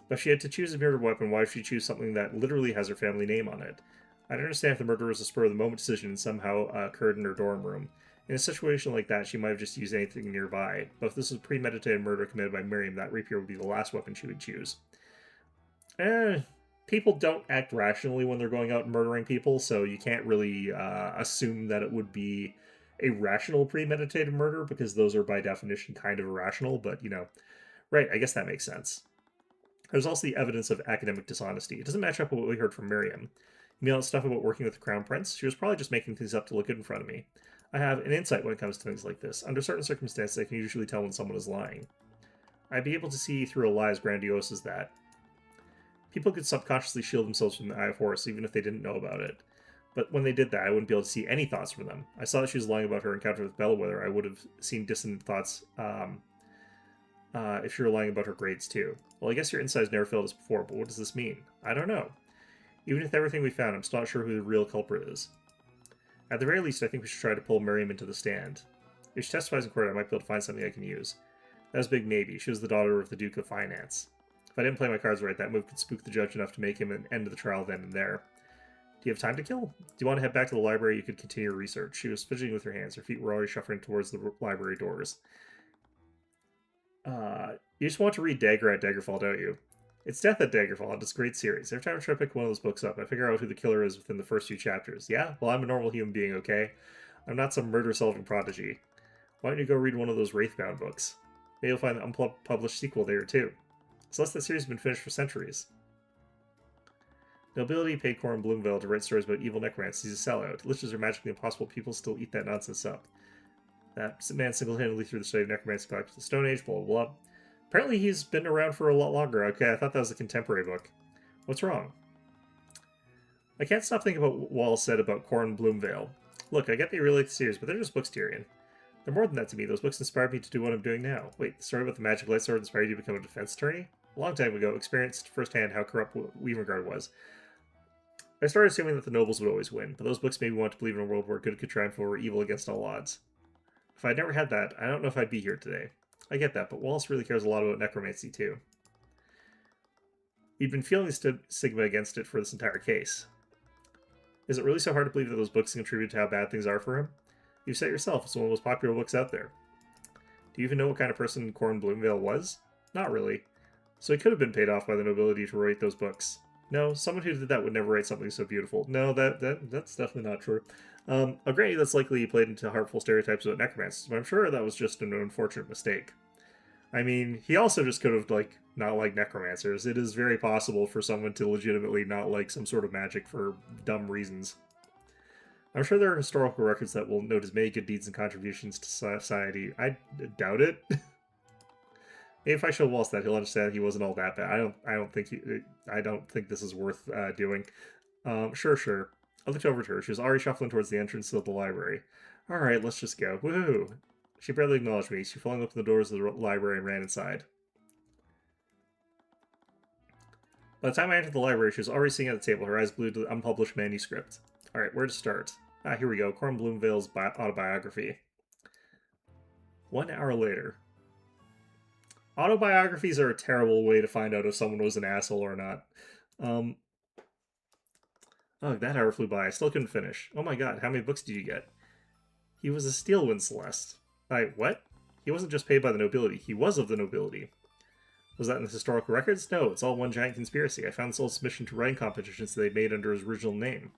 But if she had to choose a murder weapon, why would she choose something that literally has her family name on it? I don't understand if the murder was a spur-of-the-moment decision and somehow occurred in her dorm room. In a situation like that, she might have just used anything nearby. But if this was a premeditated murder committed by Miriam, that rapier would be the last weapon she would choose. People don't act rationally when they're going out and murdering people, so you can't really assume that it would be a rational premeditated murder, because those are by definition kind of irrational, but, you know, right, I guess that makes sense. There's also the evidence of academic dishonesty. It doesn't match up with what we heard from Miriam. You know, stuff about working with the Crown Prince? She was probably just making things up to look good in front of me. I have an insight when it comes to things like this. Under certain circumstances, I can usually tell when someone is lying. I'd be able to see through a lie as grandiose as that. People could subconsciously shield themselves from the eye of Horus even if they didn't know about it. But when they did that, I wouldn't be able to see any thoughts from them. I saw that she was lying about her encounter with Bellwether. I would have seen dissonant thoughts if she were lying about her grades too. Well, I guess your insights never failed us before, but what does this mean? I don't know. Even with everything we found, I'm still not sure who the real culprit is. At the very least, I think we should try to pull Miriam into the stand. If she testifies in court, I might be able to find something I can use. That was a big maybe. She was the daughter of the Duke of Finance. If I didn't play my cards right, that move could spook the judge enough to make him an end of the trial then and there. Do you have time to kill? Do you want to head back to the library? You could continue your research. She was fidgeting with her hands. Her feet were already shuffling towards the library doors. You just want to read Dagger at Daggerfall, don't you? It's Death at Daggerfall, and it's a great series. Every time I try to pick one of those books up, I figure out who the killer is within the first few chapters. Yeah? Well, I'm a normal human being, okay? I'm not some murder-solving prodigy. Why don't you go read one of those Wraithbound books? Maybe you'll find the unpublished sequel there, too. So that series has been finished for centuries. Nobility paid Corin Bloomville to write stories about evil necromancy. He's a sellout. Liches are magically impossible. People still eat that nonsense up. That man single-handedly threw the study of necromancy back to the Stone Age, blah, blah, blah. Apparently he's been around for a lot longer. Okay, I thought that was a contemporary book. What's wrong? I can't stop thinking about what Wallace said about Corin Bloomvale. Look, I get that you really like the series, but they're just books, Tyrion. They're more than that to me. Those books inspired me to do what I'm doing now. Wait, the story about the magic light sword inspired you to become a defense attorney? A long time ago, experienced firsthand how corrupt Weaverguard was. I started assuming that the nobles would always win, but those books made me want to believe in a world where good could triumph over evil against all odds. If I'd never had that, I don't know if I'd be here today. I get that, but Wallace really cares a lot about necromancy too. He'd been feeling the stigma against it for this entire case. Is it really so hard to believe that those books contribute to how bad things are for him? You said it yourself, it's one of the most popular books out there. Do you even know what kind of person Corin Bloomvale was? Not really. So he could have been paid off by the nobility to write those books. No, someone who did that would never write something so beautiful. No, that's definitely not true. I'll grant you that's likely he played into harmful stereotypes about necromancers, but I'm sure that was just an unfortunate mistake. I mean, he also just could have, not liked necromancers. It is very possible for someone to legitimately not like some sort of magic for dumb reasons. I'm sure there are historical records that will note his many good deeds and contributions to society. I doubt it. Maybe if I show Wallace that, he'll understand he wasn't all that bad. I don't think this is worth doing. Sure. I looked over at her. She was already shuffling towards the entrance of the library. All right, let's just go. Woohoo! She barely acknowledged me. She flung open the doors of the library and ran inside. By the time I entered the library, she was already sitting at the table, her eyes glued to the unpublished manuscript. Alright, where to start? Here we go. Coram Bloomville's autobiography. 1 hour later. Autobiographies are a terrible way to find out if someone was an asshole or not. Oh, that hour flew by. I still couldn't finish. Oh my god, how many books did you get? He was a Steelwind Celeste. What? He wasn't just paid by the nobility. He was of the nobility. Was that in the historical records? No, it's all one giant conspiracy. I found this old submission to writing competitions that they made under his original name.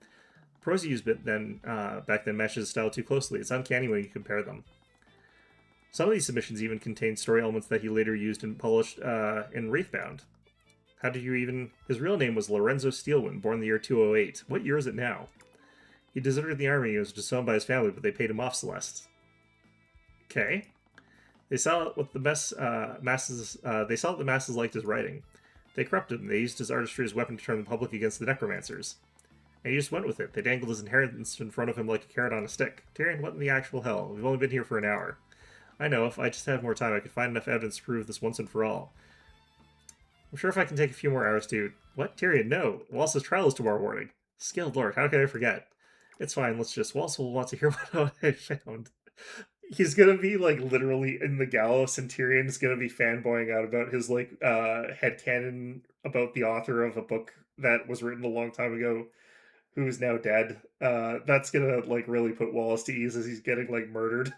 The prose he used back then matches his style too closely. It's uncanny when you compare them. Some of these submissions even contain story elements that he later used and published in Wraithbound. How did you even... His real name was Lorenzo Steelwind, born in the year 208. What year is it now? He deserted the army and was disowned by his family, but they paid him off, Celeste. Okay. They saw what the masses liked his writing. They corrupted him. They used his artistry as a weapon to turn the public against the necromancers. And he just went with it. They dangled his inheritance in front of him like a carrot on a stick. Tyrion, what in the actual hell? We've only been here for an hour. I know, if I just had more time, I could find enough evidence to prove this once and for all. I'm sure if I can take a few more hours to... What? Tyrion, no. Wallace's trial is tomorrow morning. Skilled Lord, how could I forget? It's fine, Wallace will want to hear what I found. He's gonna be, like, literally in the gallows, and Tyrion's gonna be fanboying out about his, like, headcanon about the author of a book that was written a long time ago, who is now dead. That's gonna, like, really put Wallace to ease as he's getting, like, murdered.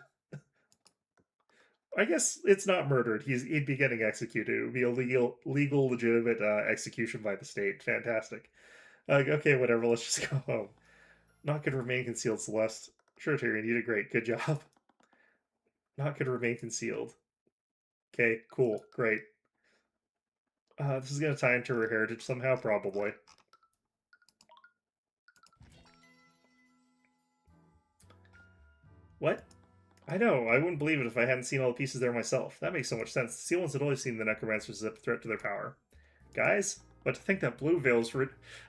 I guess it's not murdered. He'd be getting executed. It would be a legal, legitimate execution by the state. Fantastic. Okay, whatever. Let's just go home. Not gonna remain concealed, Celeste. Sure, Tyrion, you did great. Good job. Not gonna remain concealed. Okay, cool, great. This is gonna tie into her heritage somehow, probably. What? I know, I wouldn't believe it if I hadn't seen all the pieces there myself. That makes so much sense. The Sealons had always seen the necromancers as a threat to their power. Guys? But to think that Blue Veil's...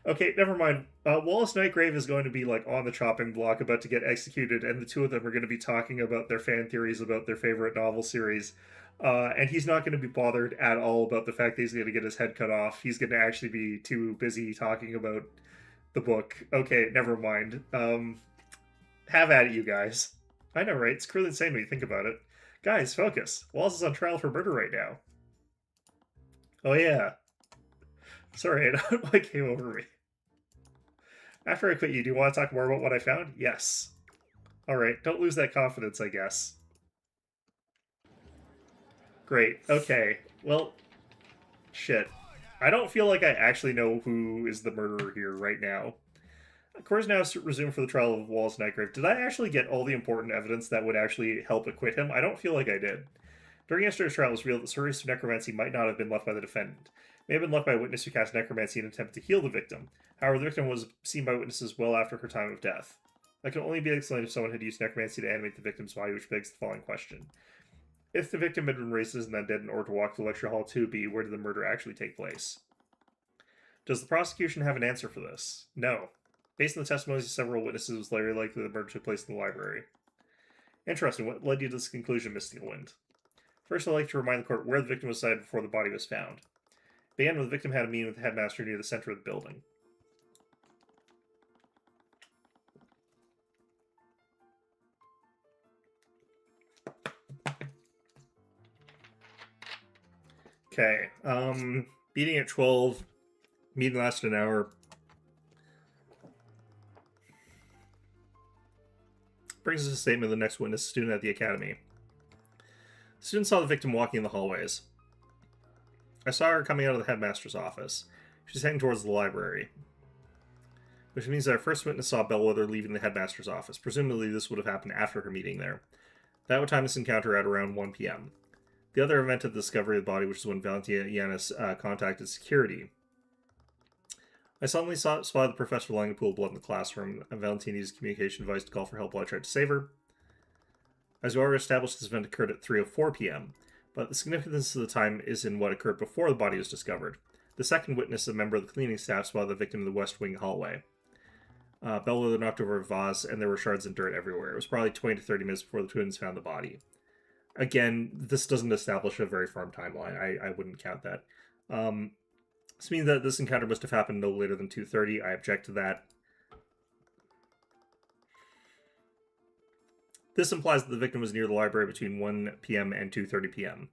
Okay, never mind. Wallace Nightgrave is going to be, like, on the chopping block, about to get executed, and the two of them are going to be talking about their fan theories about their favorite novel series. And he's not going to be bothered at all about the fact that he's going to get his head cut off. He's going to actually be too busy talking about the book. Okay, never mind. Have at it, you guys. I know, right? It's cruelly insane when you think about it. Guys, focus. Wallace is on trial for murder right now. Oh, yeah. Sorry, I don't know what came over me. After I quit you, do you want to talk more about what I found? Yes. Alright, don't lose that confidence, I guess. Great, okay. Well, shit. I don't feel like I actually know who is the murderer here right now. Court's now resumed for the trial of Wallace Nightgrave. Did I actually get all the important evidence that would actually help acquit him? I don't feel like I did. During yesterday's trial, it was revealed that stories of necromancy might not have been left by the defendant. It may have been left by a witness who cast necromancy in an attempt to heal the victim. However, the victim was seen by witnesses well after her time of death. That can only be explained if someone had used necromancy to animate the victim's body, which begs the following question. If the victim had been raised as an undead in order to walk to lecture hall 2B, where did the murder actually take place? Does the prosecution have an answer for this? No. Based on the testimonies of several witnesses, it was very likely the murder took place in the library. Interesting. What led you to this conclusion, Miss Steelwind? First, I'd like to remind the court where the victim was sighted before the body was found. It began when the victim had a meeting with the headmaster near the center of the building. Okay. Meeting at 12. Meeting lasted an hour. Brings us a statement of the next witness, student at the academy. The student saw the victim walking in the hallways. I saw her coming out of the headmaster's office. She's heading towards the library. Which means that our first witness saw Bellwether leaving the headmaster's office. Presumably this would have happened after her meeting there. That would time this encounter at around 1 p.m. The other event of the discovery of the body, which is when Valentina Yanis contacted security. I suddenly spotted the professor lying in a pool of blood in the classroom, and Valentine used a communication device to call for help while I tried to save her. As we already established, this event occurred at 3:04 p.m., but the significance of the time is in what occurred before the body was discovered. The second witness, a member of the cleaning staff, spotted the victim in the West Wing hallway. Bellwether knocked over a vase, and there were shards of dirt everywhere. It was probably 20 to 30 minutes before the twins found the body. Again, this doesn't establish a very firm timeline. I wouldn't count that. This means that this encounter must have happened no later than 2:30. I object to that. This implies that the victim was near the library between 1 p.m. and 2:30 p.m.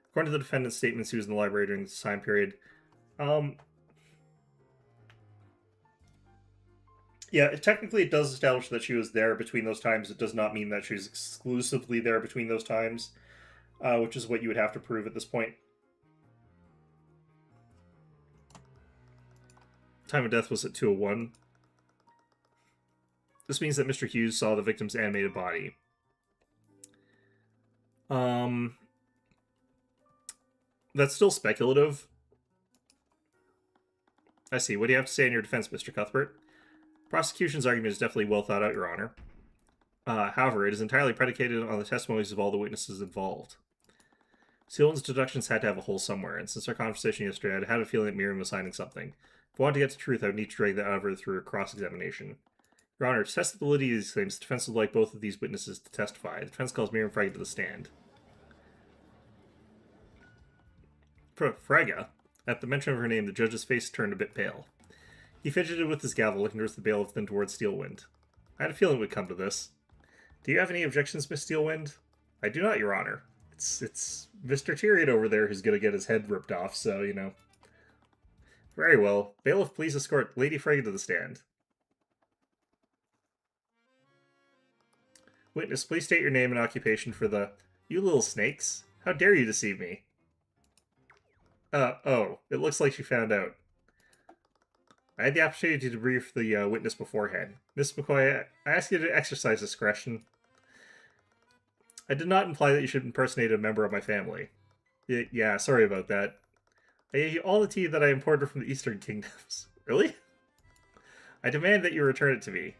According to the defendant's statements, he was in the library during this time period. Yeah, technically it does establish that she was there between those times. It does not mean that she was exclusively there between those times, which is what you would have to prove at this point. Time of death was at 2:01. This means that Mr. Hughes saw the victim's animated body. That's still speculative. I see. What do you have to say in your defense, Mr. Cuthbert? Prosecution's argument is definitely well thought out, Your Honor. However, it is entirely predicated on the testimonies of all the witnesses involved. Sealand's deductions had to have a hole somewhere, and since our conversation yesterday, I'd had a feeling that Miriam was hiding something. If I wanted to get to truth, I would need to drag that out of her through a cross-examination. Your Honor, to test the validity of these claims, the defense would like both of these witnesses to testify. The defense calls Miriam Fraga to the stand. Fraga? At the mention of her name, the judge's face turned a bit pale. He fidgeted with his gavel, looking towards the bailiff, then towards Steelwind. I had a feeling it would come to this. Do you have any objections, Miss Steelwind? I do not, Your Honor. It's Mr. Tyrion over there who's going to get his head ripped off, so, you know. Very well. Bailiff, please escort Lady Fraga to the stand. Witness, please state your name and occupation for the... You little snakes. How dare you deceive me? Oh. It looks like she found out. I had the opportunity to brief the witness beforehand. Miss McCoy, I ask you to exercise discretion. I did not imply that you should impersonate a member of my family. Yeah, sorry about that. I gave you all the tea that I imported from the Eastern Kingdoms. Really? I demand that you return it to me.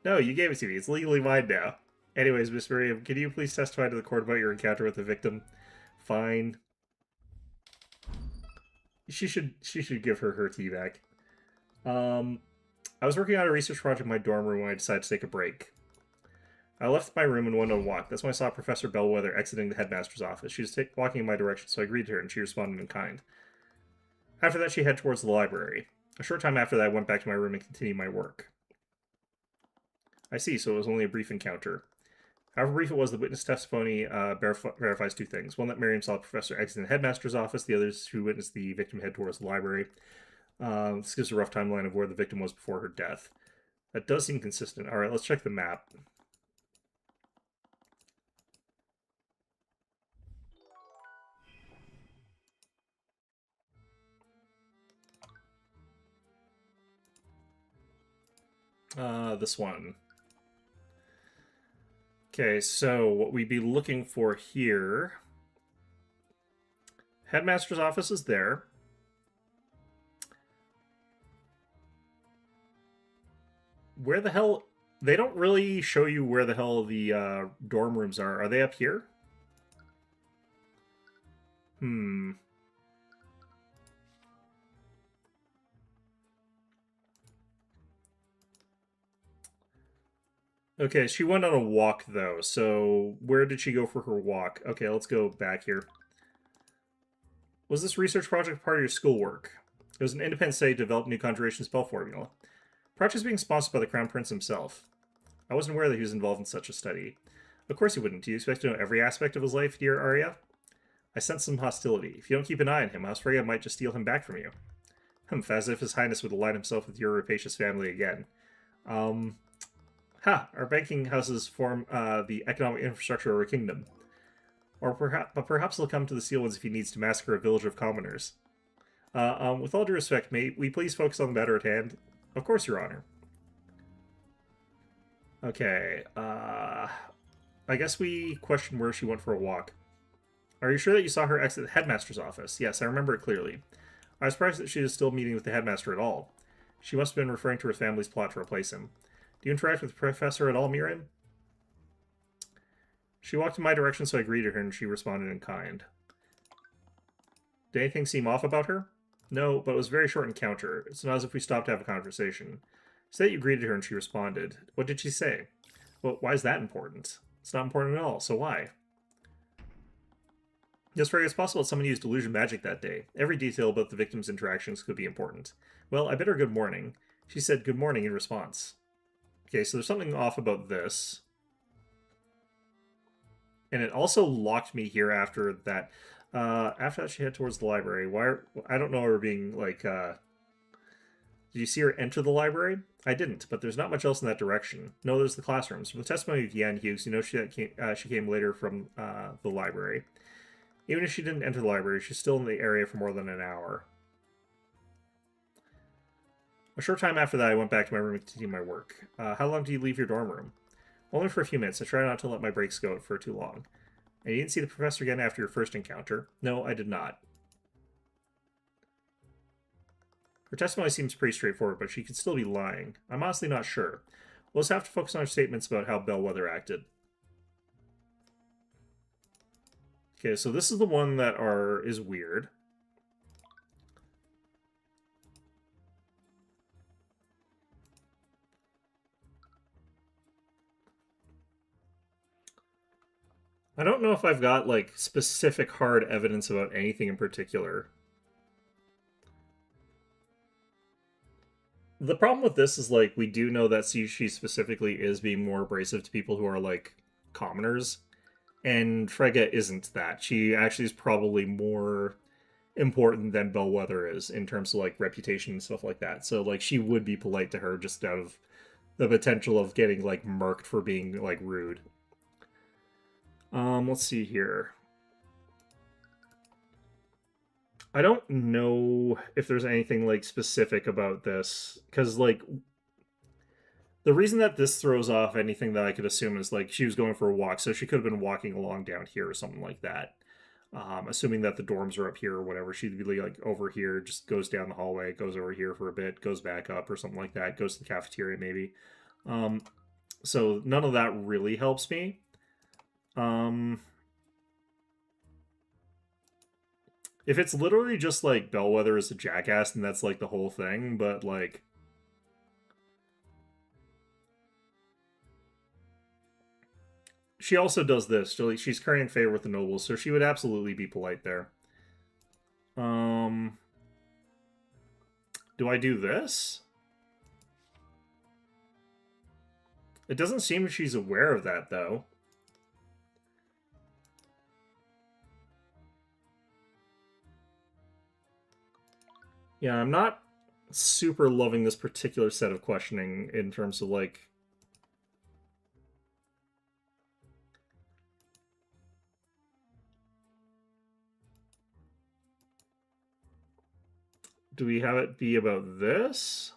No, you gave it to me. It's legally mine now. Anyways, Miss Miriam, can you please testify to the court about your encounter with the victim? Fine. She should give her tea back. I was working on a research project in my dorm room when I decided to take a break. I left my room and went on a walk. That's when I saw Professor Bellwether exiting the headmaster's office. She was walking in my direction, so I greeted her, and she responded in kind. After that, she headed towards the library. A short time after that, I went back to my room and continued my work. I see, so it was only a brief encounter. However brief it was, the witness testimony verifies two things. One, that Miriam saw the professor exit the headmaster's office. The other is who witnessed the victim head towards the library. This gives a rough timeline of where the victim was before her death. That does seem consistent. Alright, let's check the map. This one. Okay, so what we'd be looking for here... Headmaster's office is there. Where the hell... They don't really show you where the hell the dorm rooms are. Are they up here? Okay, she went on a walk, though, so where did she go for her walk? Okay, let's go back here. Was this research project part of your schoolwork? It was an independent study to develop new conjuration spell formula. The project is being sponsored by the Crown Prince himself. I wasn't aware that he was involved in such a study. Of course he wouldn't. Do you expect to know every aspect of his life, dear Arya? I sense some hostility. If you don't keep an eye on him, House Freya might just steal him back from you. As if His Highness would align himself with your rapacious family again. Our banking houses form the economic infrastructure of our kingdom. But perhaps he'll come to the Sealwoods if he needs to massacre a village of commoners. With all due respect, may we please focus on the matter at hand? Of course, Your Honor. Okay, I guess we question where she went for a walk. Are you sure that you saw her exit the headmaster's office? Yes, I remember it clearly. I was surprised that she was still meeting with the headmaster at all. She must have been referring to her family's plot to replace him. Do you interact with the professor at all, Mirren? She walked in my direction, so I greeted her, and she responded in kind. Did anything seem off about her? No, but it was a very short encounter. It's not as if we stopped to have a conversation. Say that you greeted her, and she responded. What did she say? Well, why is that important? It's not important at all, so why? It's very possible that someone used illusion magic that day. Every detail about the victim's interactions could be important. Well, I bid her good morning. She said good morning in response. Okay, so there's something off about this. And it also locked me here after that. After that, she headed towards the library. I don't know her being, like, Did you see her enter the library? I didn't, but there's not much else in that direction. No, there's the classrooms. From the testimony of Yan Hughes, you know she came later from the library. Even if she didn't enter the library, she's still in the area for more than an hour. A short time after that, I went back to my room to continue my work. How long do you leave your dorm room? Only for a few minutes. I try not to let my breaks go for too long. And you didn't see the professor again after your first encounter? No, I did not. Her testimony seems pretty straightforward, but she could still be lying. I'm honestly not sure. We'll just have to focus on her statements about how Bellwether acted. Okay, so this is the one that is weird. I don't know if I've got, like, specific hard evidence about anything in particular. The problem with this is, like, we do know that she specifically is being more abrasive to people who are, like, commoners. And Frege isn't that. She actually is probably more important than Bellwether is in terms of, like, reputation and stuff like that. So, like, she would be polite to her just out of the potential of getting, like, murked for being, like, rude. Let's see here. I don't know if there's anything, like, specific about this, because, like, the reason that this throws off anything that I could assume is, like, she was going for a walk, so she could have been walking along down here or something like that. Assuming that the dorms are up here or whatever, she'd be, like, over here, just goes down the hallway, goes over here for a bit, goes back up or something like that, goes to the cafeteria maybe. So none of that really helps me. If it's literally just, like, Bellwether is a jackass and that's, like, the whole thing, but, like... She also does this. She's currying favor with the nobles, so she would absolutely be polite there. Do I do this? It doesn't seem she's aware of that, though. Yeah, I'm not super loving this particular set of questioning in terms of, like... Do we have it be about this?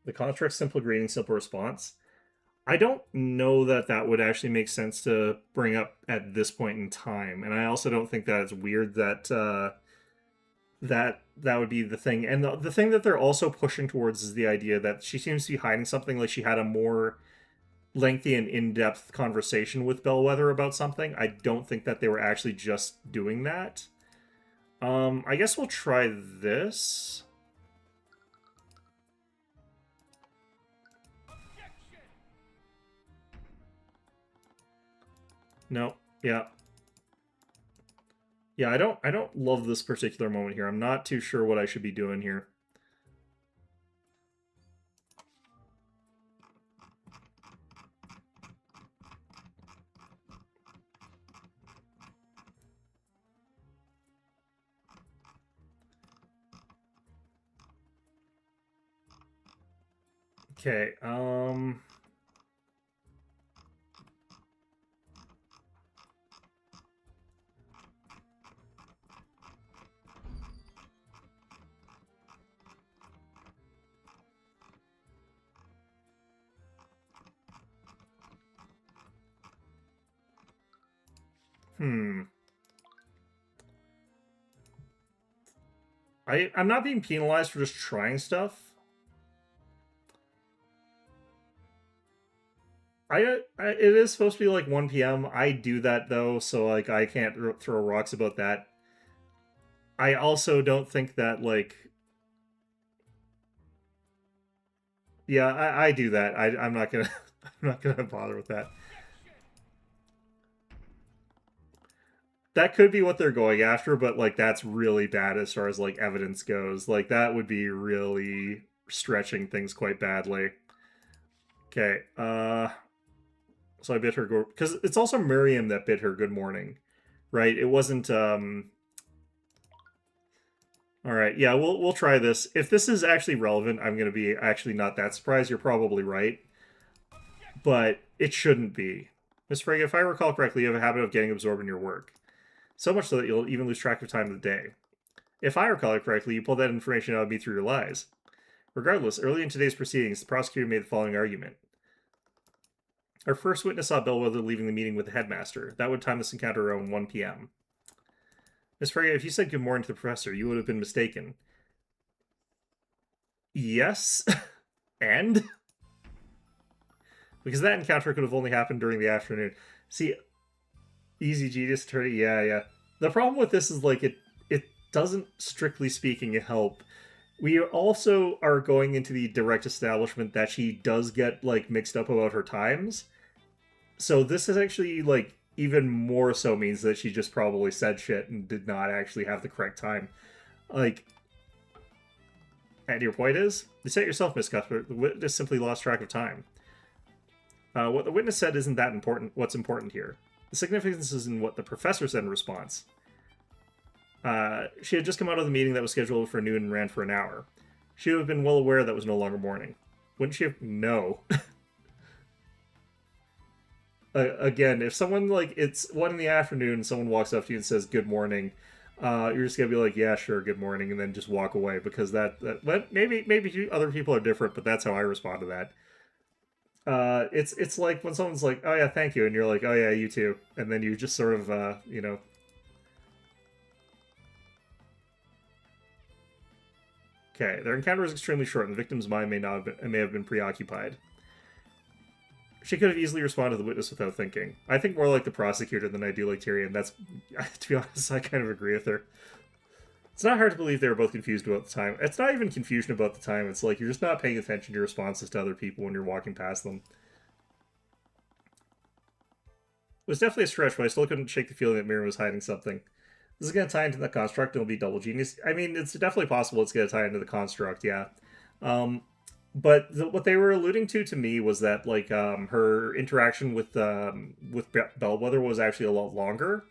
The contract, simple greeting, simple response. I don't know that that would actually make sense to bring up at this point in time, and I also don't think that it's weird that that would be the thing. And the thing that they're also pushing towards is the idea that she seems to be hiding something, like she had a more lengthy and in-depth conversation with Bellwether about something. I don't think that they were actually just doing that. I guess we'll try this. No, yeah. Yeah, I don't love this particular moment here. I'm not too sure what I should be doing here. Okay, I'm not being penalized for just trying stuff. It is supposed to be like 1 p.m. I do that though, so like I can't throw rocks about that. I also don't think that like, yeah, I do that. I'm not gonna I'm not gonna bother with that. That could be what they're going after, but like that's really bad as far as like evidence goes. Like that would be really stretching things quite badly. Okay, so I bid her go because it's also Miriam that bid her good morning, right? It wasn't all right, yeah, we'll try this. If this is actually relevant, I'm gonna be actually not that surprised. You're probably right, but it shouldn't be. Miss Frege, if I recall correctly, you have a habit of getting absorbed in your work, so much so that you'll even lose track of time of the day. If I recall correctly, you pulled that information out of me through your lies. Regardless, early in today's proceedings, the prosecutor made the following argument. Our first witness saw Bellwether leaving the meeting with the headmaster. That would time this encounter around 1 p.m. Miss Frege, if you said good morning to the professor, you would have been mistaken. Yes, and? Because that encounter could have only happened during the afternoon. See, easy genius attorney, yeah. The problem with this is, like, it doesn't, strictly speaking, help. We also are going into the direct establishment that she does get, like, mixed up about her times. So this is actually, like, even more so means that she just probably said shit and did not actually have the correct time. Like, and your point is? You said it yourself, Miss Cuthbert. The witness simply lost track of time. What the witness said isn't that important. What's important here? The significance is in what the professor said in response. She had just come out of the meeting that was scheduled for noon and ran for an hour. She would have been well aware that was no longer morning. Wouldn't she have? No. Again, if someone, like, it's 1 in the afternoon and someone walks up to you and says good morning, you're just gonna be like, yeah, sure, good morning, and then just walk away, because that maybe other people are different, but that's how I respond to that. It's like when someone's like, oh yeah, thank you, and you're like, oh yeah, you too, and then you just sort of you know. Okay, their encounter was extremely short, and the victim's mind may have been preoccupied. She could have easily responded to the witness without thinking. I think more like the prosecutor than I do like Tyrion. That's, to be honest, I kind of agree with her. It's not hard to believe they were both confused about the time. It's not even confusion about the time. It's like you're just not paying attention to your responses to other people when you're walking past them. It was definitely a stretch, but I still couldn't shake the feeling that Miriam was hiding something. This is going to tie into the construct and it'll be double genius. I mean, it's definitely possible it's going to tie into the construct, yeah. But what they were alluding to me was that, like, her interaction with Bellwether was actually a lot longer.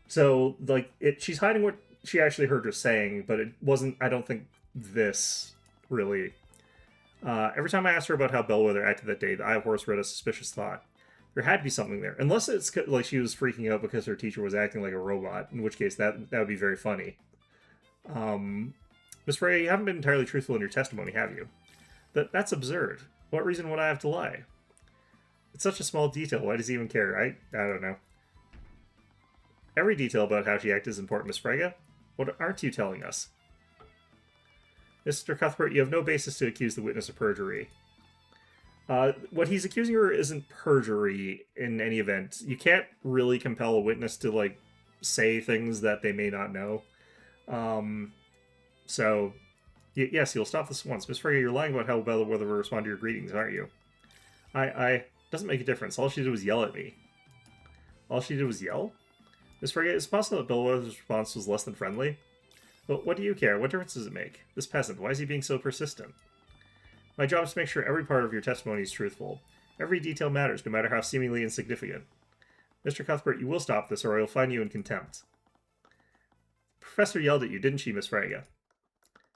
So, like, she's hiding what she actually heard her saying, but it wasn't, I don't think, this, really. Every time I asked her about how Bellwether acted that day, the Eye of Horus read a suspicious thought. There had to be something there. Unless it's like she was freaking out because her teacher was acting like a robot, in which case that would be very funny. Miss Frey, you haven't been entirely truthful in your testimony, have you? That's absurd. What reason would I have to lie? It's such a small detail. Why does he even care? I don't know. Every detail about how she acted is important, Miss Frege. What aren't you telling us? Mr. Cuthbert, you have no basis to accuse the witness of perjury. What he's accusing her isn't perjury in any event. You can't really compel a witness to, like, say things that they may not know. So, yes, you'll stop this once. Miss Frege, you're lying about how Bellwether will respond to your greetings, aren't you? Doesn't make a difference. All she did was yell at me. All she did was yell? Miss Frege, it's possible that Bellwether's response was less than friendly. But what do you care? What difference does it make? This peasant, why is he being so persistent? My job is to make sure every part of your testimony is truthful. Every detail matters, no matter how seemingly insignificant. Mr. Cuthbert, you will stop this, or I will find you in contempt. The professor yelled at you, didn't she, Miss Frege?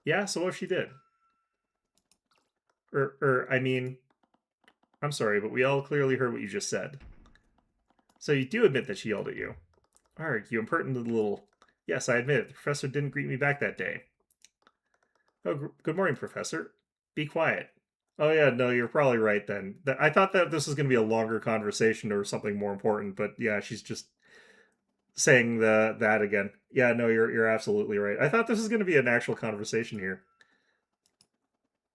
Yeah, so what if she did? I mean, I'm sorry, but we all clearly heard what you just said. So you do admit that she yelled at you. Arg, you impertinent little... Yes, I admit it. The professor didn't greet me back that day. Oh, good morning, Professor. Be quiet. Oh yeah, no, you're probably right then. I thought that this was going to be a longer conversation or something more important, but yeah, she's just... saying that again. Yeah, no, you're absolutely right. I thought this was going to be an actual conversation here.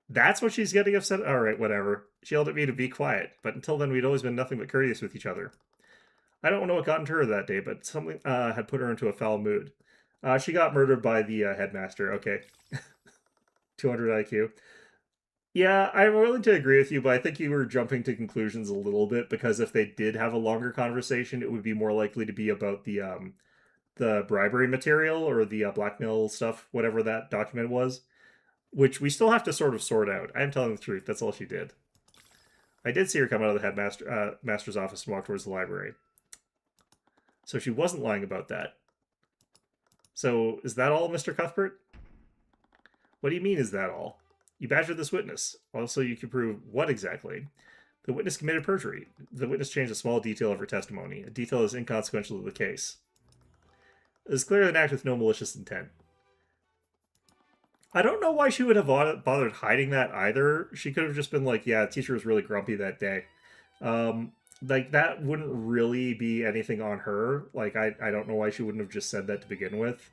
That's what she's getting upset. All right, whatever. She yelled at me to be quiet, but until then, we'd always been nothing but courteous with each other. I don't know what got into her that day, but something had put her into a foul mood. She got murdered by the headmaster. Okay, 200 IQ. Yeah, I'm willing to agree with you, but I think you were jumping to conclusions a little bit because if they did have a longer conversation, it would be more likely to be about the bribery material or the blackmail stuff, whatever that document was, which we still have to sort of sort out. I'm telling the truth. That's all she did. I did see her come out of the headmaster's office and walk towards the library. So she wasn't lying about that. So is that all, Mr. Cuthbert? What do you mean, is that all? You badgered this witness. Also, you can prove what exactly? The witness committed perjury. The witness changed a small detail of her testimony, a detail that is inconsequential to the case. It is clearly an act with no malicious intent. I don't know why she would have bothered hiding that either. She could have just been like, yeah, the teacher was really grumpy that day. Like, that wouldn't really be anything on her. Like, I don't know why she wouldn't have just said that to begin with.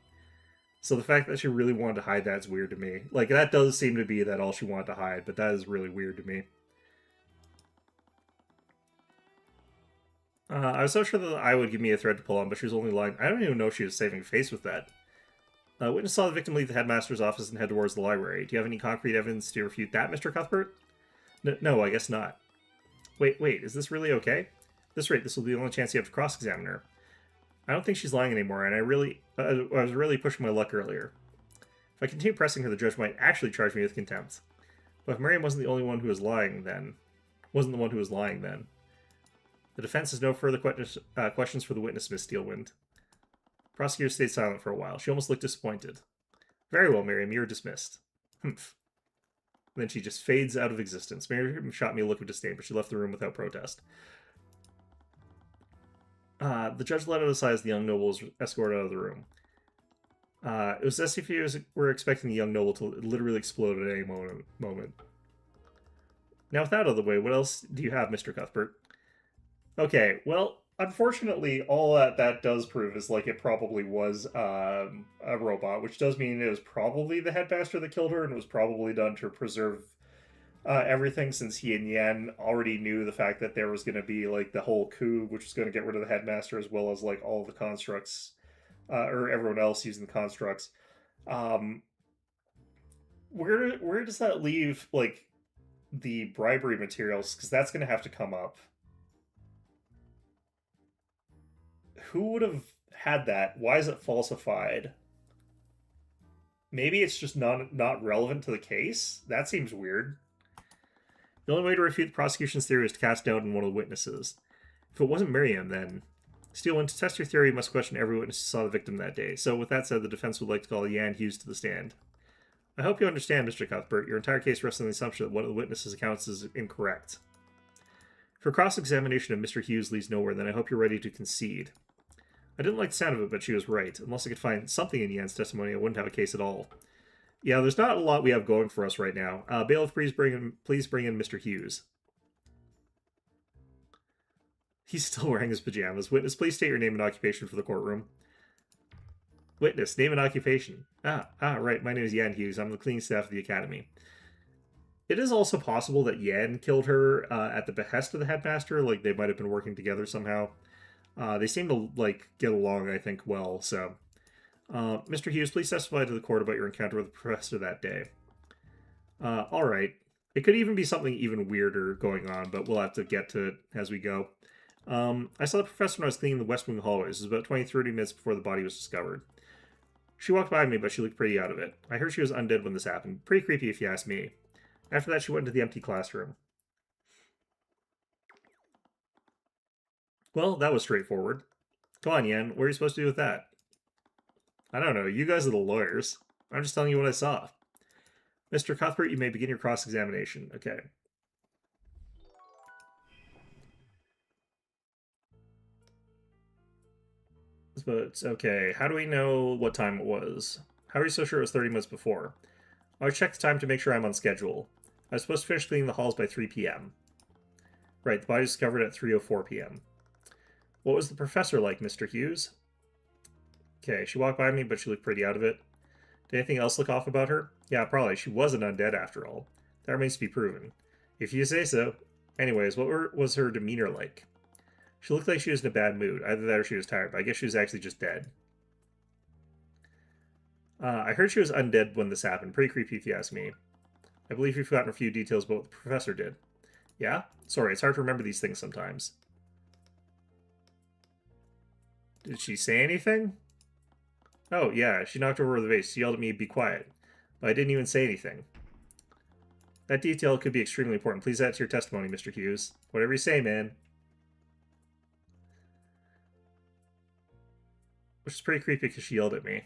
So the fact that she really wanted to hide that is weird to me. Like, that does seem to be that all she wanted to hide, but that is really weird to me. I was so sure that the eye would give me a thread to pull on, but she was only lying. I don't even know if she was saving face with that. Witness saw the victim leave the headmaster's office and head towards the library. Do you have any concrete evidence to refute that, Mr. Cuthbert? No, I guess not. Wait, is this really okay? At this rate, this will be the only chance you have to cross-examine her. I don't think she's lying anymore, and I was really pushing my luck earlier. If I continue pressing her, the judge might actually charge me with contempt. But if Miriam wasn't the only one who was lying then, the defense has no further questions for the witness, Miss Steelwind. The prosecutor stayed silent for a while. She almost looked disappointed. Very well, Miriam, you're dismissed. Humph. And then she just fades out of existence. Miriam shot me a look of disdain, but she left the room without protest. The judge let out a sigh as the young noble was escorted out of the room. It was as if he were expecting the young noble to literally explode at any moment. Now, with that out of the way, what else do you have, Mr. Cuthbert? Okay, well, unfortunately, all that does prove is, like, it probably was a robot, which does mean it was probably the headmaster that killed her, and it was probably done to preserve everything, since he and Yan already knew the fact that there was going to be, like, the whole coup, which was going to get rid of the headmaster, as well as, like, all of the constructs, or everyone else using the constructs. Where does that leave, like, the bribery materials? Because that's going to have to come up. Who would have had that? Why is it falsified? Maybe it's just not relevant to the case? That seems weird. The only way to refute the prosecution's theory is to cast doubt on one of the witnesses. If it wasn't Miriam, then... Steelwind, to test your theory, you must question every witness who saw the victim that day. So with that said, the defense would like to call Yan Hughes to the stand. I hope you understand, Mr. Cuthbert, your entire case rests on the assumption that one of the witnesses' accounts is incorrect. If your cross-examination of Mr. Hughes leads nowhere, then I hope you're ready to concede. I didn't like the sound of it, but she was right. Unless I could find something in Yan's testimony, I wouldn't have a case at all. Yeah, there's not a lot we have going for us right now. Bailiff, please bring in Mr. Hughes. He's still wearing his pajamas. Witness, please state your name and occupation for the courtroom. Witness, name and occupation. Right. My name is Yan Hughes. I'm the cleaning staff of the academy. It is also possible that Yan killed her at the behest of the headmaster. Like, they might have been working together somehow. They seem to, like, get along, I think, well, so... Mr. Hughes, please testify to the court about your encounter with the professor that day. Alright. It could even be something even weirder going on, but we'll have to get to it as we go. I saw the professor when I was cleaning the West Wing hallways. It was about 20-30 minutes before the body was discovered. She walked by me, but she looked pretty out of it. I heard she was undead when this happened. Pretty creepy, if you ask me. After that, she went into the empty classroom. Well, that was straightforward. Come on, Yan. What are you supposed to do with that? I don't know. You guys are the lawyers. I'm just telling you what I saw. Mr. Cuthbert, you may begin your cross-examination. Okay. But, okay. How do we know what time it was? How are you so sure it was 30 minutes before? I would check the time to make sure I'm on schedule. I was supposed to finish cleaning the halls by 3 p.m. Right, the body was discovered at 3:04 p.m. What was the professor like, Mr. Hughes? Okay, she walked by me, but she looked pretty out of it. Did anything else look off about her? Yeah, probably. She wasn't undead after all. That remains to be proven. If you say so. Anyways, was her demeanor like? She looked like she was in a bad mood. Either that or she was tired, but I guess she was actually just dead. I heard she was undead when this happened. Pretty creepy if you ask me. I believe you've forgotten a few details about what the professor did. Yeah? Sorry, it's hard to remember these things sometimes. Did she say anything? Oh, yeah, she knocked over the vase. She yelled at me, be quiet. But I didn't even say anything. That detail could be extremely important. Please add to your testimony, Mr. Hughes. Whatever you say, man. Which is pretty creepy because she yelled at me.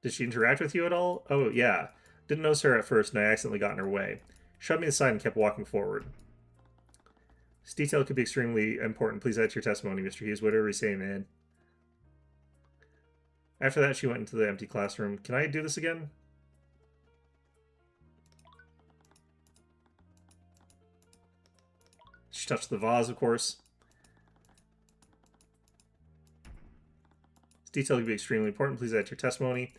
Did she interact with you at all? Oh, yeah. Didn't notice her at first, and I accidentally got in her way. Shoved me aside and kept walking forward. This detail could be extremely important. Please add to your testimony, Mr. Hughes. Whatever you say, man. After that, she went into the empty classroom. Can I do this again? She touched the vase, of course. This detail could be extremely important. Please add to your testimony.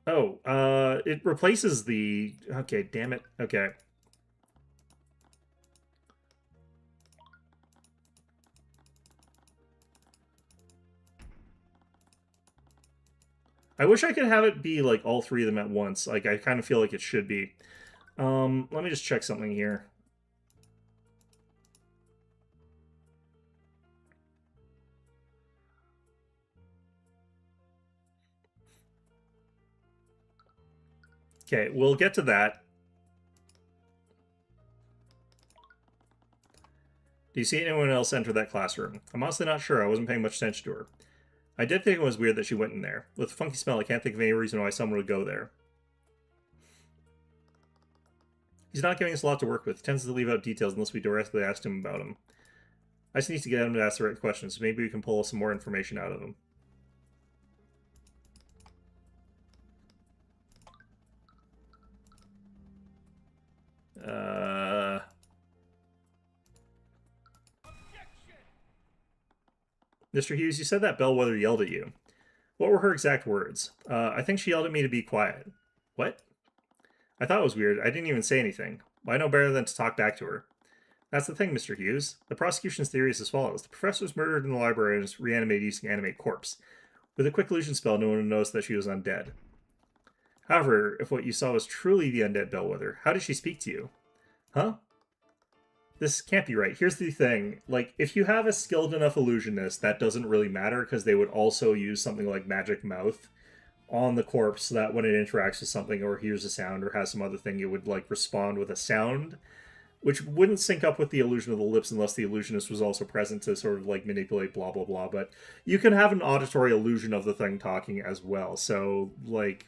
Oh, it replaces the... Okay, damn it. Okay. I wish I could have it be, like, all three of them at once. Like, I kind of feel like it should be. Let me just check something here. Okay, we'll get to that. Do you see anyone else enter that classroom? I'm honestly not sure. I wasn't paying much attention to her. I did think it was weird that she went in there. With the funky smell, I can't think of any reason why someone would go there. He's not giving us a lot to work with. He tends to leave out details unless we directly asked him about them. I just need to get him to ask the right questions, so maybe we can pull some more information out of him. Mr. Hughes, you said that Bellwether yelled at you. What were her exact words? I think she yelled at me to be quiet. What? I thought it was weird. I didn't even say anything. Well, I know better than to talk back to her. That's the thing, Mr. Hughes. The prosecution's theory is as follows. The professor was murdered in the library and is reanimated using animate corpse. With a quick illusion spell, no one would notice that she was undead. However, if what you saw was truly the undead Bellwether, how did she speak to you? Huh? This can't be right. Here's the thing. Like, if you have a skilled enough illusionist, that doesn't really matter, because they would also use something like Magic Mouth on the corpse so that when it interacts with something or hears a sound or has some other thing, it would, like, respond with a sound, which wouldn't sync up with the illusion of the lips unless the illusionist was also present to sort of, like, manipulate blah, blah, blah. But you can have an auditory illusion of the thing talking as well. So, like,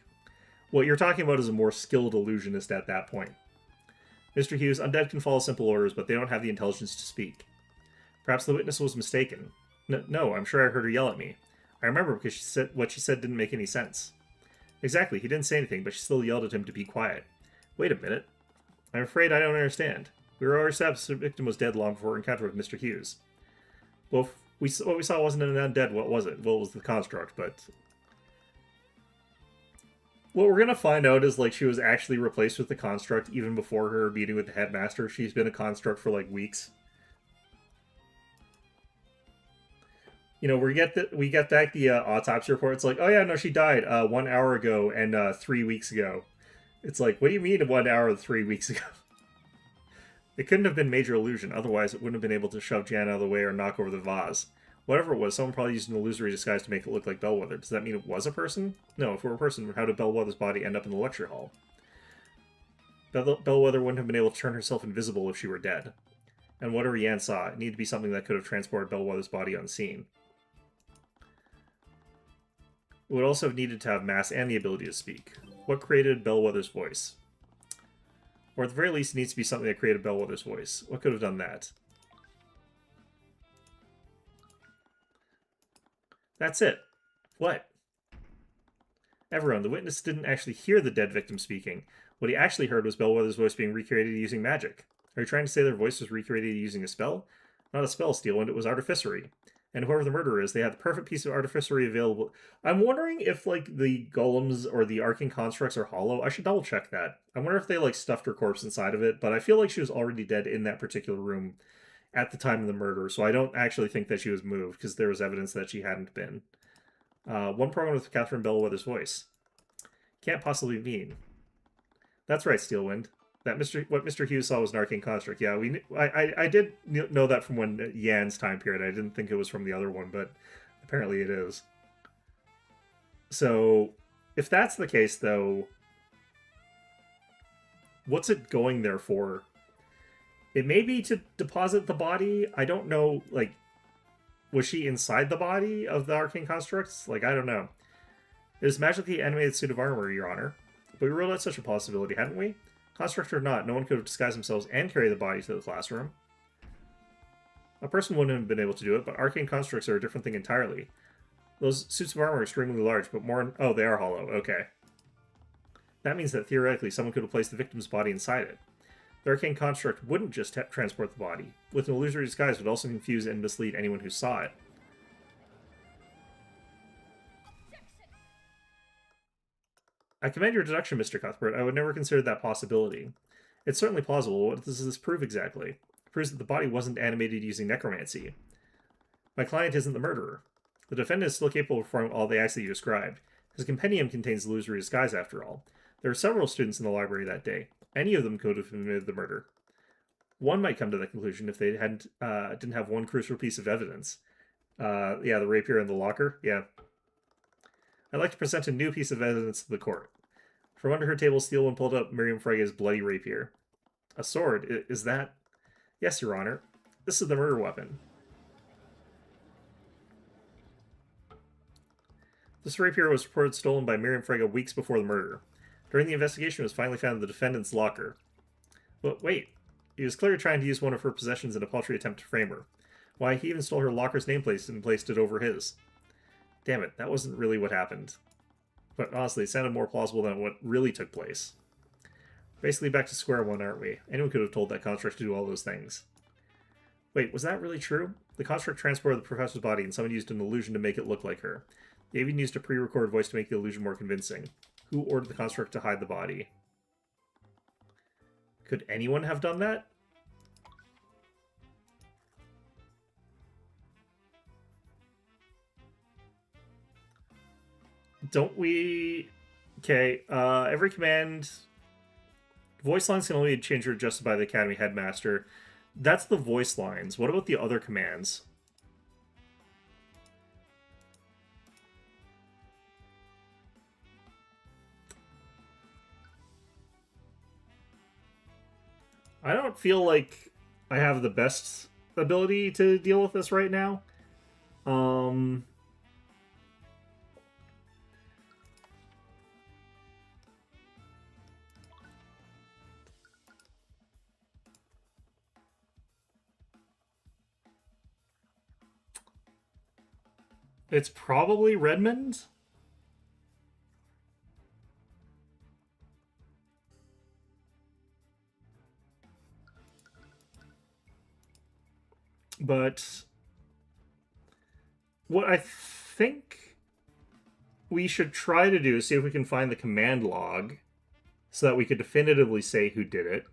what you're talking about is a more skilled illusionist at that point. Mr. Hughes, undead can follow simple orders, but they don't have the intelligence to speak. Perhaps the witness was mistaken. No, I'm sure I heard her yell at me. I remember because what she said didn't make any sense. Exactly, he didn't say anything, but she still yelled at him to be quiet. Wait a minute. I'm afraid I don't understand. We were already established the victim was dead long before our encounter with Mr. Hughes. Well, what we saw wasn't an undead, what was it? Well, it was the construct, but... What we're gonna find out is, like, she was actually replaced with the construct even before her meeting with the headmaster. She's been a construct for, like, weeks. You know, we get back the autopsy report. It's like, oh yeah, no, she died 1 hour ago and 3 weeks ago. It's like, what do you mean 1 hour and 3 weeks ago? It couldn't have been major illusion, otherwise it wouldn't have been able to shove Jan out of the way or knock over the vase. Whatever it was, someone probably used an illusory disguise to make it look like Bellwether. Does that mean it was a person? No, if it were a person, how did Bellwether's body end up in the lecture hall? Bellwether wouldn't have been able to turn herself invisible if she were dead. And whatever Yan saw, it needed to be something that could have transported Bellwether's body unseen. It would also have needed to have mass and the ability to speak. What created Bellwether's voice? Or at the very least, it needs to be something that created Bellwether's voice. What could have done that? That's it. What? Everyone, the witness didn't actually hear the dead victim speaking. What he actually heard was Bellwether's voice being recreated using magic. Are you trying to say their voice was recreated using a spell? Not a spell, Steelwind, it was artificery. And whoever the murderer is, they had the perfect piece of artificery available. I'm wondering if, like, the golems or the arcane constructs are hollow. I should double check that. I wonder if they, like, stuffed her corpse inside of it, but I feel like she was already dead in that particular room at the time of the murder, so I don't actually think that she was moved, because there was evidence that she hadn't been. One program with Catherine Bellwether's voice. Can't possibly mean. That's right, Steelwind. What Mr. Hughes saw was an arcane construct. Yeah, I did know that from when Yan's time period. I didn't think it was from the other one, but apparently it is. So, if that's the case, though, what's it going there for? It may be to deposit the body. I don't know, like, was she inside the body of the arcane constructs? Like, I don't know. It is magically animated suit of armor, Your Honor. But we ruled out such a possibility, hadn't we? Construct or not, no one could have disguised themselves and carried the body to the classroom. A person wouldn't have been able to do it, but arcane constructs are a different thing entirely. Those suits of armor are extremely large, but more... Oh, they are hollow. Okay. That means that theoretically someone could have placed the victim's body inside it. The arcane construct wouldn't just transport the body. With an illusory disguise, it would also confuse and mislead anyone who saw it. I commend your deduction, Mr. Cuthbert. I would never consider that possibility. It's certainly plausible. What does this prove exactly? It proves that the body wasn't animated using necromancy. My client isn't the murderer. The defendant is still capable of performing all the acts that you described. His compendium contains illusory disguise, after all. There were several students in the library that day. Any of them could have committed the murder. One might come to that conclusion if they didn't have one crucial piece of evidence. Yeah, the rapier in the locker. Yeah. I'd like to present a new piece of evidence to the court. From under her table, Steelwind pulled up Miriam Frege's bloody rapier. A sword? Is that... Yes, Your Honor. This is the murder weapon. This rapier was reported stolen by Miriam Frege weeks before the murder. During the investigation, it was finally found in the defendant's locker. But wait, he was clearly trying to use one of her possessions in a paltry attempt to frame her. Why, he even stole her locker's nameplate and placed it over his. Damn it, that wasn't really what happened. But honestly, it sounded more plausible than what really took place. Basically back to square one, aren't we? Anyone could have told that construct to do all those things. Wait, was that really true? The construct transported the professor's body and someone used an illusion to make it look like her. They even used a pre-recorded voice to make the illusion more convincing. Who ordered the construct to hide the body? Could anyone have done that? Don't we... Okay, every command... Voice lines can only be changed or adjusted by the Academy Headmaster. That's the voice lines. What about the other commands? I don't feel like I have the best ability to deal with this right now. It's probably Redmond. But what I think we should try to do is see if we can find the command log so that we could definitively say who did it.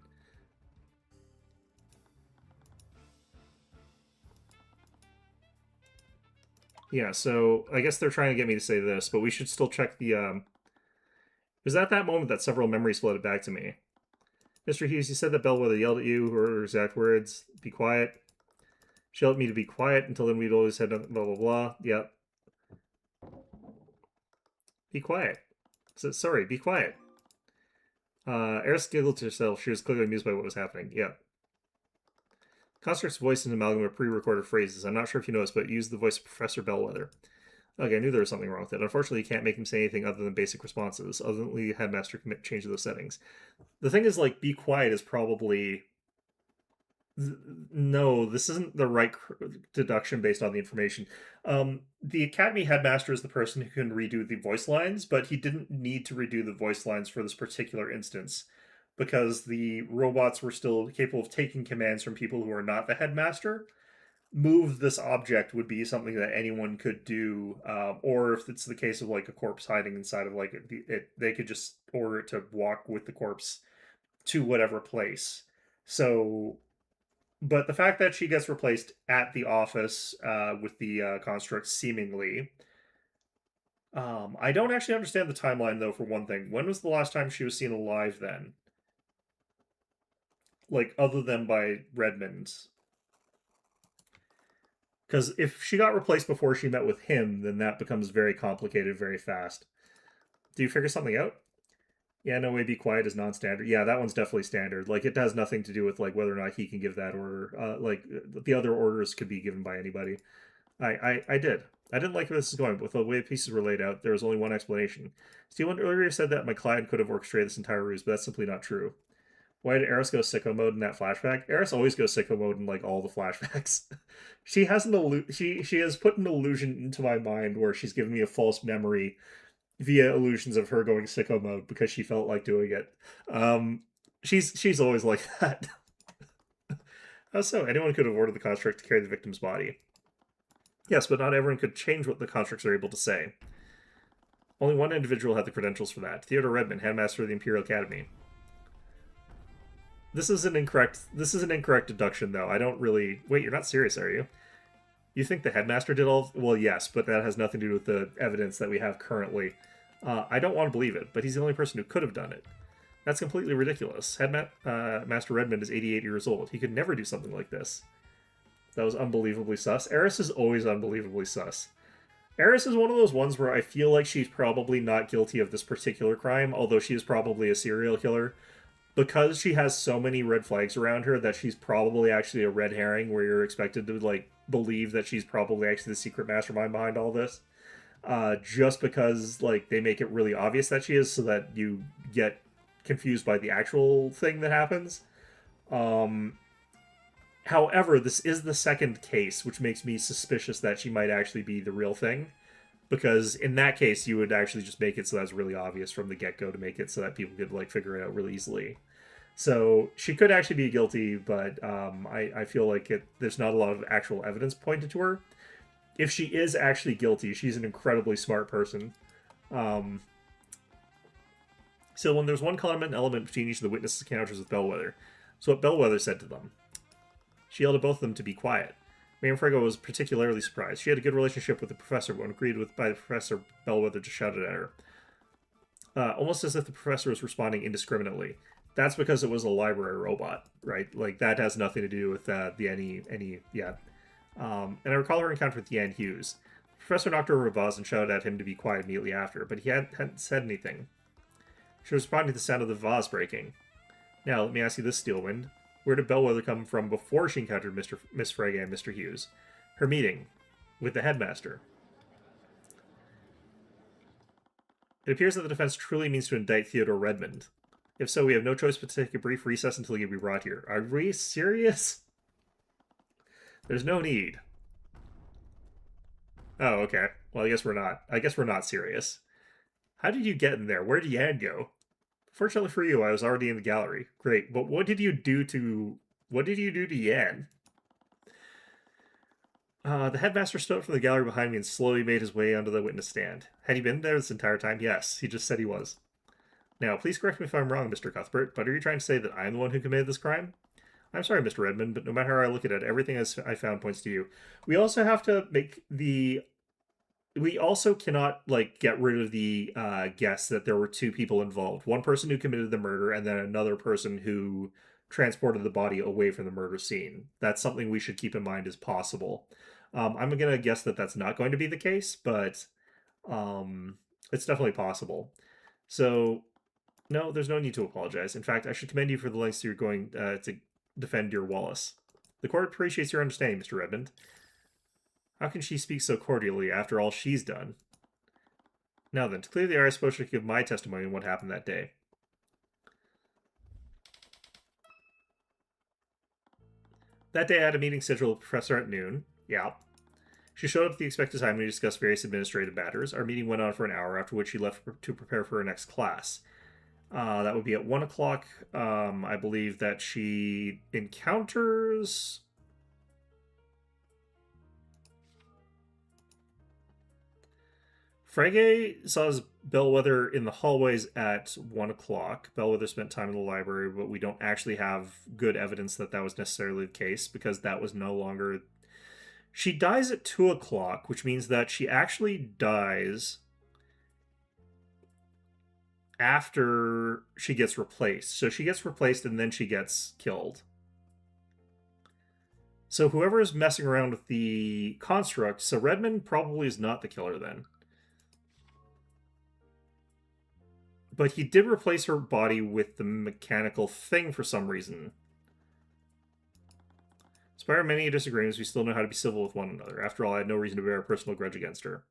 Yeah, so I guess they're trying to get me to say this, but we should still check the... It was at that moment that several memories flooded back to me. Mr. Hughes, you said that Bellwether yelled at you, her exact words, be quiet. She yelled at me to be quiet until then we'd always said blah, blah, blah. Yep. Be quiet. So, sorry, be quiet. Eris giggled to herself. She was clearly amused by what was happening. Yep. Construct's voice is an amalgam of pre-recorded phrases. I'm not sure if you noticed, but it used the voice of Professor Bellwether. Okay, I knew there was something wrong with it. Unfortunately, you can't make him say anything other than basic responses. Other than the headmaster can change those settings. The thing is, like, be quiet is probably No, this isn't the right deduction based on the information. The Academy headmaster is the person who can redo the voice lines, but he didn't need to redo the voice lines for this particular instance because the robots were still capable of taking commands from people who are not the headmaster. Move this object would be something that anyone could do, or if it's the case of like a corpse hiding inside of like they could just order it to walk with the corpse to whatever place. So but the fact that she gets replaced at the office with the construct seemingly, I don't actually understand the timeline though. For one thing, when was the last time she was seen alive? Then, like other than by Redmond, because if she got replaced before she met with him, then that becomes very complicated very fast. Do you figure something out? Yeah, no way, be quiet is non-standard. Yeah, that one's definitely standard. Like, it has nothing to do with like whether or not he can give that order. Like the other orders could be given by anybody. I did. I didn't like where this is going, but with the way the pieces were laid out, there was only one explanation. Steven earlier said that my client could have orchestrated this entire ruse, but that's simply not true. Why did Eris go sicko mode in that flashback? Eris always goes sicko mode in like all the flashbacks. She has she has put an illusion into my mind where she's given me a false memory via illusions of her going sicko mode because she felt like doing it. She's always like that. How so? Anyone could have ordered the construct to carry the victim's body. Yes, but not everyone could change what the constructs are able to say. Only one individual had the credentials for that. Theodore Redmond, headmaster of the Imperial Academy. This is an incorrect deduction, though. I don't really... Wait, you're not serious, are you? You think the headmaster did all... Well, yes, but that has nothing to do with the evidence that we have currently. I don't want to believe it, but he's the only person who could have done it. That's completely ridiculous. Master Redmond is 88 years old. He could never do something like this. That was unbelievably sus. Eris is always unbelievably sus. Eris is one of those ones where I feel like she's probably not guilty of this particular crime, although she is probably a serial killer. Because she has so many red flags around her that she's probably actually a red herring where you're expected to, like, believe that she's probably actually the secret mastermind behind all this. Just because, like, they make it really obvious that she is so that you get confused by the actual thing that happens. However, this is the second case, which makes me suspicious that she might actually be the real thing. Because in that case, you would actually just make it so that's really obvious from the get-go to make it so that people could, like, figure it out really easily. So she could actually be guilty, but I feel like there's not a lot of actual evidence pointed to her. If she is actually guilty, she's an incredibly smart person. So when there's one common element between each of the witnesses' encounters with Bellwether, so what Bellwether said to them. She yelled at both of them to be quiet. Marian Frego was particularly surprised. She had a good relationship with the professor, but when agreed with by the professor, Bellwether just shouted at her. Almost as if the professor was responding indiscriminately. That's because it was a library robot, right? Like, that has nothing to do with and I recall her encounter with Yan Hughes. The professor knocked over a vase and shouted at him to be quiet immediately after, but he hadn't said anything. She was responding to the sound of the vase breaking. Now, let me ask you this, Steelwind. Where did Bellwether come from before she encountered Miss Frege and Mr. Hughes? Her meeting with the headmaster. It appears that the defense truly means to indict Theodore Redmond. If so, we have no choice but to take a brief recess until he can be brought here. Are we serious? There's no need. Oh, okay. Well, I guess we're not. I guess we're not serious. How did you get in there? Where did Yan go? Fortunately for you, I was already in the gallery. Great, but what did you do to Yan? The headmaster stood up from the gallery behind me and slowly made his way onto the witness stand. Had he been there this entire time? Yes, he just said he was. Now, please correct me if I'm wrong, Mr. Cuthbert, but are you trying to say that I'm the one who committed this crime? I'm sorry, Mr. Redmond, but no matter how I look at it, everything I found points to you. We also have to make we also cannot, like, get rid of the guess that there were two people involved. One person who committed the murder, and then another person who transported the body away from the murder scene. That's something we should keep in mind as possible. I'm going to guess that that's not going to be the case, but it's definitely possible. So, no, there's no need to apologize. In fact, I should commend you for the lengths you're going to defend your Wallace. The court appreciates your understanding, Mr. Redmond. How can she speak so cordially after all she's done? Now then, to clear the air, I suppose I should give my testimony on what happened that day. That day I had a meeting scheduled with the professor at noon. Yeah. She showed up at the expected time and we discussed various administrative matters. Our meeting went on for an hour, after which she left to prepare for her next class. That would be at 1 o'clock. I believe that she encounters... Frege saw his Bellwether in the hallways at 1 o'clock. Bellwether spent time in the library, but we don't actually have good evidence that that was necessarily the case, because that was no longer... She dies at 2 o'clock, which means that she actually dies after she gets replaced. So she gets replaced and then she gets killed. So whoever is messing around with the construct, so Redmond probably is not the killer then. But he did replace her body with the mechanical thing for some reason. Despite our many disagreements, we still know how to be civil with one another. After all, I had no reason to bear a personal grudge against her.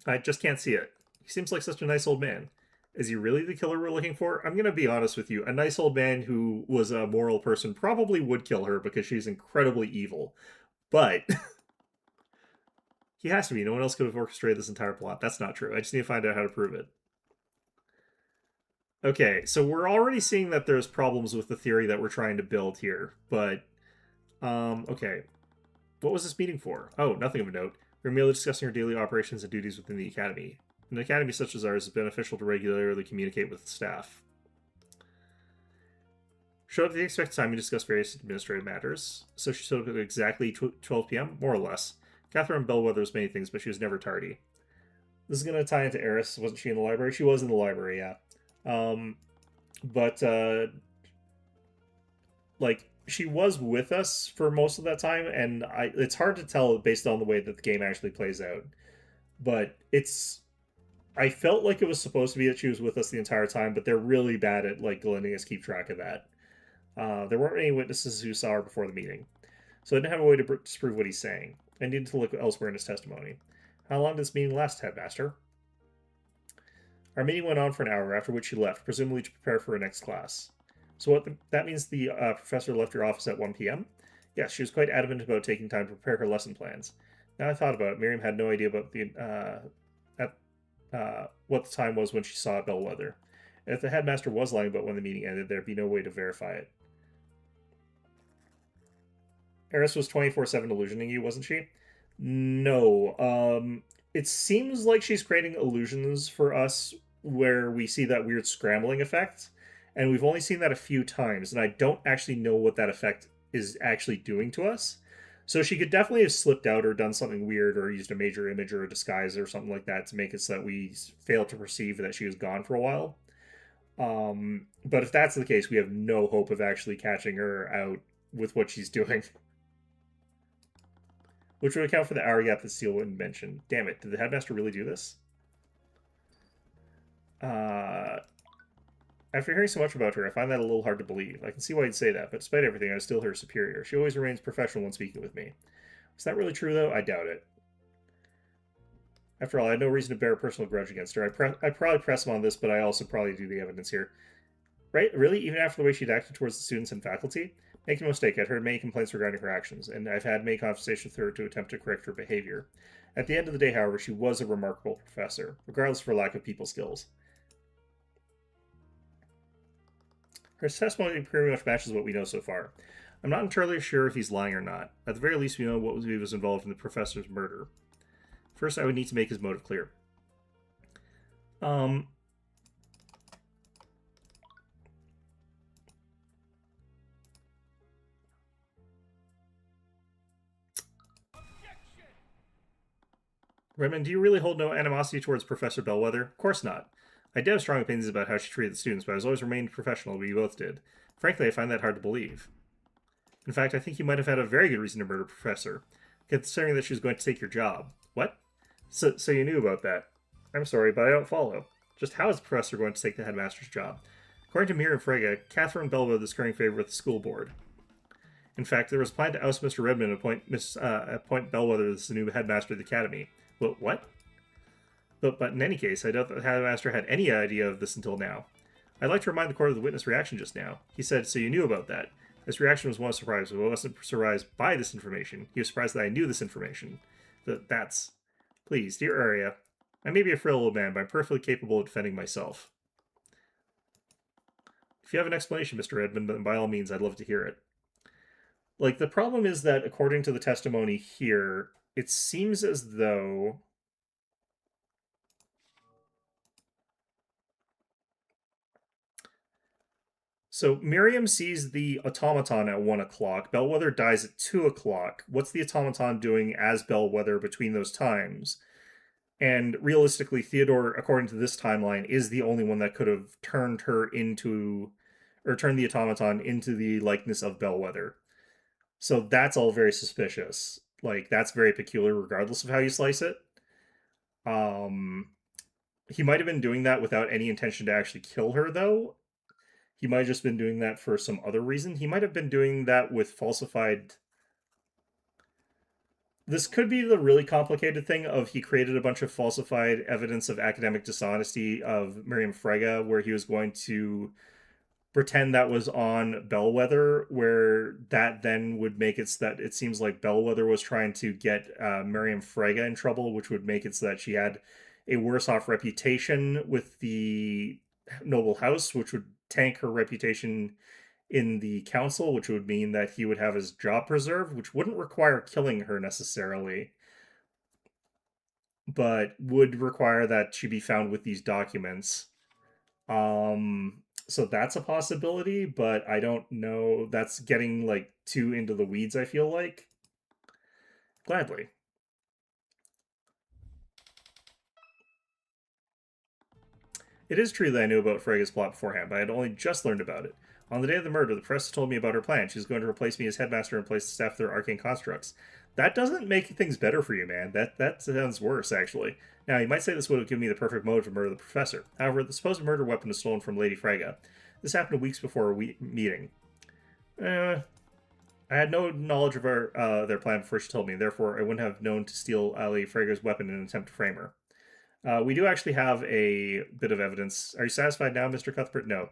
I just can't see it. He seems like such a nice old man. Is he really the killer we're looking for? I'm going to be honest with you. A nice old man who was a moral person probably would kill her because she's incredibly evil. But... he has to be. No one else could have orchestrated this entire plot. That's not true. I just need to find out how to prove it. Okay, so we're already seeing that there's problems with the theory that we're trying to build here. But, okay. What was this meeting for? Oh, nothing of a note. We're merely discussing our daily operations and duties within the Academy. An academy such as ours is beneficial to regularly communicate with the staff. Showed up at the expected time to discuss various administrative matters. So she showed up at exactly 12 p.m., more or less. Catherine Bellwether was many things, but she was never tardy. This is going to tie into Eris. Wasn't she in the library? She was in the library, yeah. Like, she was with us for most of that time, and it's hard to tell based on the way that the game actually plays out. But I felt like it was supposed to be that she was with us the entire time, but they're really bad at, like, letting us keep track of that. There weren't any witnesses who saw her before the meeting, so I didn't have a way to disprove what he's saying. I needed to look elsewhere in his testimony. How long did this meeting last, Headmaster? Our meeting went on for an hour, after which she left, presumably to prepare for her next class. So that means the professor left your office at 1 p.m.? Yes, she was quite adamant about taking time to prepare her lesson plans. Now I thought about it, Miriam had no idea about what the time was when she saw Bellwether. And if the headmaster was lying about when the meeting ended, there'd be no way to verify it. Eris was 24/7 illusioning you, wasn't she? No. It seems like she's creating illusions for us where we see that weird scrambling effect, and we've only seen that a few times, and I don't actually know what that effect is actually doing to us. So she could definitely have slipped out or done something weird or used a major image or a disguise or something like that to make it so that we fail to perceive that she was gone for a while. But if that's the case, we have no hope of actually catching her out with what she's doing. Which would account for the hour gap that Steelwind mentioned. Damn it, did the headmaster really do this? After hearing so much about her, I find that a little hard to believe. I can see why you'd say that, but despite everything, I was still her superior. She always remains professional when speaking with me. Is that really true, though? I doubt it. After all, I had no reason to bear a personal grudge against her. I probably press him on this, but I also probably do the evidence here. Right? Really? Even after the way she'd acted towards the students and faculty? Make no mistake, I'd heard many complaints regarding her actions, and I've had many conversations with her to attempt to correct her behavior. At the end of the day, however, she was a remarkable professor, regardless of her lack of people skills. Her testimony pretty much matches what we know so far. I'm not entirely sure if he's lying or not. At the very least, we know what was involved in the professor's murder. First, I would need to make his motive clear. Redmond, do you really hold no animosity towards Professor Bellwether? Of course not. I do have strong opinions about how she treated the students, but I has always remained professional, we both did. Frankly, I find that hard to believe. In fact, I think you might have had a very good reason to murder Professor, considering that she was going to take your job. What? So you knew about that. I'm sorry, but I don't follow. Just how is the Professor going to take the headmaster's job? According to Miriam Frege, Catherine Bellwether is currently in favor with the school board. In fact, there was a plan to oust Mr. Redmond and appoint Bellwether as the new headmaster of the academy. What? But in any case, I doubt that the headmaster had any idea of this until now. I'd like to remind the court of the witness reaction just now. He said, so you knew about that. His reaction was one of surprise. He wasn't surprised by this information. He was surprised that I knew this information. That's... Please, dear Arya, I may be a frail old man, but I'm perfectly capable of defending myself. If you have an explanation, Mr. Edmund, then by all means, I'd love to hear it. Like, the problem is that, according to the testimony here, it seems as though... So, Miriam sees the automaton at 1 o'clock. Bellwether dies at 2 o'clock. What's the automaton doing as Bellwether between those times? And realistically, Theodore, according to this timeline, is the only one that could have turned her into... or turned the automaton into the likeness of Bellwether. So that's all very suspicious. Like, that's very peculiar regardless of how you slice it. He might have been doing that without any intention to actually kill her, though. He might have just been doing that for some other reason. He might have been doing that with falsified... This could be the really complicated thing of he created a bunch of falsified evidence of academic dishonesty of Miriam Frege, where he was going to pretend that was on Bellwether, where that then would make it so that it seems like Bellwether was trying to get Miriam Frege in trouble, which would make it so that she had a worse off reputation with the noble house, which would tank her reputation in the council, which would mean that he would have his job preserved, which wouldn't require killing her necessarily, but would require that she be found with these documents. So that's a possibility, but I don't know. That's getting, like, too into the weeds, I feel like. Gladly. It is true that I knew about Frege's plot beforehand, but I had only just learned about it. On the day of the murder, the press told me about her plan. She was going to replace me as headmaster and place the staff of their arcane constructs. That doesn't make things better for you, man. That sounds worse, actually. Now, you might say this would have given me the perfect motive to murder the professor. However, the supposed murder weapon was stolen from Lady Frege. This happened weeks before our meeting. I had no knowledge of their plan before she told me, therefore I wouldn't have known to steal Lady Frege's weapon in an attempt to frame her. We do actually have a bit of evidence. Are you satisfied now, Mr. Cuthbert? No.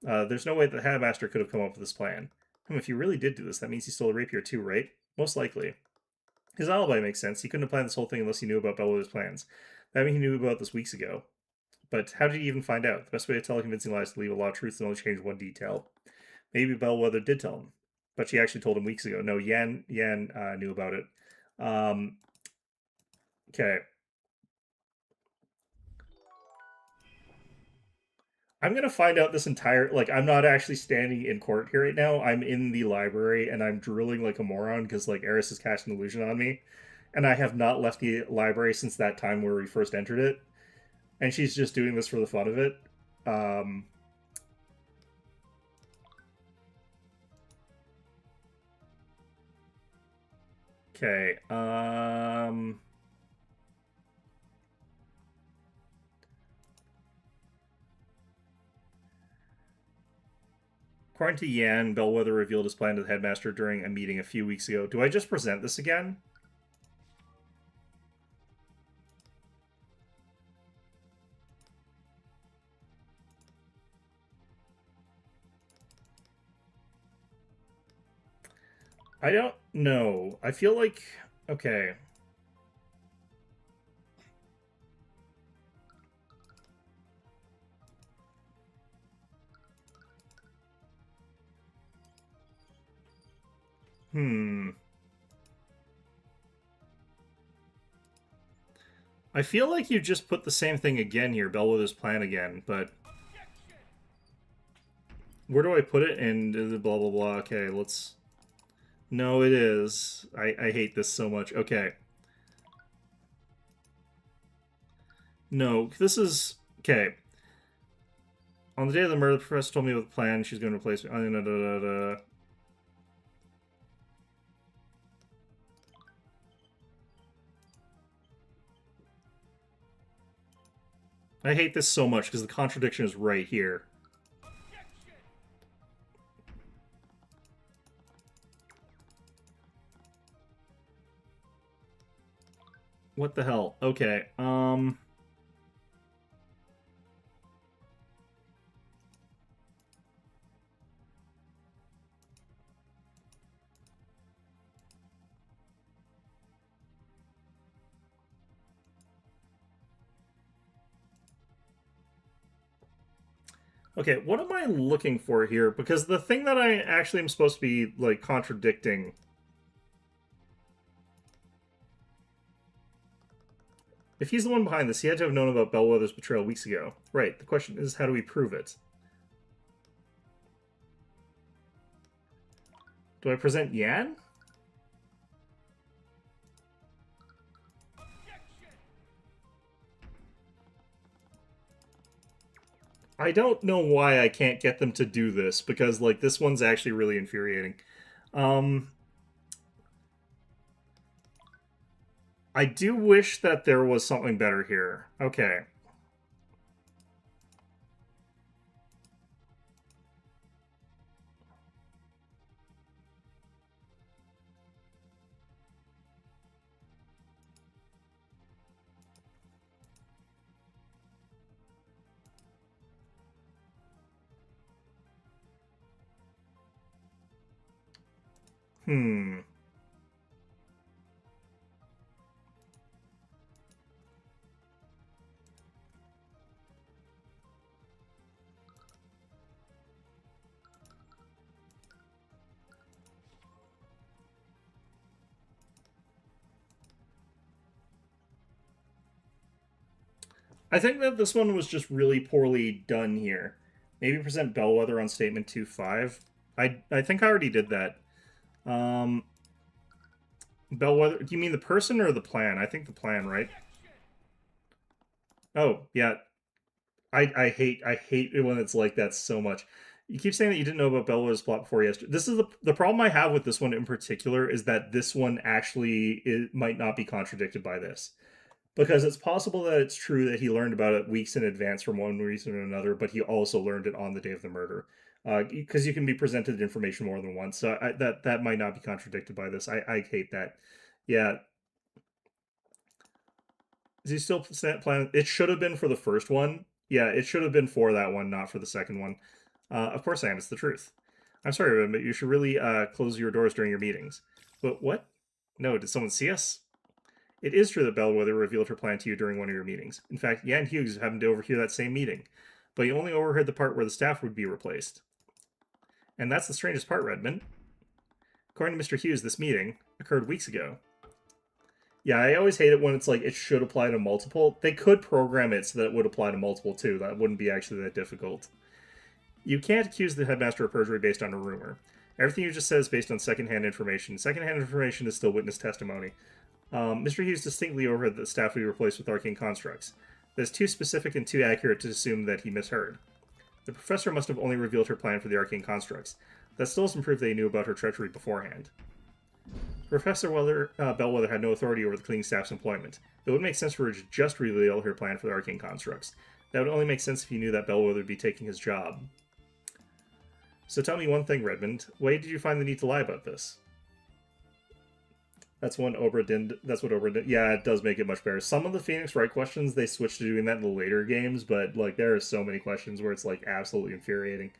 There's no way the headmaster could have come up with this plan. If he really did do this, that means he stole a rapier too, right? Most likely. His alibi makes sense. He couldn't have planned this whole thing unless he knew about Bellwether's plans. That means he knew about this weeks ago. But how did he even find out? The best way to tell a convincing lie is to leave a lot of truth and only change one detail. Maybe Bellwether did tell him, but she actually told him weeks ago. No, Yan knew about it. Okay. I'm going to find out this entire... Like, I'm not actually standing in court here right now. I'm in the library, and I'm drooling like a moron because, like, Eris has cast an illusion on me. And I have not left the library since that time where we first entered it. And she's just doing this for the fun of it. Okay, according to Yan, Bellwether revealed his plan to the headmaster during a meeting a few weeks ago. Do I just present this again? I don't know. I feel like... Okay. I feel like you just put the same thing again here, Bellwether's plan again, but... Where do I put it? And blah, blah, blah. Okay, let's... No, it is. I hate this so much. Okay. No, this is... Okay. On the day of the murder, the professor told me about the plan. She's going to replace me. I hate this so much because the contradiction is right here. What the hell? Okay, Okay, what am I looking for here? Because the thing that I actually am supposed to be, like, contradicting... If he's the one behind this, he had to have known about Bellwether's betrayal weeks ago. Right, the question is, how do we prove it? Do I present Yan? I don't know why I can't get them to do this, because, like, this one's actually really infuriating. I do wish that there was something better here. Okay. Hmm. I think that this one was just really poorly done here. Maybe present Bellwether on statement 2.5. I think I already did that. Bellwether, do you mean the person or the plan? I think the plan, right? Oh, yeah. I hate it when it's like that so much. You keep saying that you didn't know about Bellwether's plot before yesterday. This is the problem I have with this one in particular is that this one actually might not be contradicted by this. Because it's possible that it's true that he learned about it weeks in advance from one reason or another, but he also learned it on the day of the murder. Because you can be presented information more than once, so that might not be contradicted by this. I hate that. Yeah. Is he still planning? It should have been for the first one. Yeah, it should have been for that one, not for the second one. Of course I am. It's the truth. I'm sorry, but you should really close your doors during your meetings. But what? No, did someone see us? It is true that Bellwether revealed her plan to you during one of your meetings. In fact, Yan Hughes happened to overhear that same meeting. But you only overheard the part where the staff would be replaced. And that's the strangest part, Redmond. According to Mr. Hughes, this meeting occurred weeks ago. Yeah, I always hate it when it's like it should apply to multiple. They could program it so that it would apply to multiple too. That wouldn't be actually that difficult. You can't accuse the headmaster of perjury based on a rumor. Everything you just said is based on secondhand information. Secondhand information is still witness testimony. Mr. Hughes distinctly overheard that the staff would be replaced with arcane constructs. That is too specific and too accurate to assume that he misheard. The professor must have only revealed her plan for the arcane constructs. That still doesn't prove that he knew about her treachery beforehand. Professor Bellwether had no authority over the cleaning staff's employment. It would make sense for her to just reveal her plan for the arcane constructs. That would only make sense if he knew that Bellwether would be taking his job. So tell me one thing, Redmond. Why did you find the need to lie about this? That's what Oprah did. Yeah, it does make it much better. Some of the Phoenix Wright questions, they switched to doing that in the later games, but like there are so many questions where it's like absolutely infuriating.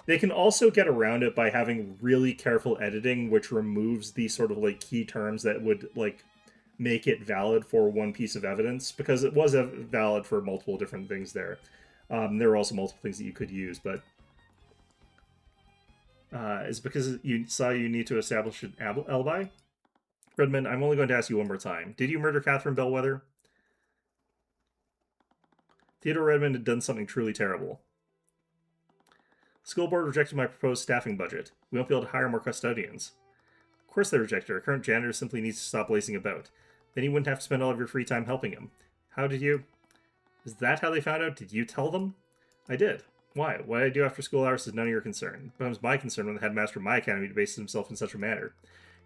They can also get around it by having really careful editing, which removes the sort of like key terms that would like make it valid for one piece of evidence, because it was valid for multiple different things there. There were also multiple things that you could use, but it's because you saw you need to establish an alibi? Redmond, I'm only going to ask you one more time. Did you murder Catherine Bellwether? Theodore Redmond had done something truly terrible. The school board rejected my proposed staffing budget. We won't be able to hire more custodians. Of course they rejected her. Our current janitor simply needs to stop lazing about. Then you wouldn't have to spend all of your free time helping him. How did you... Is that how they found out? Did you tell them? I did. Why? What I do after school hours is none of your concern. It becomes my concern when the headmaster of my academy debases himself in such a manner.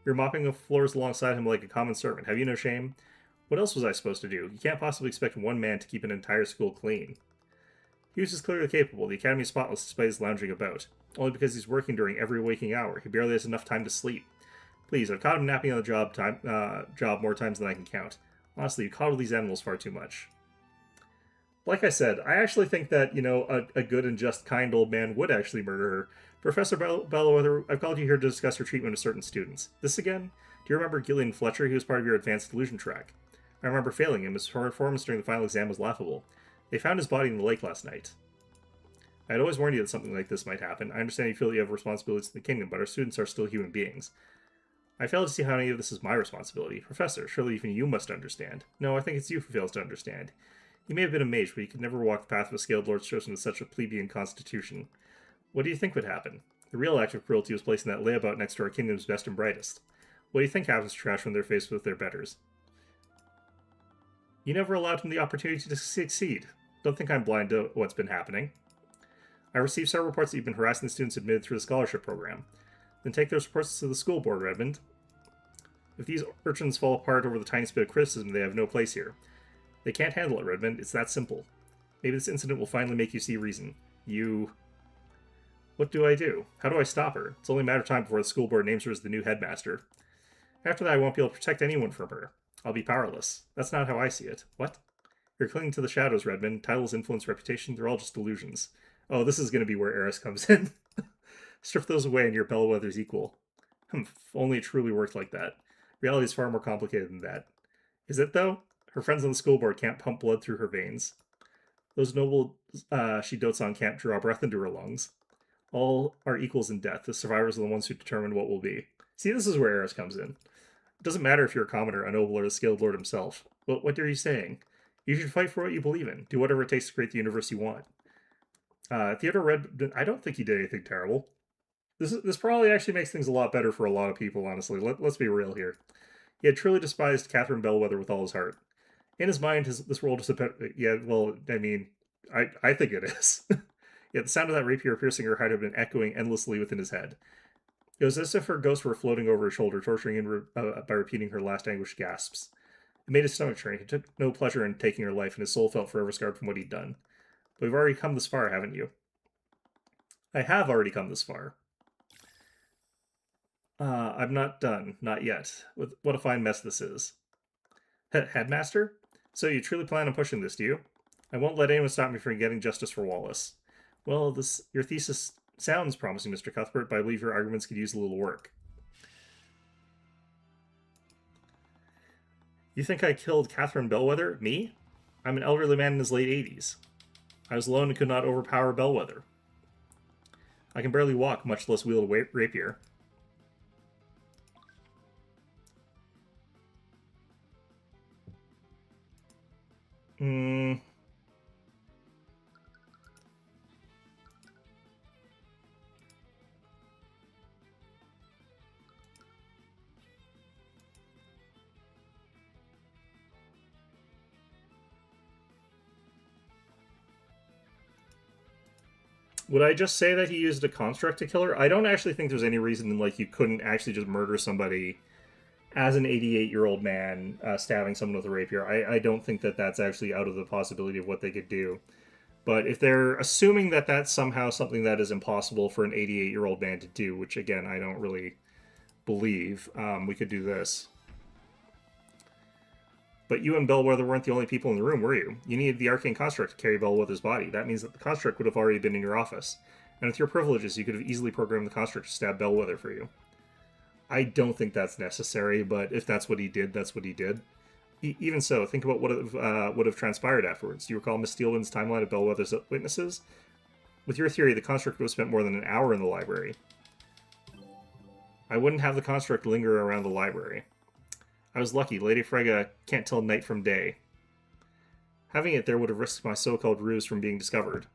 You're mopping the floors alongside him like a common servant. Have you no shame? What else was I supposed to do? You can't possibly expect one man to keep an entire school clean. Hughes is clearly capable. The academy is spotless despite his lounging about. Only because he's working during every waking hour. He barely has enough time to sleep. Please, I've caught him napping on the job more times than I can count. Honestly, you coddle these animals far too much. Like I said, I actually think that, you know, a good and just kind old man would actually murder her. Professor Bellwether, I've called you here to discuss your treatment of certain students. This again? Do you remember Gillian Fletcher? He was part of your advanced delusion track. I remember failing him. His performance during the final exam was laughable. They found his body in the lake last night. I'd always warned you that something like this might happen. I understand you feel you have responsibilities to the kingdom, but our students are still human beings. I fail to see how any of this is my responsibility. Professor, surely even you must understand. No, I think it's you who fails to understand. You may have been a mage, but you could never walk the path of a scaled lord chosen with such a plebeian constitution. What do you think would happen? The real act of cruelty was placing that layabout next to our kingdom's best and brightest. What do you think happens to trash when they're faced with their betters? You never allowed them the opportunity to succeed. Don't think I'm blind to what's been happening. I received several reports that you've been harassing the students admitted through the scholarship program. Then take those reports to the school board, Redmond. If these urchins fall apart over the tiniest bit of criticism, they have no place here. They can't handle it, Redmond. It's that simple. Maybe this incident will finally make you see reason. What do I do? How do I stop her? It's only a matter of time before the school board names her as the new headmaster. After that, I won't be able to protect anyone from her. I'll be powerless. That's not how I see it. What? You're clinging to the shadows, Redmond. Titles, influence, reputation, they're all just illusions. Oh, this is going to be where Eris comes in. Strip those away and your bellwether's equal. If only it truly worked like that. Reality is far more complicated than that. Is it, though? Her friends on the school board can't pump blood through her veins. Those nobles she dotes on can't draw breath into her lungs. All are equals in death. The survivors are the ones who determine what will be. See, this is where Eris comes in. It doesn't matter if you're a commoner, a noble, or the scaled lord himself. But what are you saying? You should fight for what you believe in. Do whatever it takes to create the universe you want. Theodore Red, I don't think he did anything terrible. This probably actually makes things a lot better for a lot of people, honestly. Let's be real here. He had truly despised Catherine Bellwether with all his heart. In his mind, this world is a better... Yeah, well, I mean, I think it is. Yet the sound of that rapier piercing her heart had been echoing endlessly within his head. It was as if her ghost were floating over his shoulder, torturing him by repeating her last anguished gasps. It made his stomach turn. He took no pleasure in taking her life, and his soul felt forever scarred from what he'd done. But we've already come this far, haven't you? I have already come this far. I'm not done. Not yet. What a fine mess this is. Headmaster? So you truly plan on pushing this, do you? I won't let anyone stop me from getting justice for Wallace. Well, your thesis sounds promising, Mr. Cuthbert, but I believe your arguments could use a little work. You think I killed Catherine Bellwether? Me? I'm an elderly man in his late 80s. I was alone and could not overpower Bellwether. I can barely walk, much less wield a rapier. Would I just say that he used a construct to kill her? I don't actually think there's any reason like you couldn't actually just murder somebody as an 88-year-old man stabbing someone with a rapier. I don't think that that's actually out of the possibility of what they could do. But if they're assuming that that's somehow something that is impossible for an 88-year-old man to do, which again, I don't really believe, we could do this. But you and Bellwether weren't the only people in the room, were you? You needed the Arcane Construct to carry Bellwether's body. That means that the Construct would have already been in your office. And with your privileges, you could have easily programmed the Construct to stab Bellwether for you. I don't think that's necessary, but if that's what he did, that's what he did. Even so, think about what would have transpired afterwards. Do you recall Miss Steelman's timeline of Bellwether's witnesses? With your theory, the Construct would have spent more than an hour in the library. I wouldn't have the Construct linger around the library. I was lucky. Lady Frege can't tell night from day. Having it there would have risked my so-called ruse from being discovered.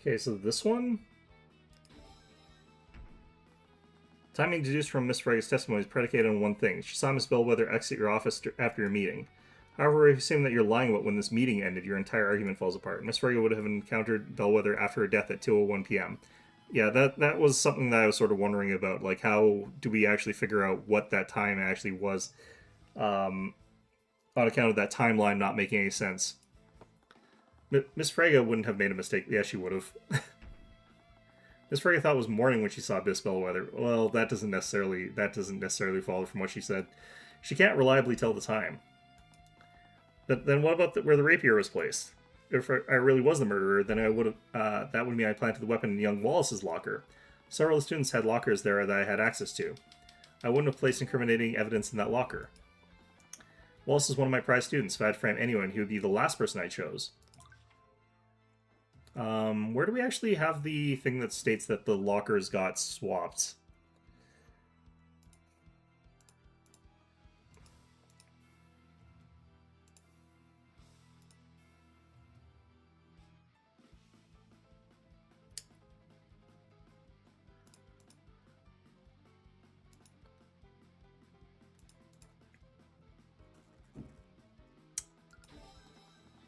Okay, so this one? Timing deduced from Miss Frege's testimony is predicated on one thing. She saw Miss Bellwether exit your office after your meeting. However, if you assume that you're lying about when this meeting ended, your entire argument falls apart. Miss Frege would have encountered Bellwether after her death at 2:01 p.m. Yeah, that was something that I was sort of wondering about. Like, how do we actually figure out what that time actually was? On account of that timeline not making any sense. Miss Frege wouldn't have made a mistake. Yeah, she would have. Miss Frege thought it was morning when she saw Abyss Bellwether. Well, that doesn't necessarily follow from what she said. She can't reliably tell the time. But then what about where the rapier was placed? If I really was the murderer, then I would have. That would mean I planted the weapon in young Wallace's locker. Several of the students had lockers there that I had access to. I wouldn't have placed incriminating evidence in that locker. Wallace is one of my prized students. If I had to frame anyone, he would be the last person I chose. Where do we actually have the thing that states that the lockers got swapped?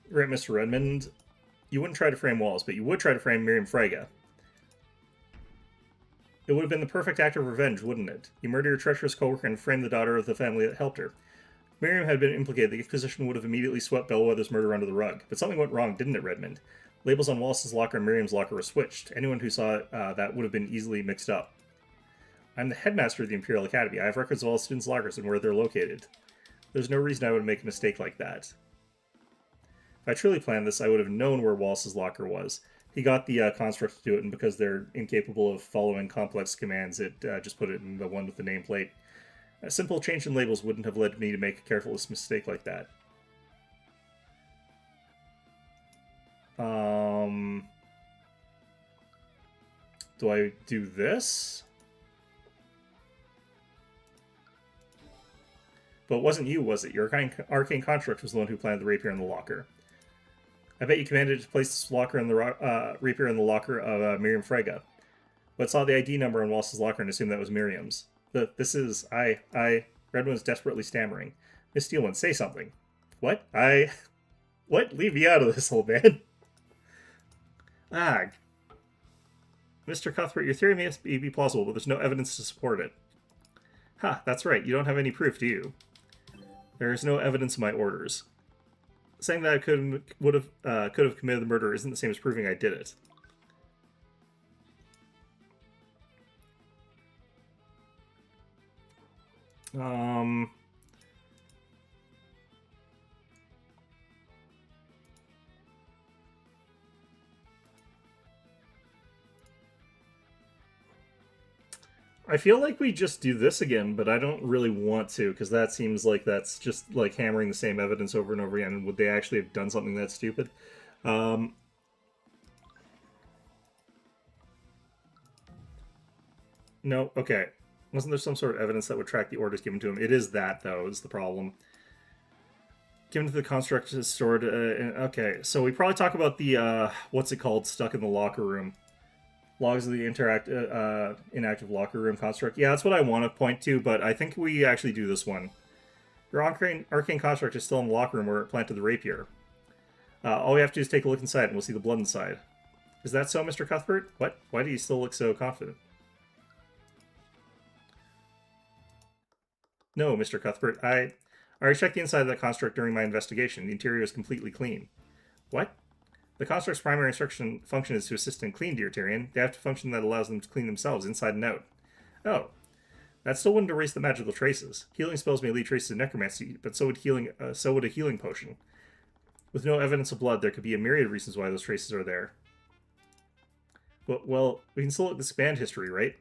Right, Mr. Redmond. You wouldn't try to frame Wallace, but you would try to frame Miriam Frege. It would have been the perfect act of revenge, wouldn't it? You murder your treacherous coworker and frame the daughter of the family that helped her. If Miriam had been implicated, the Inquisition would have immediately swept Bellwether's murder under the rug. But something went wrong, didn't it, Redmond? Labels on Wallace's locker and Miriam's locker were switched. Anyone who saw that would have been easily mixed up. I'm the headmaster of the Imperial Academy. I have records of all students' lockers and where they're located. There's no reason I would make a mistake like that. If I truly planned this, I would have known where Wallace's locker was. He got the construct to do it, and because they're incapable of following complex commands, it just put it in the one with the nameplate. A simple change in labels wouldn't have led me to make a careless mistake like that. Do I do this? But it wasn't you, was it? Your arcane construct was the one who planted the rapier in the locker. I bet you commanded it to place this locker in the rapier in the locker of Miriam Frege. But saw the ID number on Wallace's locker and assumed that was Miriam's. This is... Redmond was desperately stammering. Miss Steelman, say something. What? What? Leave me out of this, old man. Mr. Cuthbert, your theory may be plausible, but there's no evidence to support it. Ha, that's right. You don't have any proof, do you? There is no evidence of my orders. Saying that I could have committed the murder isn't the same as proving I did it. I feel like we just do this again, but I don't really want to, because that seems like that's just like hammering the same evidence over and over again. And would they actually have done something that stupid? No, okay. Wasn't there some sort of evidence that would track the orders given to him? It is that, though, is the problem. Given to the construct is stored... okay, so we probably talk about the, what's it called, stuck in the locker room. Logs of the inactive locker room construct. Yeah, that's what I want to point to, but I think we actually do this one. Your arcane construct is still in the locker room where it planted the rapier. All we have to do is take a look inside, and we'll see the blood inside. Is that so, Mr. Cuthbert? What? Why do you still look so confident? No, Mr. Cuthbert. I already checked the inside of that construct during my investigation. The interior is completely clean. What? The construct's primary function is to assist in clean, dear Tyrion. They have to function that allows them to clean themselves inside and out. Oh. That still wouldn't erase the magical traces. Healing spells may leave traces of necromancy, but so would a healing potion. With no evidence of blood, there could be a myriad of reasons why those traces are there. Well, we can still expand history, right?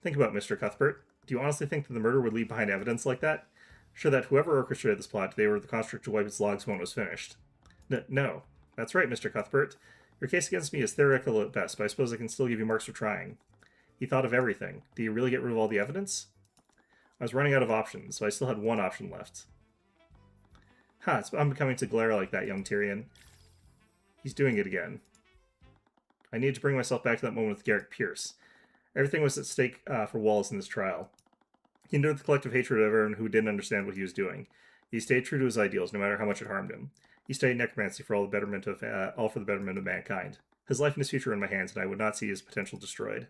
Think about it, Mr. Cuthbert. Do you honestly think that the murder would leave behind evidence like that? Sure that whoever orchestrated this plot, they were the construct to wipe its logs when it was finished. No. That's right, Mr. Cuthbert. Your case against me is theoretical at best, but I suppose I can still give you marks for trying. He thought of everything. Did you really get rid of all the evidence? I was running out of options, so I still had one option left. It's unbecoming to glare like that, young Tyrion. He's doing it again. I needed to bring myself back to that moment with Garrick Pierce. Everything was at stake for Wallace in this trial. He endured the collective hatred of everyone who didn't understand what he was doing. He stayed true to his ideals, no matter how much it harmed him. He studied necromancy for all for the betterment of mankind. His life and his future are in my hands, and I would not see his potential destroyed.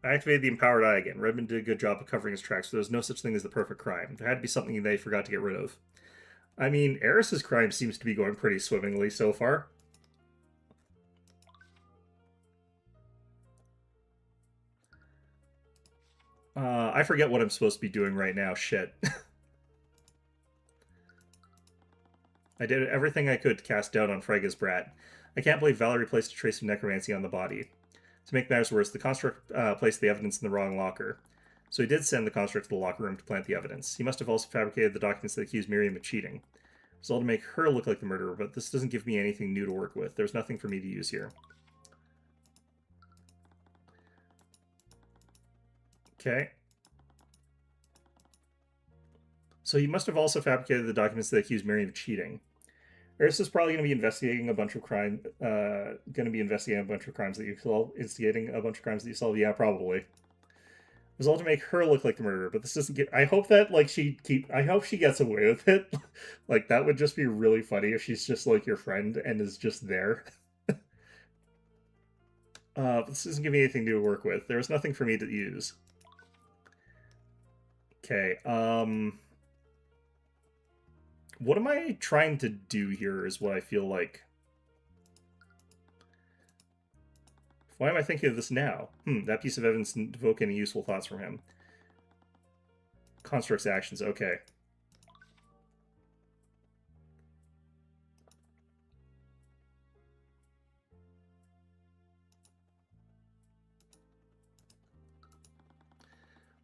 I activated the Empowered Eye again. Redmond did a good job of covering his tracks, but there was no such thing as the perfect crime. There had to be something they forgot to get rid of. I mean, Eris's crime seems to be going pretty swimmingly so far. I forget what I'm supposed to be doing right now. Shit. I did everything I could to cast doubt on Frega's brat. I can't believe Valerie placed a trace of necromancy on the body. To make matters worse, the construct placed the evidence in the wrong locker. So he did send the construct to the locker room to plant the evidence. He must have also fabricated the documents that accused Miriam of cheating. It was all to make her look like the murderer, but this doesn't give me anything new to work with. There's nothing for me to use here. Okay. So he must have also fabricated the documents that accused Miriam of cheating. Eris is probably going to be investigating a bunch of crimes that you solve. Instigating a bunch of crimes that you solve. Yeah, probably. It was all to make her look like the murderer, but this doesn't get. I hope that I hope she gets away with it. Like that would just be really funny if she's just like your friend and is just there. But this doesn't give me anything new to work with. There's nothing for me to use. Okay. What am I trying to do here is what I feel like. Why am I thinking of this now? That piece of evidence didn't evoke any useful thoughts from him. Construct's actions, okay.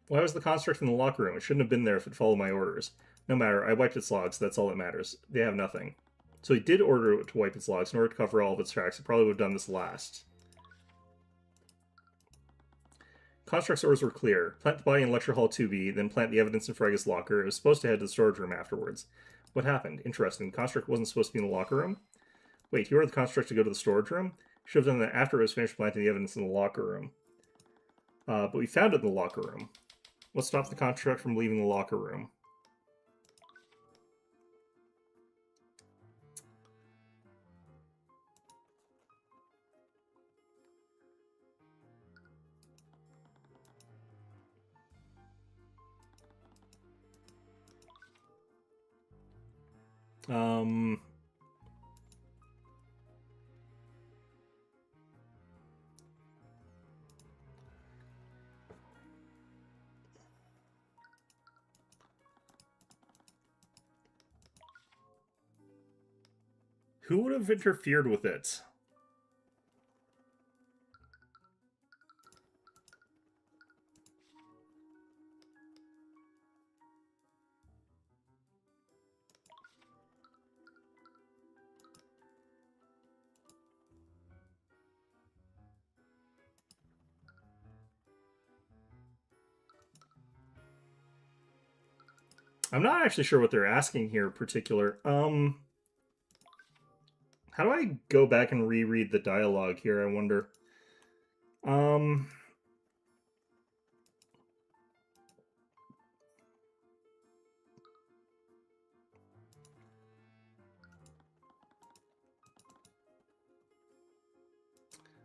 Why was the construct in the locker room? It shouldn't have been there if it followed my orders. No matter, I wiped its logs, that's all that matters. They have nothing. So he did order it to wipe its logs in order to cover all of its tracks. It probably would have done this last. Construct's orders were clear. Plant the body in Lecture Hall 2B, then plant the evidence in Frega's locker. It was supposed to head to the storage room afterwards. What happened? Interesting. The construct wasn't supposed to be in the locker room? Wait, he ordered the construct to go to the storage room? Should have done that after it was finished planting the evidence in the locker room. But we found it in the locker room. What stopped the construct from leaving the locker room? Who would have interfered with it? I'm not actually sure what they're asking here in particular. How do I go back and reread the dialogue here, I wonder?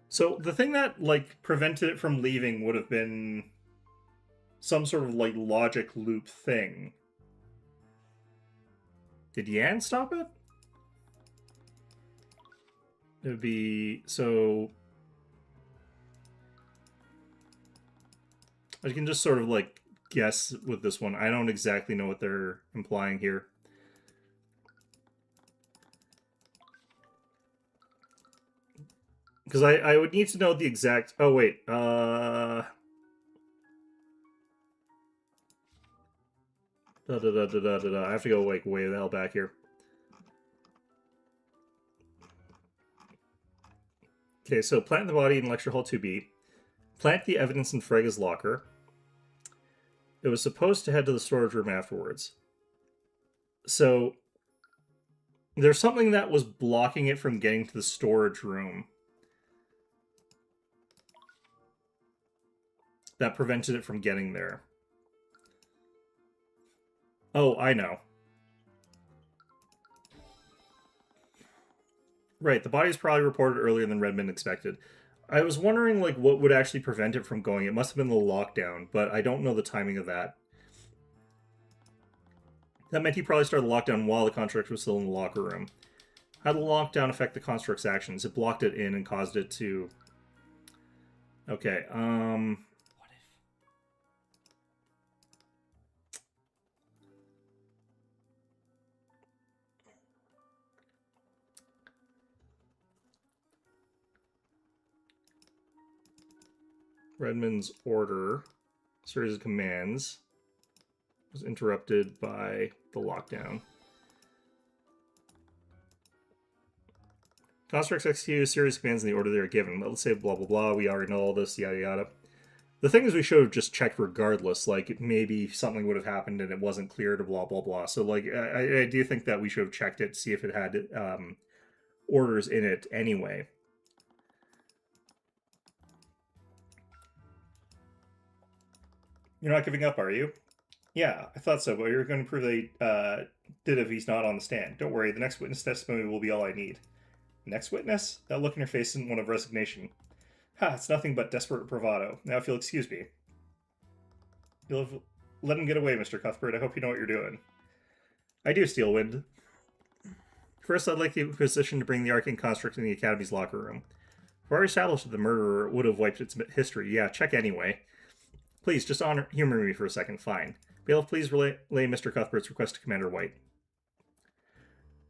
So the thing that, like, prevented it from leaving would have been some sort of, like, logic loop thing. Did Yan stop it? It would be... so... I can just sort of, like, guess with this one. I don't exactly know what they're implying here. Because I would need to know the exact... oh, wait. I have to go, like, way the hell back here. Okay, so plant the body in Lecture Hall 2B. Plant the evidence in Frega's locker. It was supposed to head to the storage room afterwards. So, there's something that was blocking it from getting to the storage room. That prevented it from getting there. Oh, I know. Right, the body's probably reported earlier than Redmond expected. I was wondering, like, what would actually prevent it from going. It must have been the lockdown, but I don't know the timing of that. That meant he probably started the lockdown while the construct was still in the locker room. How did the lockdown affect the construct's actions? It blocked it in and caused it to... okay, Redmond's order, series of commands, was interrupted by the lockdown. Constructs execute a series of commands in the order they are given. Let's say blah blah blah, we already know all this, yada yada. The thing is, we should have just checked regardless, like maybe something would have happened and it wasn't clear to blah blah blah. So like I do think that we should have checked it to see if it had orders in it anyway. You're not giving up, are you? Yeah, I thought so, but you're going to prove they did if he's not on the stand. Don't worry, the next witness testimony will be all I need. Next witness? That look in your face isn't one of resignation. Ha, it's nothing but desperate bravado. Now if you'll excuse me. You'll have let him get away, Mr. Cuthbert. I hope you know what you're doing. I do, Steelwind. First, I'd like the Inquisition to bring the Arcane Construct in the Academy's locker room. We've already established that the murderer would have wiped its history. Yeah, check anyway. Please, just humor me for a second. Fine. Bailiff, please relay Mr. Cuthbert's request to Commander White.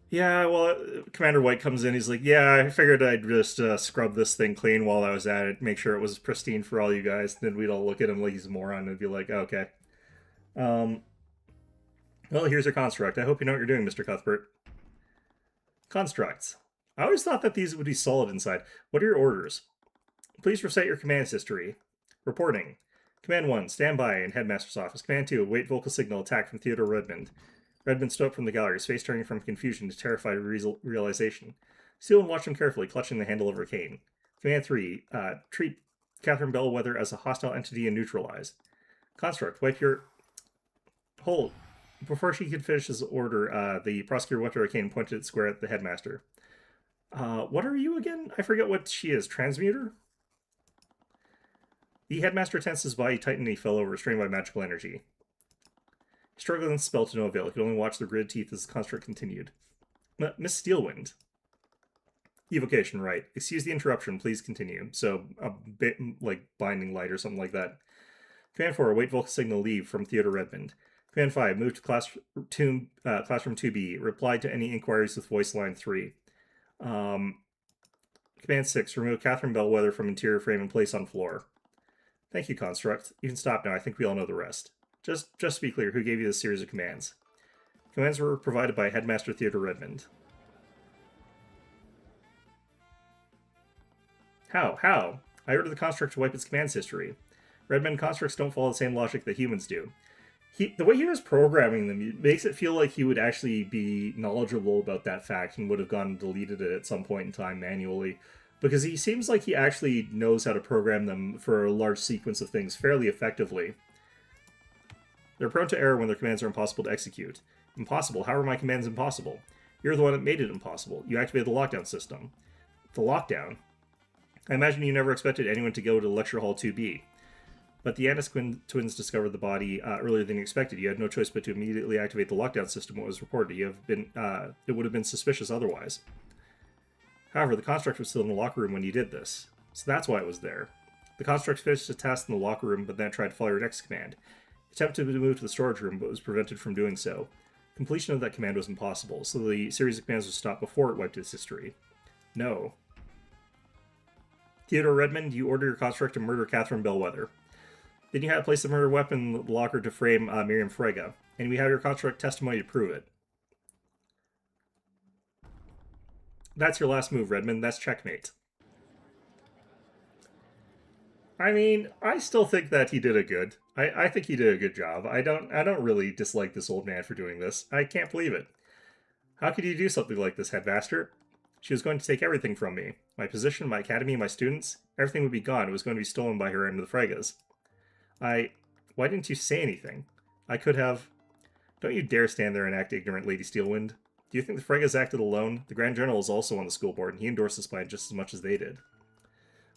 Yeah, well, Commander White comes in, he's like, yeah, I figured I'd just scrub this thing clean while I was at it, make sure it was pristine for all you guys, then we'd all look at him like he's a moron and be like, okay. Well, here's your construct. I hope you know what you're doing, Mr. Cuthbert. Constructs. I always thought that these would be solid inside. What are your orders? Please recite your commands history. Reporting. Command 1, stand by in Headmaster's office. Command 2, await vocal signal attack from Theodore Redmond. Redmond stood up from the gallery, his face turning from confusion to terrified realization. Steelwind watched him carefully, clutching the handle of her cane. Command 3, treat Catherine Bellwether as a hostile entity and neutralize. Construct, wipe your... Hold. Before she could finish his order, the prosecutor whipped her cane and pointed it square at the headmaster. What are you again? I forget what she is. Transmuter? The headmaster tensed his body tightened and he fell over, restrained by magical energy. He struggled against the spell to no avail. He could only watch the gritted teeth as the construct continued. Miss Steelwind. Evocation, right. Excuse the interruption, please continue. So, a bit like Binding Light or something like that. Command 4, await vocal signal leave from Theodore Redmond. Command 5, move to classroom 2B. Reply to any inquiries with voice line 3. Command 6, remove Catherine Bellwether from interior frame and place on floor. Thank you, Construct. You can stop now. I think we all know the rest. Just to be clear, who gave you this series of commands? Commands were provided by Headmaster Theodore Redmond. How? I ordered the Construct to wipe its commands history. Redmond constructs don't follow the same logic that humans do. The way he was programming them makes it feel like he would actually be knowledgeable about that fact and would have gone and deleted it at some point in time manually. Because he seems like he actually knows how to program them for a large sequence of things fairly effectively. They're prone to error when their commands are impossible to execute. Impossible? How are my commands impossible? You're the one that made it impossible. You activated the lockdown system. The lockdown? I imagine you never expected anyone to go to Lecture Hall 2B. But the Anis twins discovered the body earlier than you expected. You had no choice but to immediately activate the lockdown system when it was reported. It would have been suspicious otherwise. However, the construct was still in the locker room when you did this, so that's why it was there. The construct finished a test in the locker room, but then tried to follow your next command. It attempted to move to the storage room, but was prevented from doing so. Completion of that command was impossible, so the series of commands was stopped before it wiped its history. No. Theodore Redmond, you order your construct to murder Catherine Bellwether. Then you had to place the murder weapon in the locker to frame Miriam Frege, and we have your construct testimony to prove it. That's your last move, Redmond. That's checkmate. I mean, I still think that he did a good. I think he did a good job. I don't really dislike this old man for doing this. I can't believe it. How could you do something like this, Headmaster? She was going to take everything from me. My position, my academy, my students. Everything would be gone. It was going to be stolen by her and the Freges. Why didn't you say anything? I could have... Don't you dare stand there and act ignorant, Lady Steelwind. Do you think the Freges acted alone? The Grand General is also on the school board, and he endorsed this plan just as much as they did.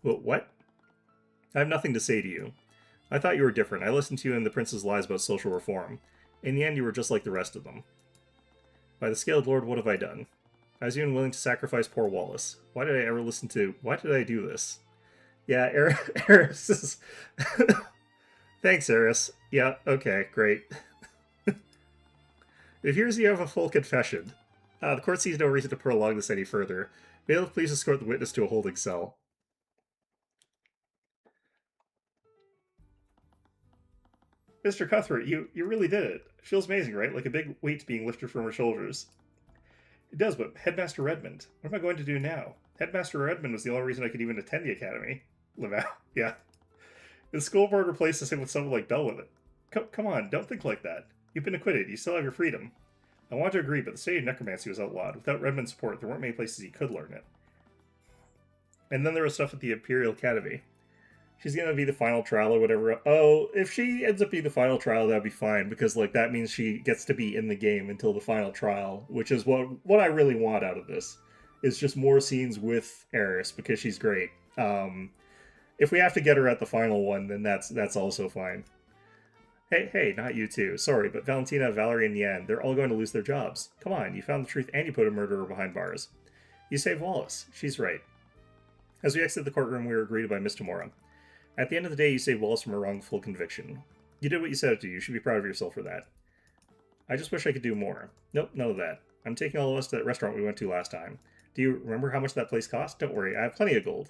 Well, what? I have nothing to say to you. I thought you were different. I listened to you and the Prince's lies about social reform. In the end, you were just like the rest of them. By the Scaled Lord, what have I done? I was even willing to sacrifice poor Wallace. Why did I ever listen to... Why did I do this? Yeah, Eris is... Thanks, Eris. Yeah, okay, great. It appears you have a full confession. The court sees no reason to prolong this any further. Bailiff, please escort the witness to a holding cell. Mr. Cuthbert, you really did it. Feels amazing, right? Like a big weight being lifted from her shoulders. It does, but Headmaster Redmond, what am I going to do now? Headmaster Redmond was the only reason I could even attend the academy. Laval, yeah. The school board replaced us in with someone like Bellwether. Come on, don't think like that. You've been acquitted. You still have your freedom. I want to agree, but the study of necromancy was outlawed. Without Redmond's support, there weren't many places he could learn it. And then there was stuff at the Imperial Academy. She's gonna be the final trial or whatever. Oh, if she ends up being the final trial, that'd be fine, because like that means she gets to be in the game until the final trial, which is what I really want out of this. Is just more scenes with Eris, because she's great. If we have to get her at the final one, then that's also fine. Hey, not you two. Sorry, but Valentina, Valerie, and Yan, they're all going to lose their jobs. Come on, you found the truth and you put a murderer behind bars. You saved Wallace. She's right. As we exit the courtroom, we were greeted by Miss Tamora. At the end of the day, you saved Wallace from a wrongful conviction. You did what you set out to. You should be proud of yourself for that. I just wish I could do more. Nope, none of that. I'm taking all of us to that restaurant we went to last time. Do you remember how much that place cost? Don't worry, I have plenty of gold.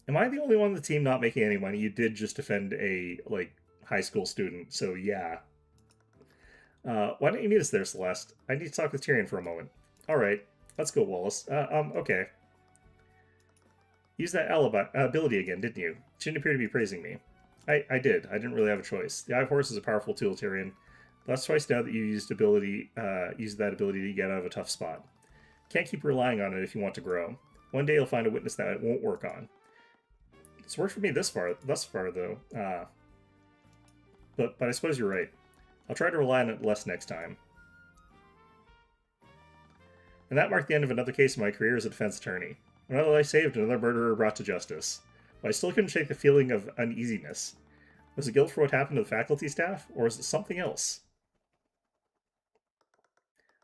Am I the only one on the team not making any money? You did just defend a, high school student, so yeah. Why don't you meet us there, Celeste? I need to talk with Tyrion for a moment. Alright, let's go, Wallace. Okay. Use that ability again, didn't you? She didn't appear to be praising me. I did. I didn't really have a choice. The Eye of Horse is a powerful tool, Tyrion. That's twice now that you used that ability to get out of a tough spot. Can't keep relying on it if you want to grow. One day you'll find a witness that it won't work on. It's worked for me thus far though. But I suppose you're right. I'll try to rely on it less next time. And that marked the end of another case in my career as a defense attorney. Another life saved, another murderer brought to justice. But I still couldn't shake the feeling of uneasiness. Was it guilt for what happened to the faculty staff, or was it something else?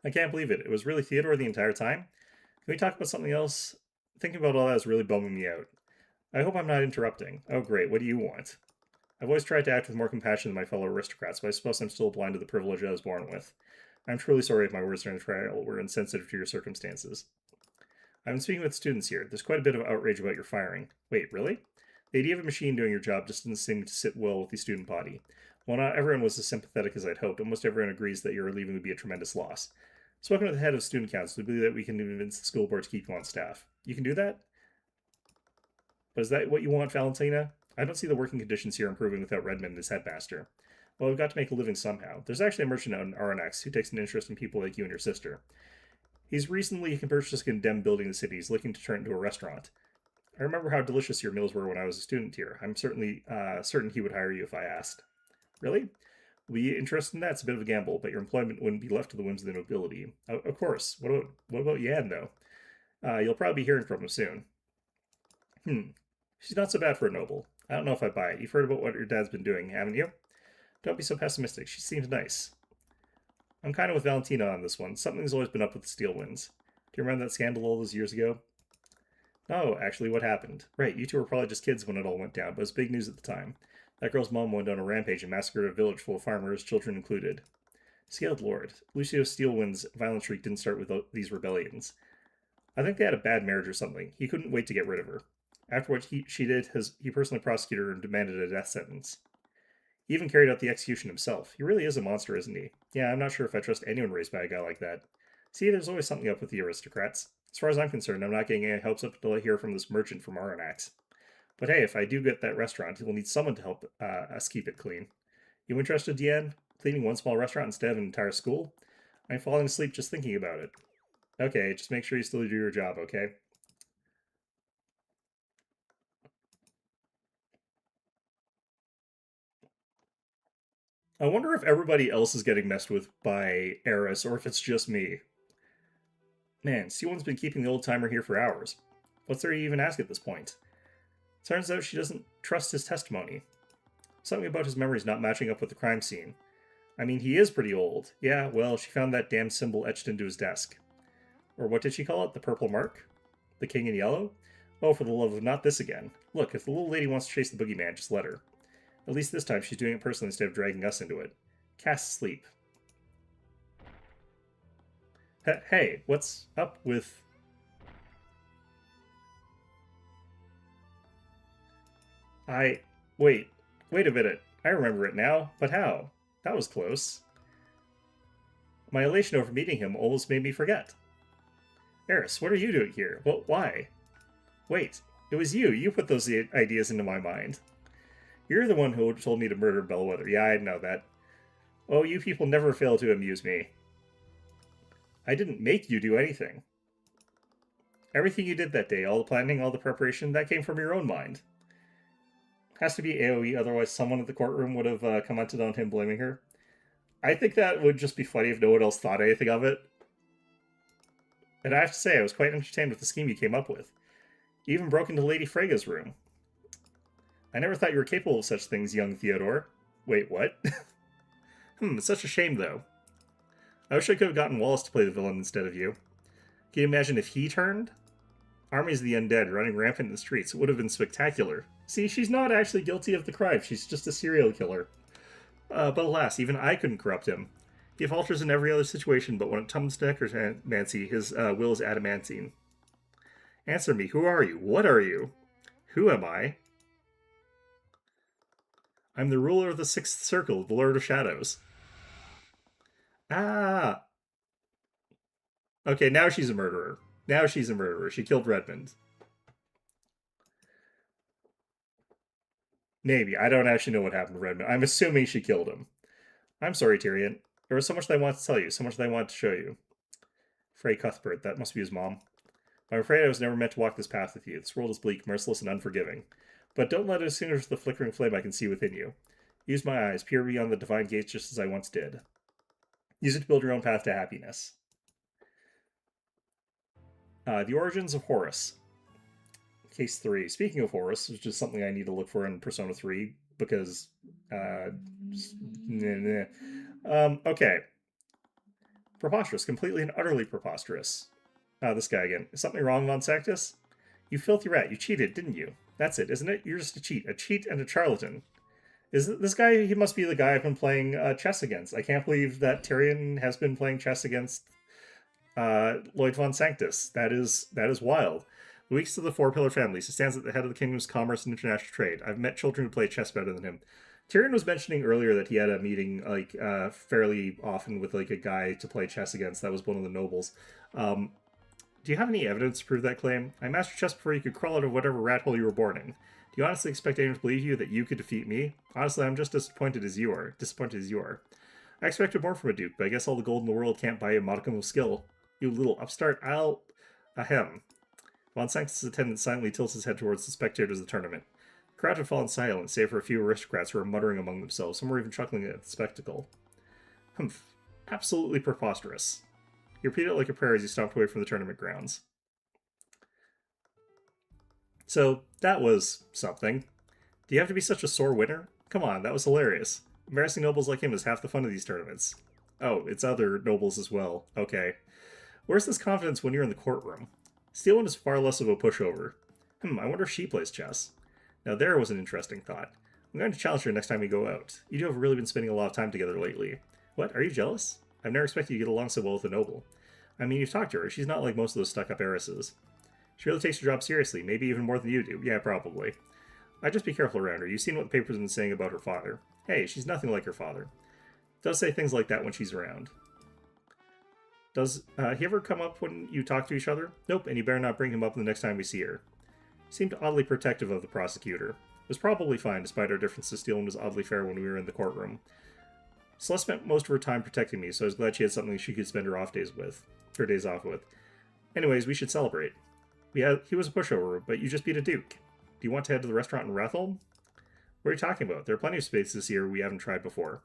I can't believe it. It was really Theodore the entire time? Can we talk about something else? Thinking about all that is really bumming me out. I hope I'm not interrupting. Oh great, what do you want? I've always tried to act with more compassion than my fellow aristocrats, but I suppose I'm still blind to the privilege I was born with. I'm truly sorry if my words during the trial were insensitive to your circumstances. I've been speaking with students here. There's quite a bit of outrage about your firing. Wait, really? The idea of a machine doing your job just didn't seem to sit well with the student body. While not everyone was as sympathetic as I'd hoped, almost everyone agrees that your leaving would be a tremendous loss. Spoken with the head of student council, we believe that we can convince the school board to keep you on staff. You can do that? But is that what you want, Valentina? I don't see the working conditions here improving without Redmond as headmaster. Well, we've got to make a living somehow. There's actually a merchant on Aranax who takes an interest in people like you and your sister. He's recently purchased a condemned building in the city. He's looking to turn it into a restaurant. I remember how delicious your meals were when I was a student here. I'm certainly certain he would hire you if I asked. Really? Will you be interested in that? It's a bit of a gamble, but your employment wouldn't be left to the whims of the nobility. Of course. What about Yan, though? You'll probably be hearing from him soon. She's not so bad for a noble. I don't know if I buy it. You've heard about what your dad's been doing, haven't you? Don't be so pessimistic. She seems nice. I'm kind of with Valentina on this one. Something's always been up with the Steel Winds. Do you remember that scandal all those years ago? No, actually, what happened? Right, you two were probably just kids when it all went down, but it was big news at the time. That girl's mom went on a rampage and massacred a village full of farmers, children included. Scaled Lord. Lucio Steelwind's violent streak didn't start with these rebellions. I think they had a bad marriage or something. He couldn't wait to get rid of her. After what she did, he personally prosecuted her and demanded a death sentence. He even carried out the execution himself. He really is a monster, isn't he? Yeah, I'm not sure if I trust anyone raised by a guy like that. See, there's always something up with the aristocrats. As far as I'm concerned, I'm not getting any help up until I hear from this merchant from Aranax. But hey, if I do get that restaurant, we'll need someone to help us keep it clean. You interested, Deanne? Cleaning one small restaurant instead of an entire school? I'm falling asleep just thinking about it. Okay, just make sure you still do your job, okay? I wonder if everybody else is getting messed with by Eris, or if it's just me. Man, C1's been keeping the old-timer here for hours. What's there to even ask at this point? Turns out she doesn't trust his testimony. Something about his memories not matching up with the crime scene. I mean, he is pretty old. Yeah, well, she found that damn symbol etched into his desk. Or what did she call it? The purple mark? The king in yellow? Oh, for the love of not this again. Look, if the little lady wants to chase the boogeyman, just let her. At least this time she's doing it personally instead of dragging us into it. Cast sleep. Hey, what's up with... Wait a minute. I remember it now, but how? That was close. My elation over meeting him almost made me forget. Eris, what are you doing here? Well, why? Wait, it was you. You put those ideas into my mind. You're the one who told me to murder Bellwether. Yeah, I know that. Oh, you people never fail to amuse me. I didn't make you do anything. Everything you did that day, all the planning, all the preparation, that came from your own mind. Has to be AoE, otherwise someone at the courtroom would have commented on him blaming her. I think that would just be funny if no one else thought anything of it. And I have to say, I was quite entertained with the scheme you came up with. You even broke into Lady Frega's room. I never thought you were capable of such things, young Theodore. Wait, what? It's such a shame, though. I wish I could have gotten Wallace to play the villain instead of you. Can you imagine if he turned? Armies of the undead running rampant in the streets. It would have been spectacular. See, she's not actually guilty of the crime. She's just a serial killer. But alas, even I couldn't corrupt him. He falters in every other situation, but when it comes to necromancy, his will is adamantine. Answer me, who are you? What are you? Who am I? I'm the ruler of the Sixth Circle, the Lord of Shadows. Ah! Okay, now she's a murderer. Now she's a murderer. She killed Redmond. Maybe. I don't actually know what happened to Redmond. I'm assuming she killed him. I'm sorry, Tyrion. There was so much that I wanted to tell you, so much that I wanted to show you. Frey Cuthbert, that must be his mom. I'm afraid I was never meant to walk this path with you. This world is bleak, merciless, and unforgiving. But don't let it extinguish the flickering flame I can see within you. Use my eyes, peer beyond the divine gates just as I once did. Use it to build your own path to happiness. The Origins of Horus. Case 3. Speaking of Horus, which is something I need to look for in Persona 3, because... okay. Preposterous. Completely and utterly preposterous. This guy again. Is something wrong, Von Sanctus? You filthy rat. You cheated, didn't you? That's it, isn't it? You're just a cheat. A cheat and a charlatan. Is this guy, he must be the guy I've been playing chess against. I can't believe that Tyrion has been playing chess against Lloyd Von Sanctus. That is wild. The weakest of the four-pillar families. He stands at the head of the kingdom's commerce and international trade. I've met children who play chess better than him. Tyrion was mentioning earlier that he had a meeting fairly often with a guy to play chess against. That was one of the nobles. Do you have any evidence to prove that claim? I mastered chess before you could crawl out of whatever rat hole you were born in. Do you honestly expect anyone to believe you that you could defeat me? Honestly, I'm just disappointed as you are. I expected more from a duke, but I guess all the gold in the world can't buy a modicum of skill. You little upstart, Ahem. Von Sanctus' attendant silently tilts his head towards the spectators of the tournament. The crowd had fallen silent, save for a few aristocrats who were muttering among themselves. Some were even chuckling at the spectacle. Humph. Absolutely preposterous. He repeated it like a prayer as he stomped away from the tournament grounds. So, that was something. Do you have to be such a sore winner? Come on, that was hilarious. Embarrassing nobles like him is half the fun of these tournaments. Oh, it's other nobles as well. Okay. Where's this confidence when you're in the courtroom? Steelwind is far less of a pushover. I wonder if she plays chess. Now there was an interesting thought. I'm going to challenge her next time we go out. You two have really been spending a lot of time together lately. What, are you jealous? I've never expected you to get along so well with a noble. I mean, you've talked to her. She's not like most of those stuck-up heiresses. She really takes her job seriously, maybe even more than you do. Yeah, probably. I'd just be careful around her. You've seen what the paper's been saying about her father. Hey, she's nothing like her father. Does say things like that when she's around. Does he ever come up when you talk to each other? Nope, and you better not bring him up the next time we see her. Seemed oddly protective of the prosecutor. It was probably fine, despite our differences. Steelwind was oddly fair when we were in the courtroom. Celeste spent most of her time protecting me, so I was glad she had something she could spend her days off with. Anyways, we should celebrate. He was a pushover, but you just beat a duke. Do you want to head to the restaurant in Ratholm? What are you talking about? There are plenty of spaces here we haven't tried before.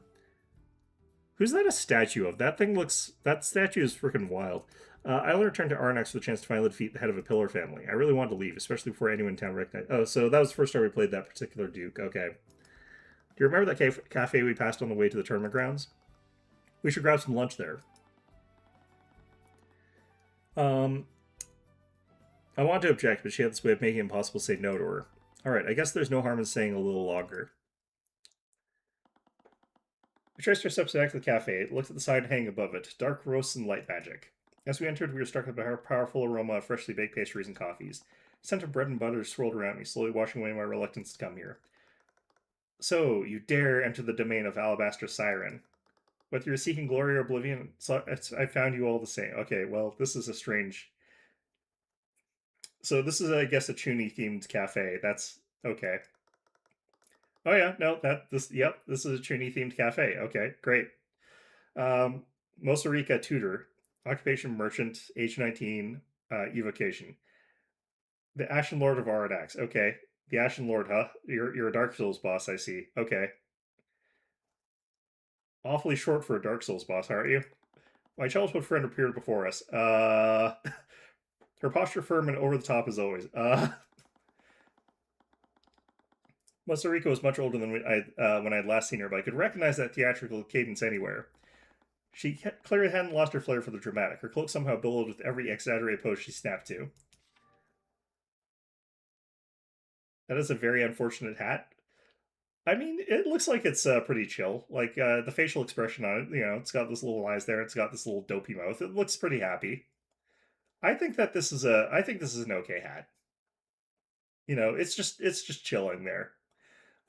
Who's that a statue of? That statue is freaking wild. I only returned to Arnox for the chance to finally defeat the head of a pillar family. I really wanted to leave, especially before anyone in town recognized. Oh, so that was the first time we played that particular duke. Okay. Do you remember that cafe we passed on the way to the tournament grounds? We should grab some lunch there. I wanted to object, but she had this way of making it impossible to say no to her. Alright, I guess there's no harm in staying a little longer. We traced our steps back to the cafe, looked at the sign hanging above it, dark roasts and light magic. As we entered, we were struck with a powerful aroma of freshly baked pastries and coffees. The scent of bread and butter swirled around me, slowly washing away my reluctance to come here. So, you dare enter the domain of Alabaster Siren. Whether you're seeking glory or oblivion, I found you all the same. Okay, well, this is a strange... So this is, I guess, a Chuni-themed cafe. That's okay. Oh yeah, no, this is a Chuni-themed cafe. Okay, great. Um, Mosarika Tutor, occupation merchant, age 19, evocation. The Ashen Lord of Aradax. Okay, the Ashen Lord, huh? You're a Dark Souls boss, I see. Okay. Awfully short for a Dark Souls boss, aren't you? My childhood friend appeared before us. Her posture firm and over the top as always. Rico was much older than when I'd last seen her, but I could recognize that theatrical cadence anywhere. She clearly hadn't lost her flair for the dramatic. Her cloak somehow billowed with every exaggerated pose she snapped to. That is a very unfortunate hat. I mean, it looks like it's pretty chill. Like, the facial expression on it, it's got this little eyes there. It's got this little dopey mouth. It looks pretty happy. I think this is an okay hat. It's just chilling there.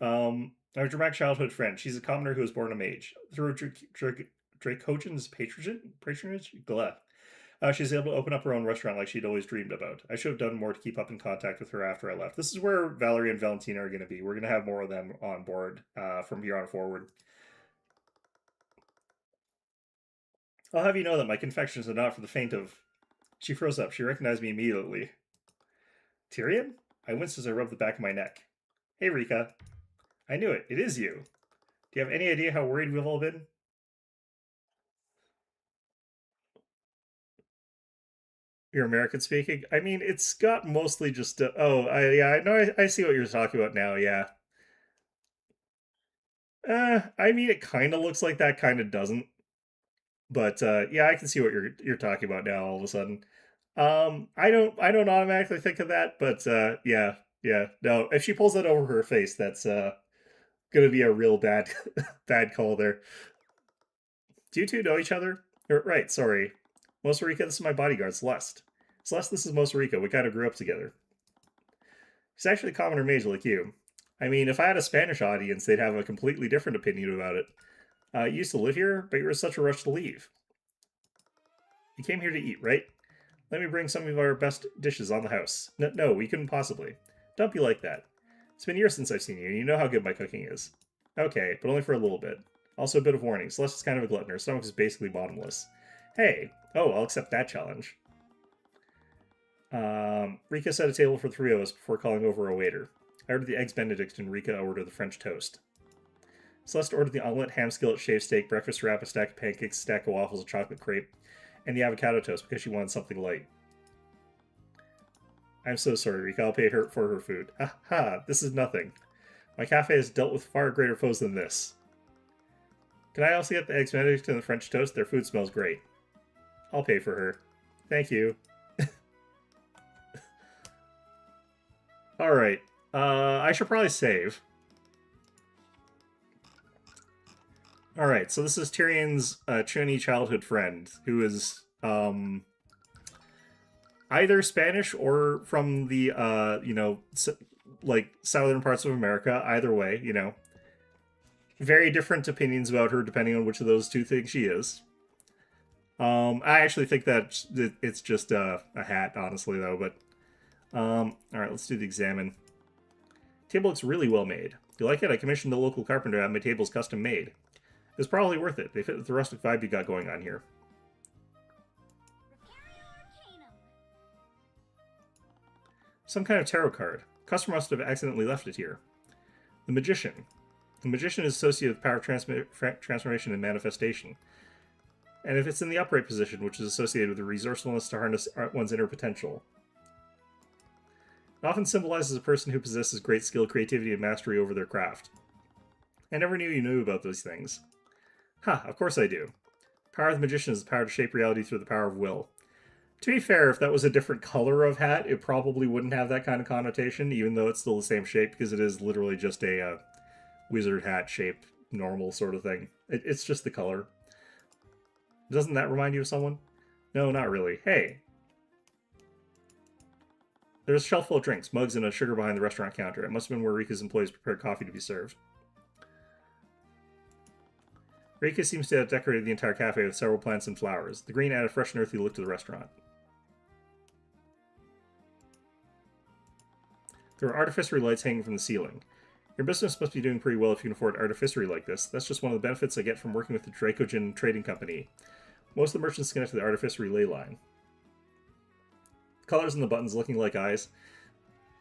Our dramatic childhood friend. She's a commoner who was born a mage. Through Dracogen's patronage? Glah. She's able to open up her own restaurant like she'd always dreamed about. I should have done more to keep up in contact with her after I left. This is where Valerie and Valentina are going to be. We're going to have more of them on board from here on forward. I'll have you know that my confections are not for the faint of... She froze up. She recognized me immediately. Tyrion? I winced as I rubbed the back of my neck. Hey, Rika. I knew it. It is you. Do you have any idea how worried we've all been? You're American speaking? I mean, it's got mostly just... I know. I see what you're talking about now, yeah. I mean, it kind of looks like that, kind of doesn't. But, yeah, I can see what you're talking about now all of a sudden. I don't automatically think of that, but, yeah. No, if she pulls that over her face, that's, gonna be a real bad, bad call there. Do you two know each other? Right, sorry. Mosarika, this is my bodyguard, Celeste. Celeste, this is Mosarika. We kind of grew up together. She's actually a commoner mage like you. I mean, if I had a Spanish audience, they'd have a completely different opinion about it. You used to live here, but you were in such a rush to leave. You came here to eat, right? Let me bring some of our best dishes on the house. No, we couldn't possibly. Don't be like that. It's been years since I've seen you, and you know how good my cooking is. Okay, but only for a little bit. Also, a bit of warning. Celeste is kind of a glutton. Her stomach is basically bottomless. Hey! Oh, I'll accept that challenge. Rika set a table for 3 of us before calling over a waiter. I ordered the eggs Benedict, and Rika ordered the French toast. Celeste ordered the omelet, ham skillet, shaved steak, breakfast wrap, a stack of pancakes, a stack of waffles, a chocolate crepe, and the avocado toast because she wanted something light. I'm so sorry, Rika. I'll pay her for her food. Ha! This is nothing. My cafe has dealt with far greater foes than this. Can I also get the eggs Benedict and the French toast? Their food smells great. I'll pay for her. Thank you. Alright. I should probably save. Alright, so this is Tyrion's Chuni childhood friend, who is either Spanish or from the, like, southern parts of America. Either way, very different opinions about her depending on which of those two things she is. I actually think that it's just a hat, honestly, though, but... Alright, let's do the examine. Table looks really well made. You like it? I commissioned the local carpenter to have my tables custom made. It's probably worth it. They fit with the rustic vibe you got going on here. Some kind of tarot card. Customer must have accidentally left it here. The Magician. The Magician is associated with power transformation and manifestation. And if it's in the upright position, which is associated with the resourcefulness to harness one's inner potential. It often symbolizes a person who possesses great skill, creativity, and mastery over their craft. I never knew you knew about those things. Of course I do. Power of the Magician is the power to shape reality through the power of will. To be fair, if that was a different color of hat, it probably wouldn't have that kind of connotation, even though it's still the same shape, because it is literally just a wizard hat shape, normal sort of thing. It's just the color. Doesn't that remind you of someone? No, not really. Hey! There's a shelf full of drinks, mugs, and a sugar behind the restaurant counter. It must have been where Rika's employees prepared coffee to be served. Reika seems to have decorated the entire cafe with several plants and flowers. The green added a fresh and earthy look to the restaurant. There are artificery lights hanging from the ceiling. Your business must be doing pretty well if you can afford artificery like this. That's just one of the benefits I get from working with the Dracogen Trading Company. Most of the merchants connect to the artificery ley line. The colors and the buttons looking like eyes.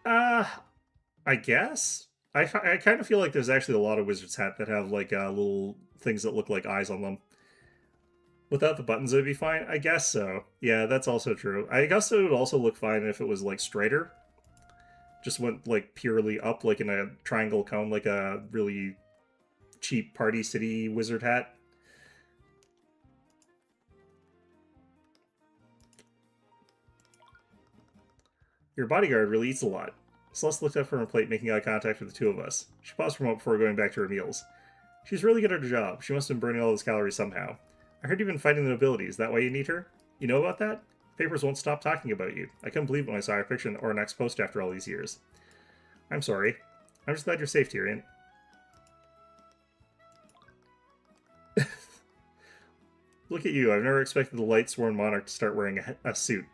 I guess? I kind of feel like there's actually a lot of Wizard's Hat that have like little things that look like eyes on them. Without the buttons, it would be fine? I guess so. Yeah, that's also true. I guess it would also look fine if it was like straighter. Just went like purely up, like in a triangle cone, like a really cheap Party City wizard hat. Your bodyguard really eats a lot. Celeste looked up from her plate, making eye contact with the two of us. She paused for a moment before going back to her meals. She's really good at her job. She must have been burning all those calories somehow. I heard you've been fighting the nobility. Is that why you need her? You know about that? Papers won't stop talking about you. I couldn't believe it when I saw your picture in the Ornax Post after all these years. I'm sorry. I'm just glad you're safe, Tyrion. Look at you. I've never expected the Light-Sworn Monarch to start wearing a suit.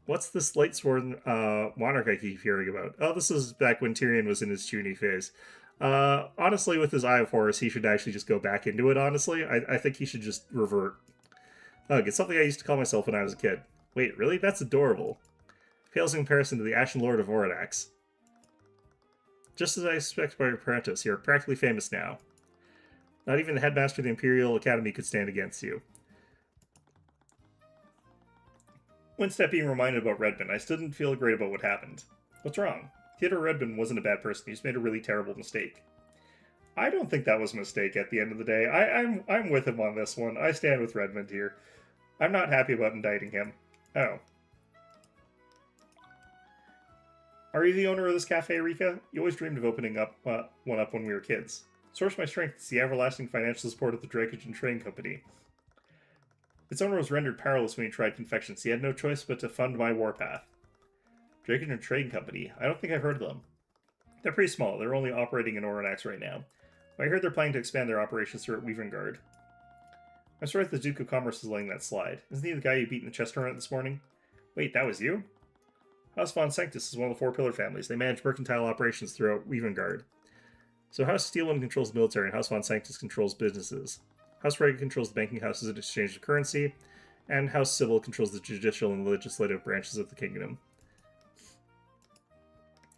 What's this Light-Sworn Monarch I keep hearing about? Oh, this is back when Tyrion was in his Chuny phase. Honestly, with his Eye of Horus, he should actually just go back into it, honestly. I think he should just revert. Ugh, it's something I used to call myself when I was a kid. Wait, really? That's adorable. Pales in comparison to the Ashen Lord of Oranax. Just as I expected by your apprentice, you're practically famous now. Not even the headmaster of the Imperial Academy could stand against you. Winstep being reminded about Redmond, I still didn't feel great about what happened. What's wrong? Theodore Redmond wasn't a bad person, he just made a really terrible mistake. I don't think that was a mistake at the end of the day. I'm with him on this one. I stand with Redmond here. I'm not happy about indicting him. Oh. Are you the owner of this cafe, Rika? You always dreamed of opening up one up when we were kids. Source of my strength is the everlasting financial support of the Dracogen Trading Company. Its owner was rendered powerless when he tried confections. He had no choice but to fund my warpath. Dracogen Trading Company? I don't think I've heard of them. They're pretty small. They're only operating in Oranax right now. But I heard they're planning to expand their operations throughout Weavengard. I'm sorry that the Duke of Commerce is letting that slide. Isn't he the guy you beat in the chess tournament this morning? Wait, that was you? House von Sanctus is one of the Four Pillar families. They manage mercantile operations throughout Weavengard. So House Steelwind controls the military, and House von Sanctus controls businesses. House Rega controls the banking houses in exchange of currency, and House Sybil controls the judicial and legislative branches of the kingdom.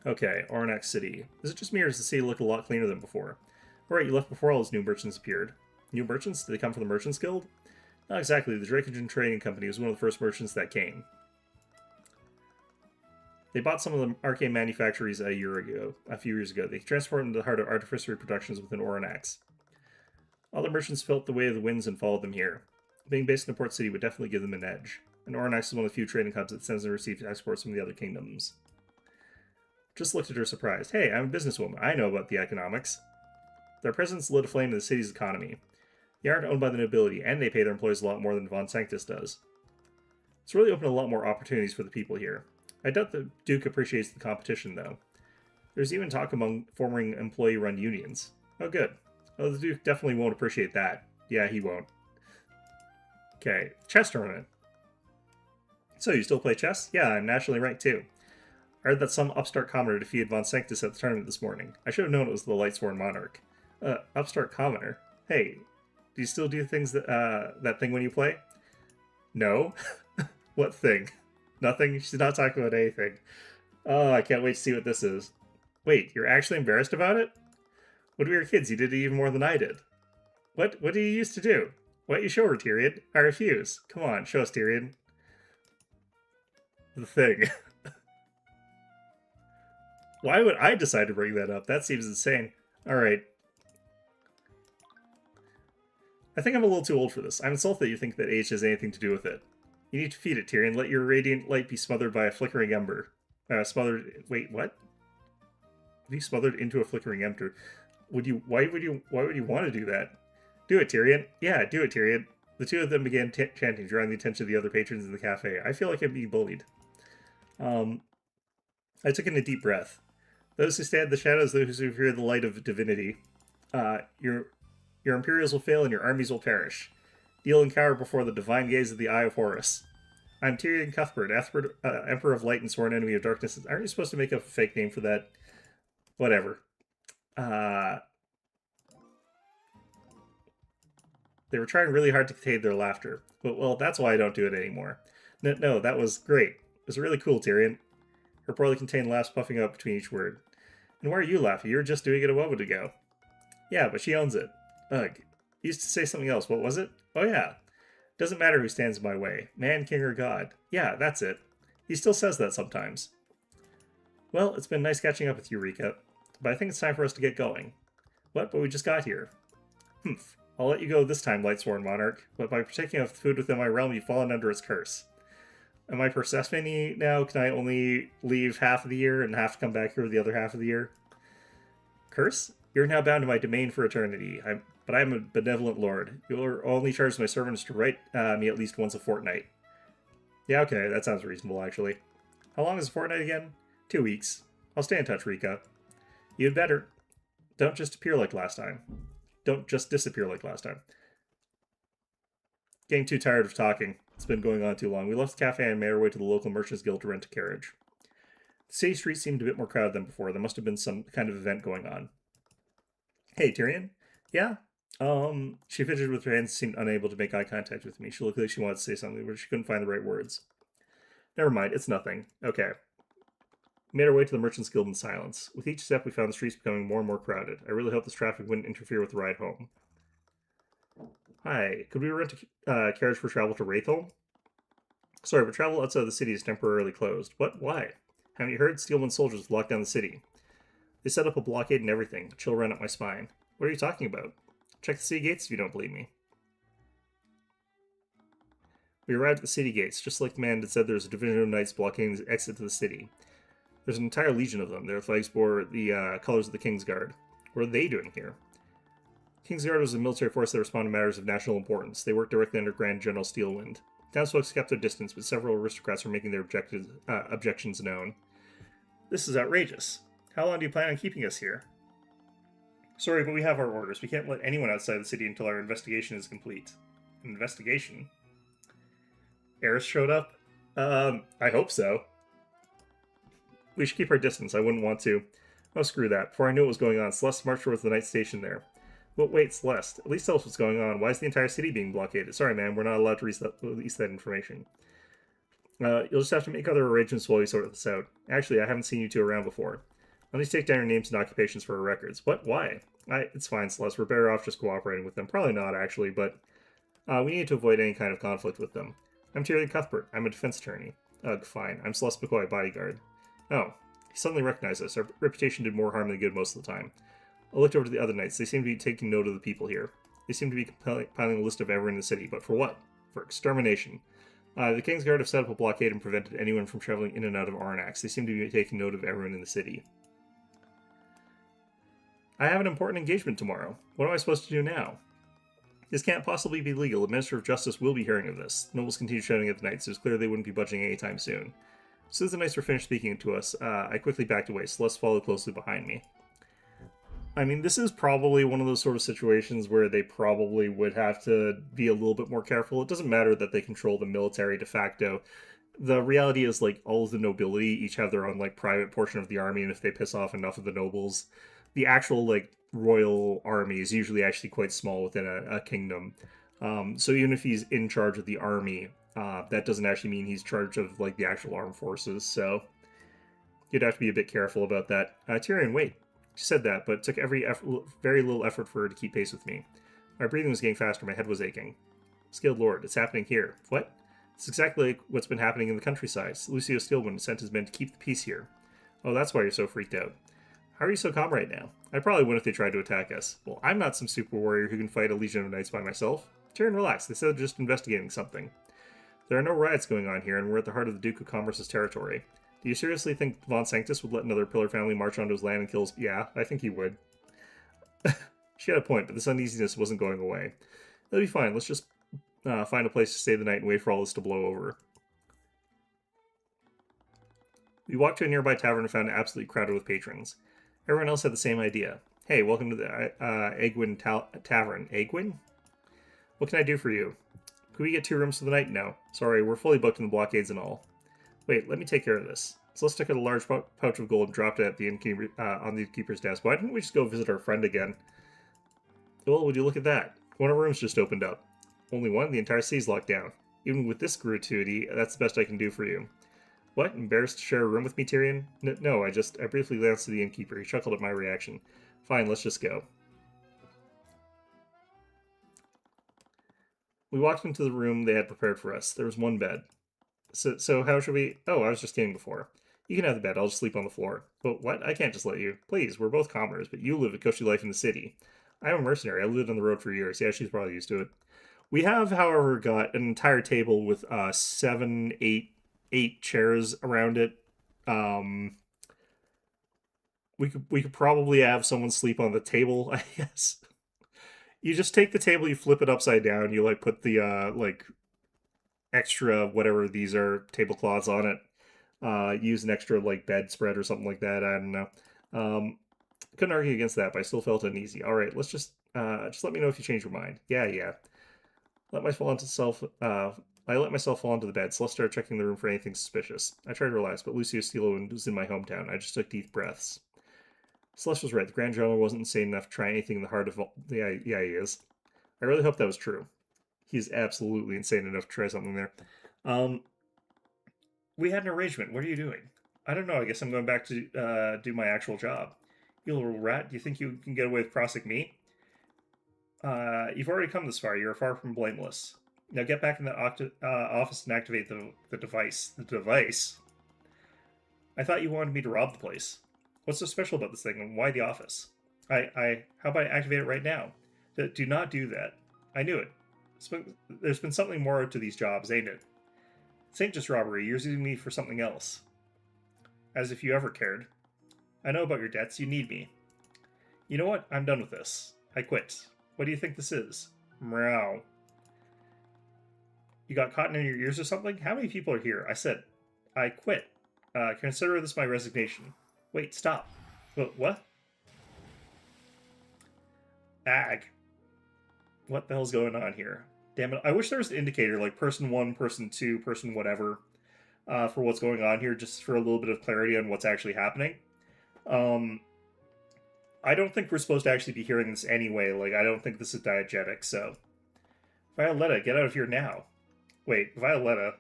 Okay, Oranax City. Is it just me, or does the city look a lot cleaner than before? Alright, you left before all those new merchants appeared. New merchants? Did they come from the Merchants Guild? Not exactly. The Dracogen Trading Company was one of the first merchants that came. They bought some of the Arcane manufactories a few years ago. They transformed into the heart of artificery productions within Oranax. All the merchants felt the way of the winds and followed them here. Being based in a port city would definitely give them an edge. And Oranax is one of the few trading hubs that sends and receives exports from the other kingdoms. Just looked at her surprised. Hey, I'm a businesswoman. I know about the economics. Their presence lit a flame in the city's economy. They aren't owned by the nobility, and they pay their employees a lot more than Von Sanctus does. It's really opened a lot more opportunities for the people here. I doubt the Duke appreciates the competition, though. There's even talk among forming employee-run unions. Oh, good. Oh, the Duke definitely won't appreciate that. Yeah, he won't. Okay, chess tournament. So, you still play chess? Yeah, I'm nationally ranked, too. I heard that some upstart commoner defeated Von Sanctus at the tournament this morning. I should have known it was the Light-Sworn Monarch. Upstart commoner? Hey, do you still do things that thing when you play? No. What thing? Nothing? She's not talking about anything. Oh, I can't wait to see what this is. Wait, you're actually embarrassed about it? When we were kids, you did it even more than I did. What do you used to do? Why don't you show her, Tyrion? I refuse. Come on, show us, Tyrion. The thing. Why would I decide to bring that up? That seems insane. Alright. I think I'm a little too old for this. I'm insulted that you think that age has anything to do with it. You need to feed it, Tyrion. Let your radiant light be smothered by a flickering ember. Wait, what? Be smothered into a flickering ember. Why would you want to do that? Do it, Tyrion. Yeah, do it, Tyrion. The two of them began chanting, drawing the attention of the other patrons in the cafe. I feel like I'm being bullied. I took in a deep breath. Those who stand in the shadows, those who fear the light of divinity. Your Imperials will fail and your armies will perish. Kneel and cower before the divine gaze of the Eye of Horus. I'm Tyrion Cuthbert, Emperor of Light and sworn enemy of darkness. Aren't you supposed to make up a fake name for that? Whatever. They were trying really hard to contain their laughter. But, well, that's why I don't do it anymore. No, that was great. It was really cool, Tyrion. Her poorly contained laughs puffing up between each word. And why are you laughing? You were just doing it a moment ago. Yeah, but she owns it. Ugh. You used to say something else. What was it? Oh, yeah. Doesn't matter who stands in my way. Man, king, or god. Yeah, that's it. He still says that sometimes. Well, it's been nice catching up with you, Rika. But I think it's time for us to get going. What? But we just got here. Humph. I'll let you go this time, Lightsworn Monarch. But by partaking of food within my realm, you've fallen under its curse. Am I Persephone now? Can I only leave half of the year and have to come back here the other half of the year? Curse? You're now bound to my domain for eternity. But I am a benevolent lord. Your only charge to my servants to write me at least once a fortnight. Yeah, okay, that sounds reasonable, actually. How long is a fortnight again? 2 weeks. I'll stay in touch, Rika. You'd better. Don't just appear like last time. Don't just disappear like last time. Getting too tired of talking. It's been going on too long. We left the cafe and made our way to the local Merchants Guild to rent a carriage. The city streets seemed a bit more crowded than before. There must have been some kind of event going on. Hey, Tyrion? Yeah? She fidgeted with her hands and seemed unable to make eye contact with me. She looked like she wanted to say something, but she couldn't find the right words. Never mind, it's nothing. Okay. We made our way to the Merchants Guild in silence. With each step, we found the streets becoming more and more crowded. I really hope this traffic wouldn't interfere with the ride home. Hi, could we rent a carriage for travel to Wraithholm? Sorry, but travel outside the city is temporarily closed. What? Why? Haven't you heard? Steelman soldiers locked down the city. They set up a blockade and everything. A chill ran up my spine. What are you talking about? Check the city gates if you don't believe me. We arrived at the city gates, just like the man had said there was a division of knights blockading the exit to the city. There's an entire legion of them. Their flags bore the colors of the King's Guard. What are they doing here? King's Guard was a military force that responded to matters of national importance. They worked directly under Grand General Steelwind. Townsfolk kept their distance, but several aristocrats were making their objections known. This is outrageous. How long do you plan on keeping us here? Sorry, but we have our orders. We can't let anyone outside the city until our investigation is complete. Investigation? Eris showed up? I hope so. We should keep our distance. I wouldn't want to. Oh, screw that. Before I knew what was going on, Celeste marched towards the night station there. But wait, Celeste, at least tell us what's going on. Why is the entire city being blockaded? Sorry, man, we're not allowed to release that information. You'll just have to make other arrangements while we sort this out. Actually, I haven't seen you two around before. Let me take down your names and occupations for our records. What? Why? It's fine, Celeste. We're better off just cooperating with them. Probably not, actually, but we need to avoid any kind of conflict with them. I'm Tyrion Cuthbert. I'm a defense attorney. Ugh, fine. I'm Celeste McCoy, bodyguard. Oh, he suddenly recognized us. Our reputation did more harm than good most of the time. I looked over to the other knights. They seemed to be taking note of the people here. They seem to be compiling a list of everyone in the city, but for what? For extermination. The King's Guard have set up a blockade and prevented anyone from traveling in and out of Arnax. They seem to be taking note of everyone in the city. I have an important engagement tomorrow. What am I supposed to do now? This can't possibly be legal. The Minister of Justice will be hearing of this. Nobles continued shouting at the knights. It was clear they wouldn't be budging anytime soon. As soon as the knights were finished speaking to us, I quickly backed away. Celeste followed closely behind me. I mean, this is probably one of those sort of situations where they probably would have to be a little bit more careful. It doesn't matter that they control the military de facto. The reality is, like, all of the nobility each have their own, like, private portion of the army, and if they piss off enough of the nobles, the actual, like, royal army is usually actually quite small within a kingdom. So even if he's in charge of the army, that doesn't actually mean he's in charge of, like, the actual armed forces, so you'd have to be a bit careful about that. Tyrion, wait. She said that, but it took very little effort for her to keep pace with me. My breathing was getting faster, my head was aching. Skilled Lord, it's happening here. What? It's exactly like what's been happening in the countryside. Lucio Steelwind sent his men to keep the peace here. Oh, that's why you're so freaked out. How are you so calm right now? I probably would if they tried to attack us. Well, I'm not some super warrior who can fight a legion of knights by myself. Tyrion, relax. They said they're just investigating something. There are no riots going on here, and we're at the heart of the Duke of Commerce's territory. Do you seriously think Von Sanctus would let another Pillar family march onto his land and kill his... Yeah, I think he would. She had a point, but this uneasiness wasn't going away. It'll be fine. Let's just find a place to stay the night and wait for all this to blow over. We walked to a nearby tavern and found it absolutely crowded with patrons. Everyone else had the same idea. Hey, welcome to the Aegwin Tavern. Aegwin? What can I do for you? Can we get 2 rooms for the night? No. Sorry, we're fully booked in the blockades and all. Wait, let me take care of this. Celeste took out a large pouch of gold and dropped it at the innkeeper, on the innkeeper's desk. Why didn't we just go visit our friend again? Well, would you look at that? One of our rooms just opened up. Only one? The entire city's locked down. Even with this gratuity, that's the best I can do for you. What? Embarrassed to share a room with me, Tyrion? No, I briefly glanced at the innkeeper. He chuckled at my reaction. Fine, let's just go. We walked into the room they had prepared for us. There was one bed. So how should we... Oh, I was just kidding before. You can have the bed. I'll just sleep on the floor. But what? I can't just let you. Please, we're both commoners, but you live a cushy life in the city. I'm a mercenary. I lived on the road for years. Yeah, she's probably used to it. We have, however, got an entire table with 7, 8 chairs around it. We could probably have someone sleep on the table, I guess. You just take the table, you flip it upside down, you like put the like extra whatever these are tablecloths on it. Use an extra like bedspread or something like that. I don't know. Couldn't argue against that, but I still felt uneasy. All right, let's just let me know if you change your mind. Yeah. I let myself fall into the bed. Celeste started checking the room for anything suspicious. I tried to relax, but Lucio Stilo was in my hometown. I just took deep breaths. Celeste was right. The Grand General wasn't insane enough to try anything in the heart of... Yeah, he is. I really hope that was true. He's absolutely insane enough to try something there. We had an arrangement. What are you doing? I don't know. I guess I'm going back to do my actual job. You little rat. Do you think you can get away with crossing me? You've already come this far. You're far from blameless. Now get back in the office and activate the device. The device? I thought you wanted me to rob the place. What's so special about this thing, and why the office? How about I activate it right now? Do not do that. I knew it. There's been something more to these jobs, ain't it? This ain't just robbery. You're using me for something else. As if you ever cared. I know about your debts. You need me. You know what? I'm done with this. I quit. What do you think this is? Meow. You got cotton in your ears or something? How many people are here? I said, I quit. Consider this my resignation. Wait, stop. What? Ag. What the hell's going on here? Damn it. I wish there was an indicator, like person 1, person 2, person whatever, for what's going on here, just for a little bit of clarity on what's actually happening. I don't think we're supposed to actually be hearing this anyway. Like, I don't think this is diegetic, so... Violetta, get out of here now. Wait, Violetta...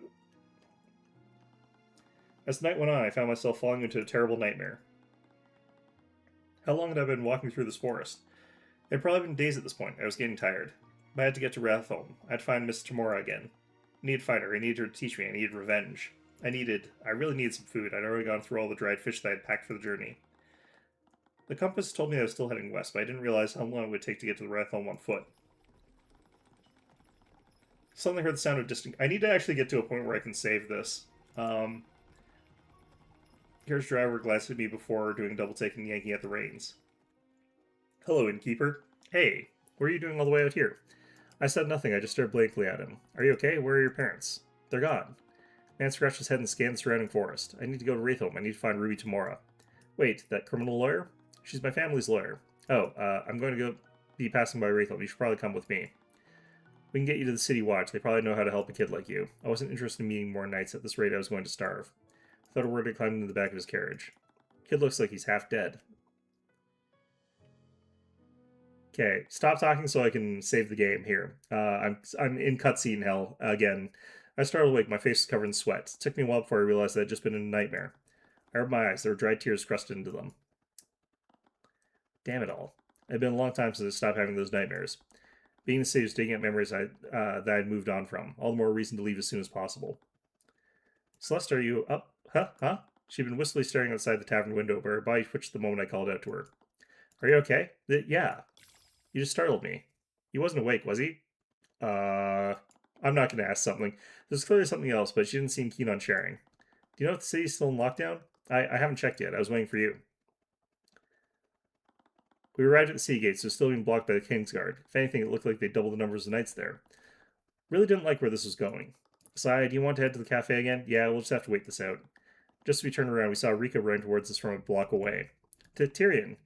As the night went on, I found myself falling into a terrible nightmare. How long had I been walking through this forest? It had probably been days at this point. I was getting tired. But I had to get to Rathholm. I had to find Miss Tamora again. I needed to find her. I needed her to teach me. I needed revenge. I really needed some food. I'd already gone through all the dried fish that I had packed for the journey. The compass told me I was still heading west, but I didn't realize how long it would take to get to the Rathholm on foot. Suddenly heard the sound of distant... I need to actually get to a point where I can save this. Here's driver glanced at me before doing a double take and yanking at the reins. Hello, innkeeper. Hey, what are you doing all the way out here? I said nothing. I just stared blankly at him. Are you okay? Where are your parents? They're gone. Man scratched his head and scanned the surrounding forest. I need to go to Rathholm. I need to find Ruby Tamora. Wait, that criminal lawyer? She's my family's lawyer. Oh, I'm going to go be passing by Rathholm. You should probably come with me. We can get you to the city watch. They probably know how to help a kid like you. I wasn't interested in meeting more knights. At this rate, I was going to starve. Without a word, I climbed into the back of his carriage. Kid looks like he's half dead. Okay, stop talking so I can save the game here. I'm in cutscene hell again. I started awake. My face was covered in sweat. It took me a while before I realized that I'd just been in a nightmare. I rubbed my eyes. There were dried tears crusted into them. Damn it all. It had been a long time since I stopped having those nightmares. Being in the city was digging up memories that I'd moved on from. All the more reason to leave as soon as possible. Celeste, are you up? Huh? She'd been wistfully staring outside the tavern window, but her body twitched the moment I called out to her. Are you okay? Yeah. You just startled me. He wasn't awake, was he? I'm not going to ask something. There's clearly something else, but she didn't seem keen on sharing. Do you know if the city's still in lockdown? I haven't checked yet. I was waiting for you. We arrived at the city gates. It was still being blocked by the Kingsguard. If anything, it looked like they doubled the numbers of knights there. Really didn't like where this was going. Sai, do you want to head to the cafe again? Yeah, we'll just have to wait this out. Just as we turned around, we saw Rika running towards us from a block away. To Tyrion.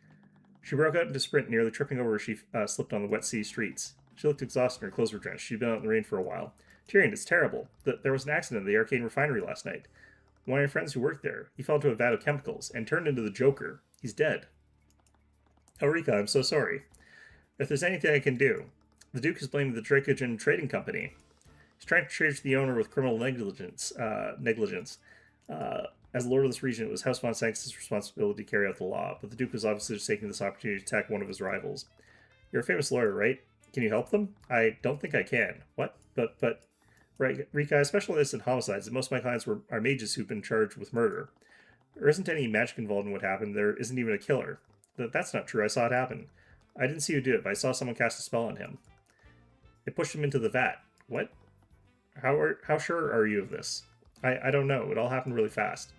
She broke out into sprint, nearly tripping over as she slipped on the wet sea streets. She looked exhausted and her clothes were drenched. She'd been out in the rain for a while. Tyrion, it's terrible. There was an accident at the Arcane refinery last night. One of my friends who worked there, he fell into a vat of chemicals and turned into the Joker. He's dead. Ulrika, I'm so sorry. If there's anything I can do. The Duke has blamed the Dracogen Trading Company. He's trying to charge the owner with criminal negligence. As Lord of this region, it was House von Sanks' responsibility to carry out the law, but the Duke was obviously just taking this opportunity to attack one of his rivals. You're a famous lawyer, right? Can you help them? I don't think I can. What? But... Right, Rika, I specialize in homicides, and most of my clients are mages who've been charged with murder. There isn't any magic involved in what happened. There isn't even a killer. That's not true. I saw it happen. I didn't see who did it, but I saw someone cast a spell on him. It pushed him into the vat. What? How sure are you of this? I don't know. It all happened really fast.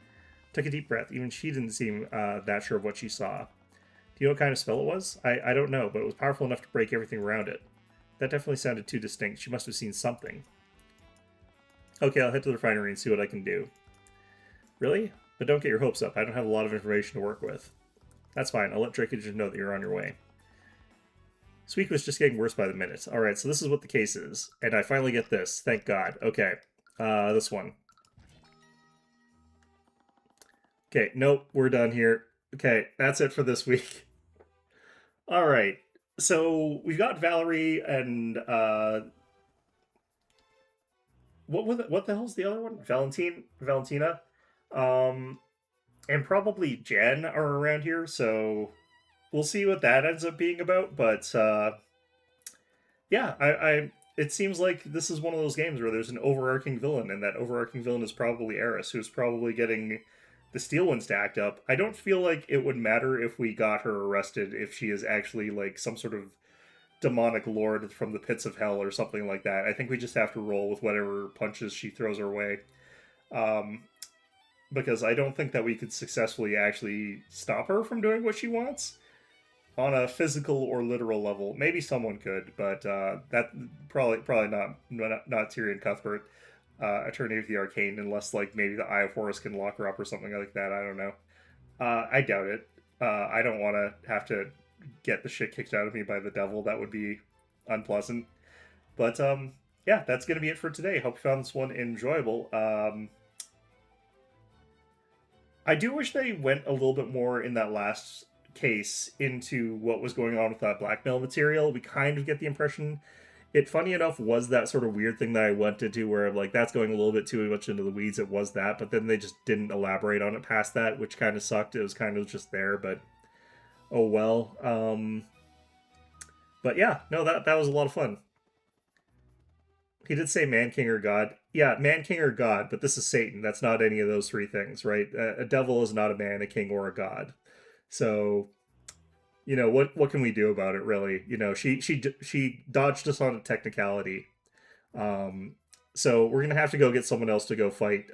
Took a deep breath. Even she didn't seem that sure of what she saw. Do you know what kind of spell it was? I don't know, but it was powerful enough to break everything around it. That definitely sounded too distinct. She must have seen something. Okay, I'll head to the refinery and see what I can do. Really? But don't get your hopes up. I don't have a lot of information to work with. That's fine. I'll let Dracogen know that you're on your way. This week was just getting worse by the minute. Alright, so this is what the case is. And I finally get this. Thank God. Okay. This one. Okay, nope. We're done here. Okay, that's it for this week. Alright. So, we've got Valerie and, what the hell's the other one? Valentina. And probably Jen are around here, so we'll see what that ends up being about, but yeah, it seems like this is one of those games where there's an overarching villain, and that overarching villain is probably Eris, who's probably getting the Steel One stacked up. I don't feel like it would matter if we got her arrested if she is actually like some sort of demonic lord from the pits of hell or something like that. I think we just have to roll with whatever punches she throws our way. Because I don't think that we could successfully actually stop her from doing what she wants on a physical or literal level. Maybe someone could, but that probably not Tyrion Cuthbert, Attorney of the Arcane, unless like maybe the Eye of Horus can lock her up or something like that. I don't know. I doubt it. I don't want to have to get the shit kicked out of me by the devil. That would be unpleasant. But yeah, that's gonna be it for today. Hope you found this one enjoyable. I do wish they went a little bit more in that last case into what was going on with that blackmail material. We kind of get the impression it, funny enough, was that sort of weird thing that I went into where I'm like, that's going a little bit too much into the weeds. It was that, but then they just didn't elaborate on it past that, which kind of sucked. It was kind of just there, but oh well. But yeah, no, that was a lot of fun. He did say man, king, or god. Yeah, man, king, or god, but this is Satan. That's not any of those three things, right? A devil is not a man, a king, or a god. So, you know, what can we do about it, really? You know, she dodged us on a technicality. So we're gonna have to go get someone else to go fight,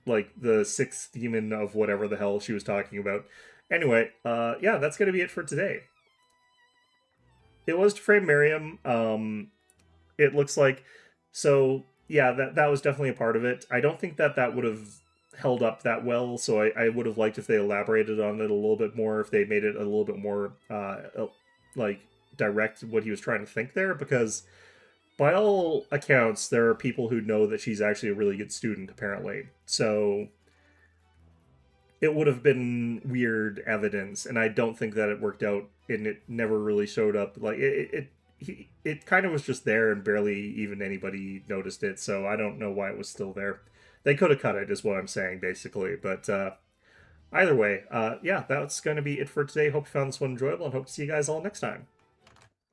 like the sixth demon of whatever the hell she was talking about. Anyway, yeah, that's gonna be it for today. It was to frame Miriam. It looks like, so yeah, that was definitely a part of it. I don't think that would have held up that well, so I would have liked if they elaborated on it a little bit more, if they made it a little bit more like direct what he was trying to think there, because by all accounts there are people who know that she's actually a really good student, apparently. So it would have been weird evidence, and I don't think that it worked out, and it never really showed up. Like it kind of was just there, and barely even anybody noticed it. So I don't know why it was still there. They could have cut it, is what I'm saying, basically. But either way, yeah, that's going to be it for today. Hope you found this one enjoyable, and hope to see you guys all next time.